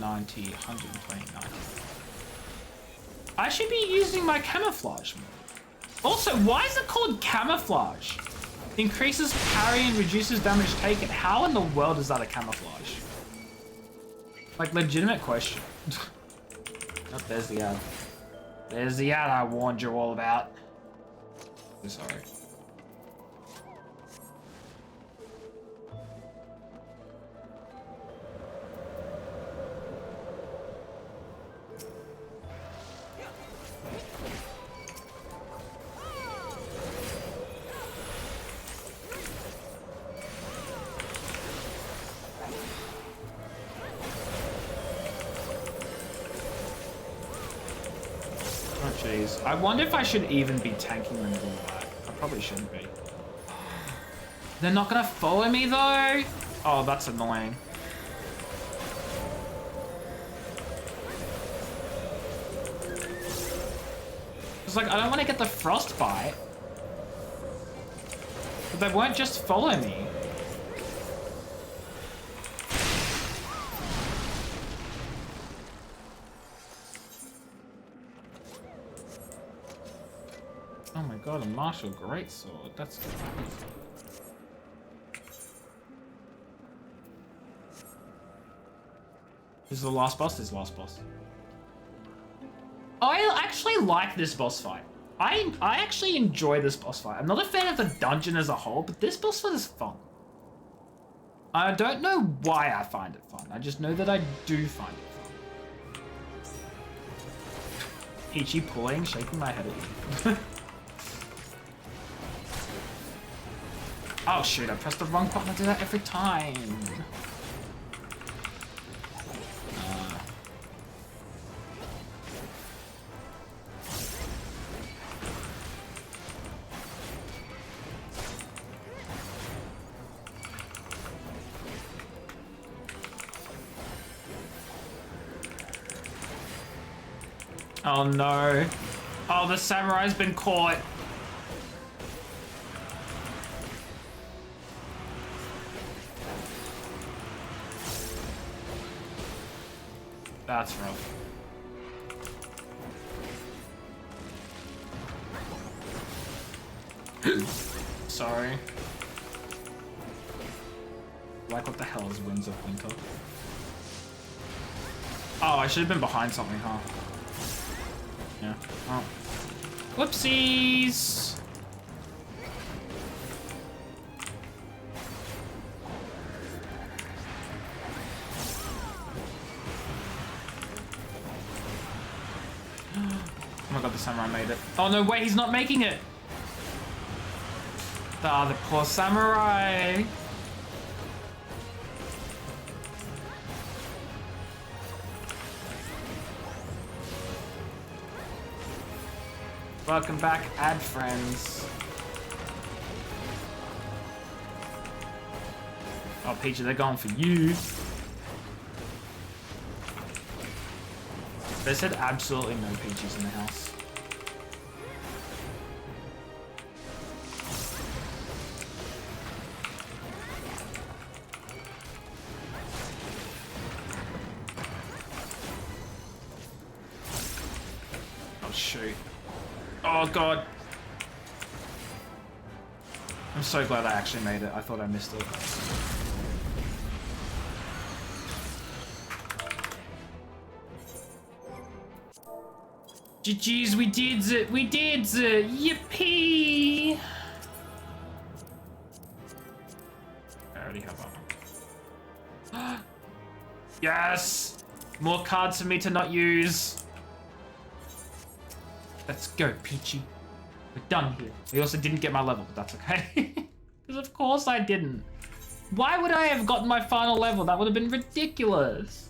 90, 120, 90. I should be using my camouflage more. Also, why is it called camouflage? Increases parry and reduces damage taken. How in the world is that a camouflage? Like, legitimate question. Oh, there's the ad. There's the ad I warned you all about. So sorry. I wonder if I should even be tanking them all that. I probably shouldn't be. They're not gonna follow me though? Oh, that's annoying. It's like, I don't want to get the frostbite. But they won't just follow me. Oh my god, a martial greatsword. That's crazy. This is the last boss? This is the last boss. I actually like this boss fight. I actually enjoy this boss fight. I'm not a fan of the dungeon as a whole, but this boss fight is fun. I don't know why I find it fun. I just know that I do find it fun. Ichi pulling, shaking my head at you. Oh shoot, I pressed the wrong button. I do that every time. Oh no. Oh, the samurai's been caught. That's rough. Sorry. Like, what the hell is Winds of Winter? Oh, I should have been behind something, huh? Yeah. Oh. Whoopsies! god, the samurai made it. Oh no, wait, he's not making it. Ah, the poor samurai. Welcome back, ad friends. Oh, Peachy, they're going for you. They said absolutely no Peaches in the house. Oh, shoot. Oh, God. I'm so glad I actually made it. I thought I missed it. GG's, we did it! We did it! Yippee! I already have one. Yes! More cards for me to not use. Let's go, Peachy. We're done here. I also didn't get my level, but that's okay. Because of course I didn't. Why would I have gotten my final level? That would have been ridiculous.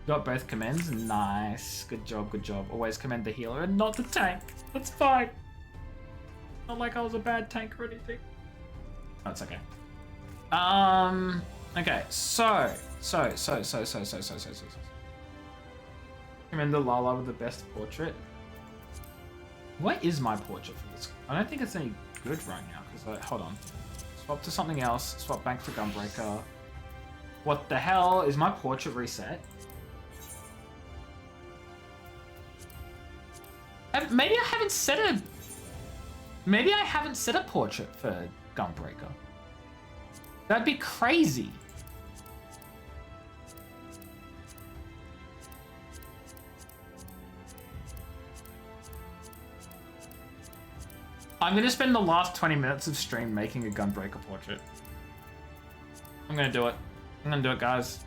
Got both commends. Nice. Good job, good job. Always commend the healer and not the tank. That's fine. Not like I was a bad tank or anything. Oh, it's okay. Okay, so. Commend the Lala with the best portrait. What is my portrait for this? I don't think it's any good right now, because hold on. Swap to something else. Swap back to Gunbreaker. What the hell? Is my portrait reset? Maybe I haven't set a... Maybe I haven't set a portrait for Gunbreaker. That'd be crazy. I'm gonna spend the last 20 minutes of stream making a Gunbreaker portrait. I'm gonna do it. I'm gonna do it, guys.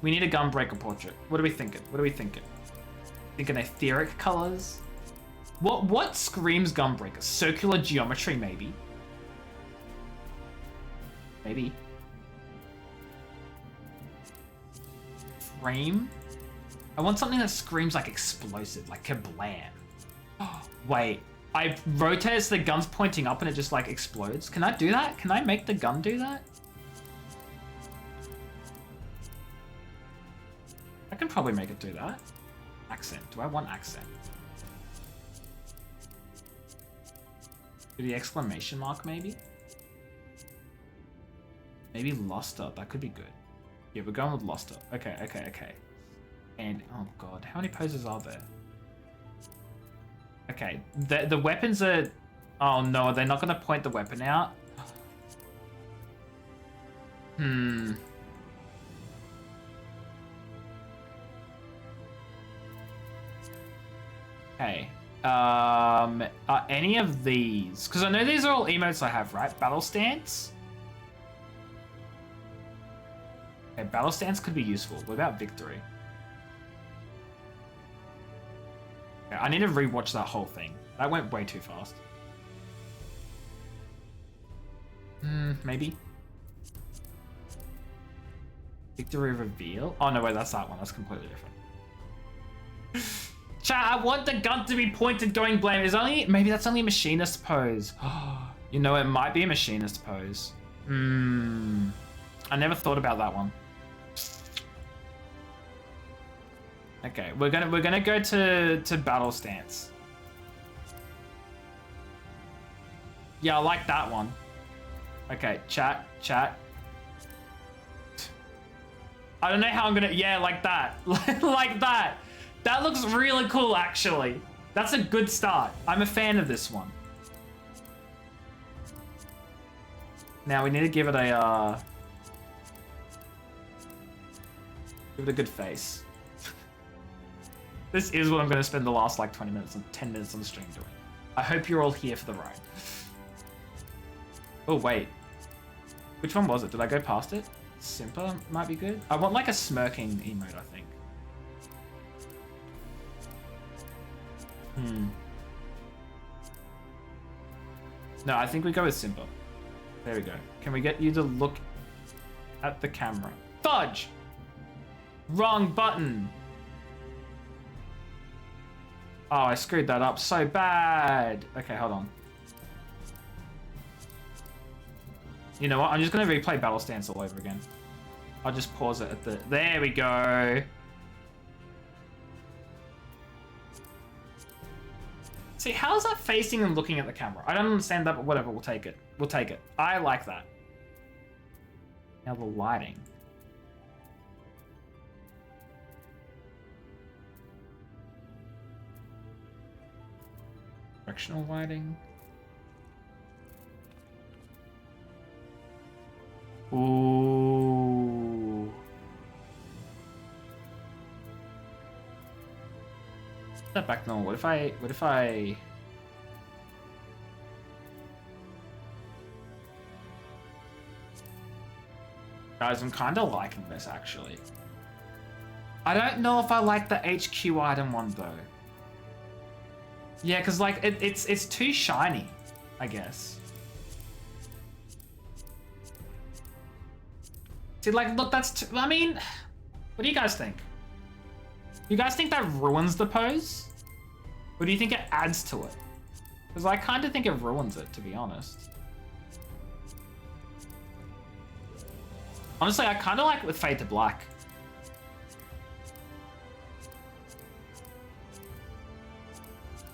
We need a Gunbreaker portrait. What are we thinking? What are we thinking? Thinking etheric colors? What screams Gunbreaker? Circular geometry, maybe? Maybe. Frame? I want something that screams like explosive, like kablam. Wait, I rotate so the gun's pointing up and it just like explodes. Can I do that? Can I make the gun do that? I can probably make it do that. Accent. Do I want accent? The exclamation mark, maybe? Maybe luster. That could be good. Yeah, we're going with luster. Okay. And, oh god, how many poses are there? Okay, the weapons are... Oh no, they're not going to point the weapon out? Okay. Are any of these... Because I know these are all emotes I have, right? Battle stance? Okay, battle stance could be useful. What about victory? Okay, I need to rewatch that whole thing. That went way too fast. Maybe. Victory reveal? Oh no, wait, that's that one. That's completely different. Chat, I want the gun to be pointed going blame. Maybe that's only a machinist pose. You know, it might be a machinist pose. I never thought about that one. Okay, we're gonna go to battle stance. Yeah, I like that one. Okay, chat. I don't know how I'm gonna... Yeah, like that. Like that. That looks really cool, actually. That's a good start. I'm a fan of this one. Now we need to give it a give it a good face. This is what I'm going to spend the last like 20 minutes and 10 minutes on the stream doing. I hope you're all here for the ride. Oh wait, which one was it? Did I go past it? Simper might be good. I want like a smirking emote, I think. No, I think we go with Simba. There we go. Can we get you to look at the camera? Fudge! Wrong button! Oh, I screwed that up so bad. Okay, hold on. You know what? I'm just going to replay Battle Stance all over again. I'll just pause it at the... There we go. See, how's that facing and looking at the camera? I don't understand that, but whatever, we'll take it. We'll take it. I like that. Now the lighting. Directional lighting. Ooh. Step back now. What if I Guys, I'm kind of liking this actually. I don't know if I like the HQ item one though. Yeah, because like it's too shiny, I guess. See, like, look, that's I mean, what do you guys think? You guys think that ruins the pose? Or do you think it adds to it? Because I kind of think it ruins it, to be honest. Honestly, I kind of like it with Fade to Black.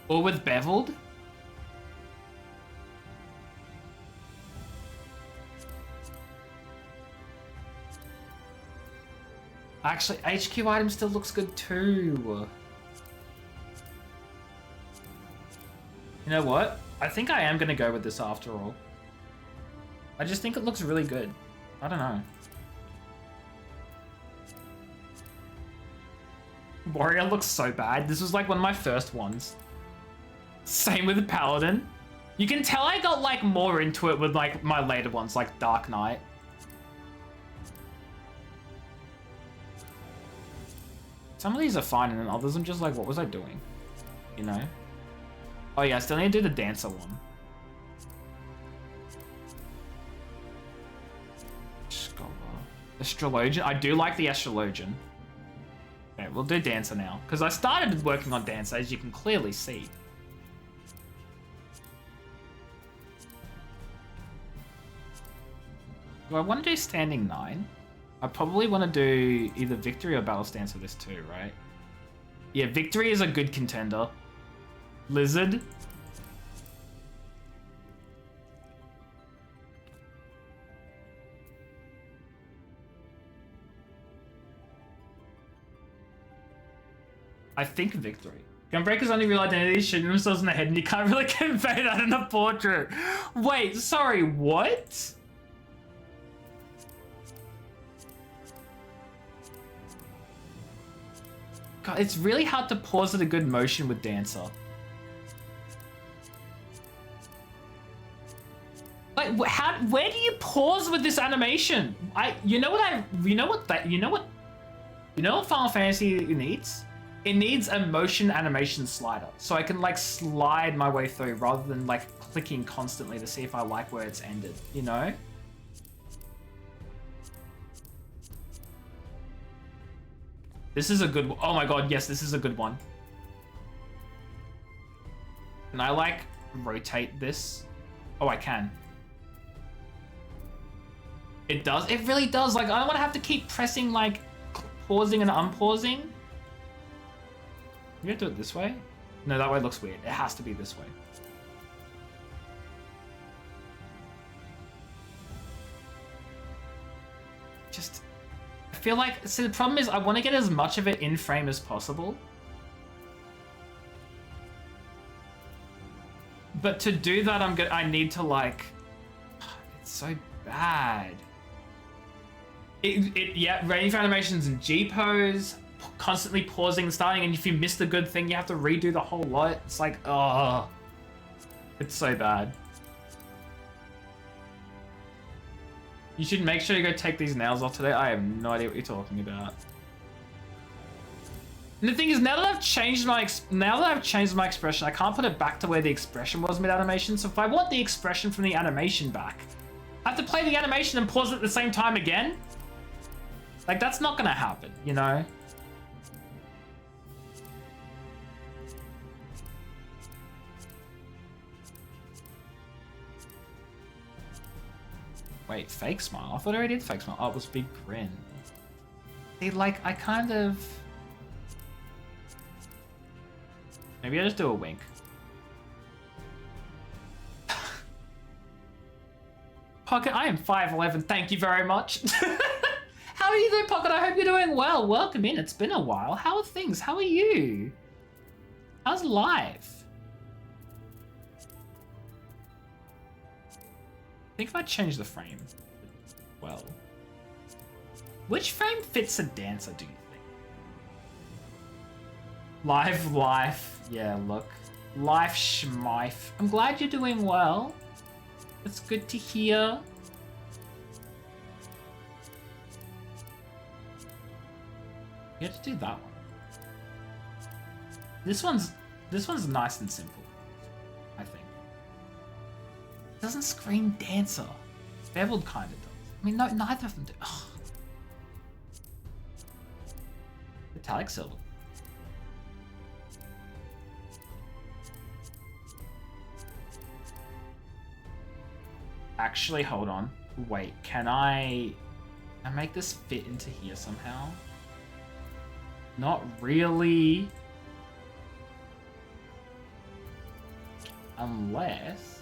Or with Beveled. Actually, HQ item still looks good too. You know what? I think I am going to go with this after all. I just think it looks really good. I don't know. Warrior looks so bad. This was like one of my first ones. Same with the Paladin. You can tell I got like more into it with like my later ones, like Dark Knight. Some of these are fine, and then others I'm just like, what was I doing? You know? Oh yeah, I still need to do the Dancer one. Scholar. Astrologian. I do like the Astrologian. Okay, we'll do Dancer now. Because I started working on Dancer, as you can clearly see. Do I want to do Standing 9? I probably want to do either Victory or Battle Stance for this too, right? Yeah, Victory is a good contender. Lizard. I think Victory. Gunbreaker's only real identity is shooting themselves in the head and you can't really convey that in a portrait. Wait, sorry, what? God, it's really hard to pause at a good motion with Dancer. Like, where do you pause with this animation? You know what Final Fantasy needs? It needs a motion animation slider. So I can like slide my way through rather than like clicking constantly to see if I like where it's ended, you know? This is a good one. Oh my god, yes, this is a good one. Can I like rotate this? Oh, I can. It does? It really does. Like, I don't want to have to keep pressing, like, pausing and unpausing. You gonna do it this way? No, that way looks weird. It has to be this way. Just... I feel like, see, the problem is I want to get as much of it in frame as possible. But to do that, I need to like, it's so bad. Yeah, range animations and G pose, constantly pausing and starting, and if you miss the good thing, you have to redo the whole lot. It's like, oh, it's so bad. You should make sure you go take these nails off today. I have no idea what you're talking about. And the thing is, now that I've changed my expression, I can't put it back to where the expression was mid-animation. So if I want the expression from the animation back, I have to play the animation and pause it at the same time again. Like, that's not gonna happen, you know? Wait, fake smile? I thought I already did fake smile. Oh, it was big grin. See, like, I kind of... Maybe I just do a wink. Pocket, I am 5'11", thank you very much. How are you doing, Pocket? I hope you're doing well. Welcome in, it's been a while. How are things? How are you? How's life? I think if I change the frame, well. Which frame fits a dancer, do you think? Life. Yeah, look. Life schmife. I'm glad you're doing well. It's good to hear. You have to do that one. This one's nice and simple, I think. It doesn't scream dancer. Beveled kind of does. I mean, no, neither of them do. Ugh. Metallic silver. Actually, hold on. Wait, can I make this fit into here somehow? Not really. Unless...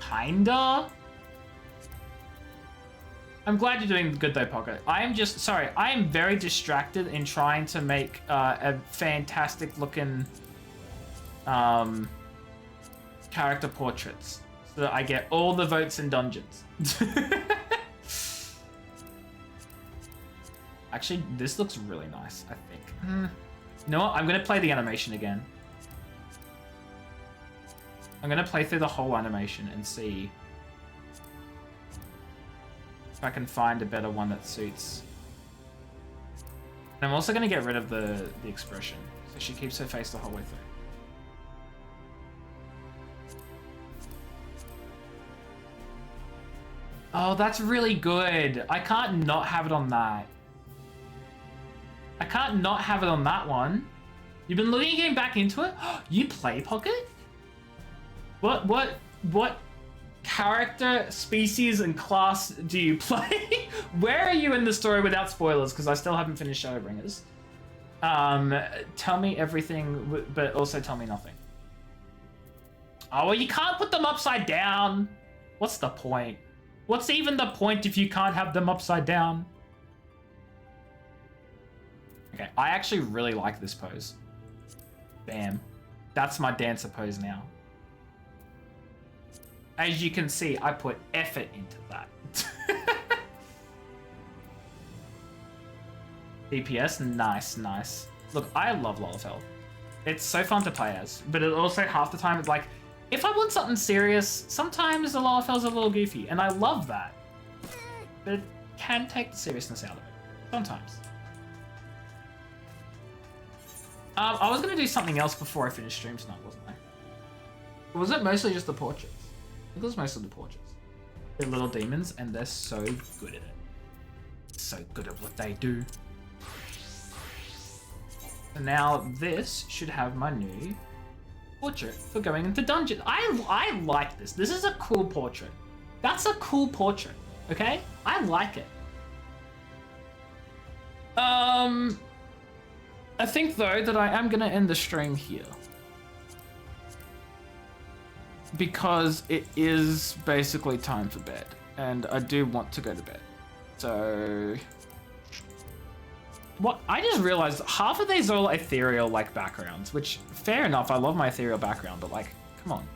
Kinda? I'm glad you're doing good though, Pocket. I am just, sorry, I am very distracted in trying to make a fantastic looking character portraits so that I get all the votes in dungeons. Actually, this looks really nice, I think. You know what? I'm going to play the animation again. I'm going to play through the whole animation and see if I can find a better one that suits. And I'm also going to get rid of the expression, so she keeps her face the whole way through. Oh, that's really good. I can't not have it on that. I can't not have it on that one. You've been looking at getting back into it? You play Pocket? What character, species, and class do you play? Where are you in the story without spoilers? Because I still haven't finished Shadowbringers. Tell me everything, but also tell me nothing. Oh, well, you can't put them upside down. What's the point? What's even the point if you can't have them upside down? Okay, I actually really like this pose. Bam. That's my dancer pose now. As you can see, I put effort into that. DPS, nice. Look, I love Lalafell. It's so fun to play as, but it also half the time it's like, if I want something serious, sometimes the Lalafell's a little goofy, and I love that. But it can take the seriousness out of it. Sometimes. I was going to do something else before I finished stream tonight, wasn't I? Or was it mostly just the portraits? I think it was mostly the portraits. They're little demons, and they're so good at it. So good at what they do. And now this should have my new portrait for going into dungeon. I like this. This is a cool portrait. That's a cool portrait, okay? I like it. I think, though, that I am going to end the stream here. Because it is basically time for bed. And I do want to go to bed. So... What? I just realized half of these are all ethereal, like, backgrounds. Which, fair enough, I love my ethereal background. But, like, come on.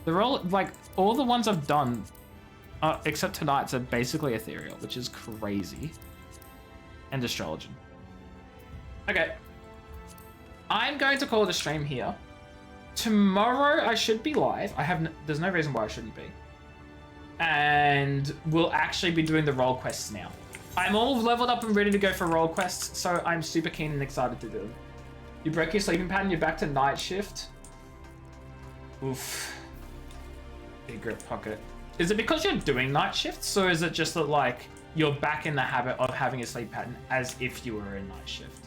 They're all, like, all the ones I've done, except tonight's, are basically ethereal. Which is crazy. And astrology. Okay, I'm going to call it a stream here. Tomorrow I should be live. There's no reason why I shouldn't be. and we'll actually be doing the role quests now. I'm all leveled up and ready to go for role quests, so I'm super keen and excited to do them. You broke your sleeping pattern, you're back to night shift. Oof. Big grip pocket. Is it because you're doing night shifts, or is it just that, like, you're back in the habit of having a sleep pattern as if you were in night shift?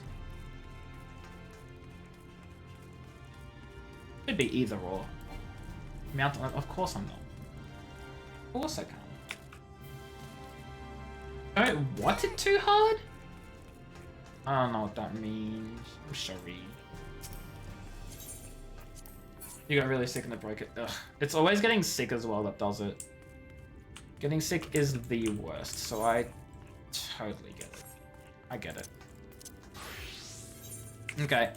Could be either or. Mount, of course I'm not. Of course I can. Don't want it too hard? I don't know what that means. I'm sorry. You got really sick and it broke it. Ugh. It's always getting sick as well that does it. Getting sick is the worst, so I totally get it. I get it. Okay.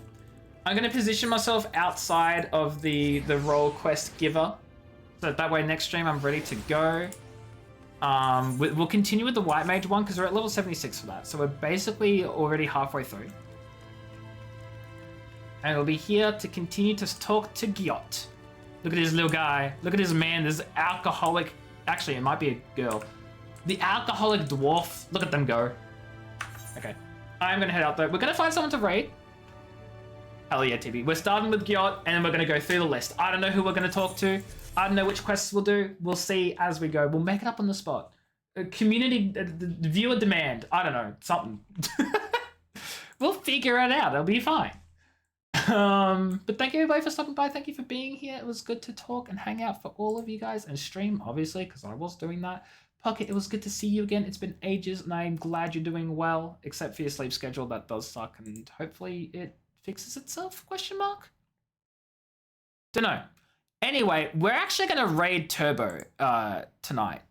I'm going to position myself outside of the role quest giver. So that way next stream I'm ready to go. We'll continue with the White Mage one because we're at level 76 for that. So we're basically already halfway through. And we'll be here to continue to talk to Gyot. Look at this little guy. Look at this man, this alcoholic... Actually, it might be a girl. The alcoholic dwarf. Look at them go. Okay. I'm going to head out though. We're going to find someone to raid. Hell yeah, TB. We're starting with Gyot, and then we're going to go through the list. I don't know who we're going to talk to. I don't know which quests we'll do. We'll see as we go. We'll make it up on the spot. Community, viewer demand. I don't know. Something. We'll figure it out. It'll be fine. But thank you everybody for stopping by. Thank you for being here. It was good to talk and hang out for all of you guys and stream, obviously, because I was doing that. Pocket, it was good to see you again. It's been ages, and I'm glad you're doing well, except for your sleep schedule. That does suck, and hopefully it fixes itself, question mark? Dunno. Anyway, we're actually going to raid Turbo tonight.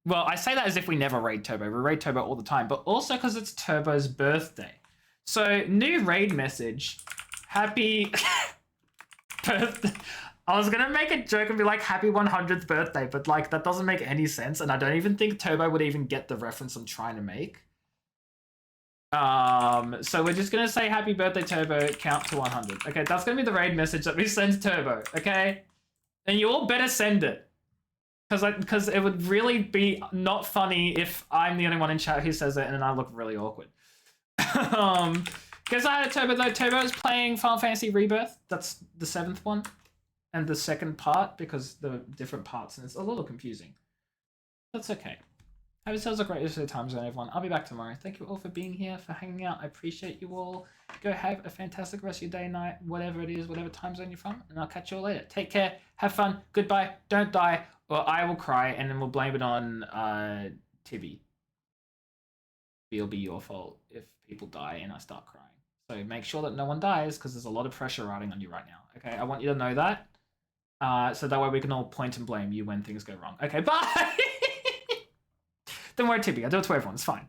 Well, I say that as if we never raid Turbo. We raid Turbo all the time, but also because it's Turbo's birthday. So, new raid message. Happy birthday. I was going to make a joke and be like, happy 100th birthday, but like, that doesn't make any sense, and I don't even think Turbo would even get the reference I'm trying to make. So we're just going to say happy birthday, Turbo, count to 100. Okay, that's going to be the raid message that we send Turbo, okay? And you all better send it. Because it would really be not funny if I'm the only one in chat who says it and then I look really awkward. Because I had a Turbo though. Turbo is playing Final Fantasy Rebirth. That's the 7th one. And the second part, because the different parts, and it's a little confusing. That's okay. Have yourselves a great rest of the time zone, everyone. I'll be back tomorrow. Thank you all for being here, for hanging out. I appreciate you all. Go have a fantastic rest of your day, night, whatever it is, whatever time zone you're from, and I'll catch you all later. Take care. Have fun. Goodbye. Don't die, or I will cry, and then we'll blame it on Tibby. It'll be your fault if people die and I start crying. So make sure that no one dies, because there's a lot of pressure riding on you right now. Okay, I want you to know that. So that way we can all point and blame you when things go wrong. Okay, bye! Don't worry, Tibby. I'll do it to everyone. It's fine.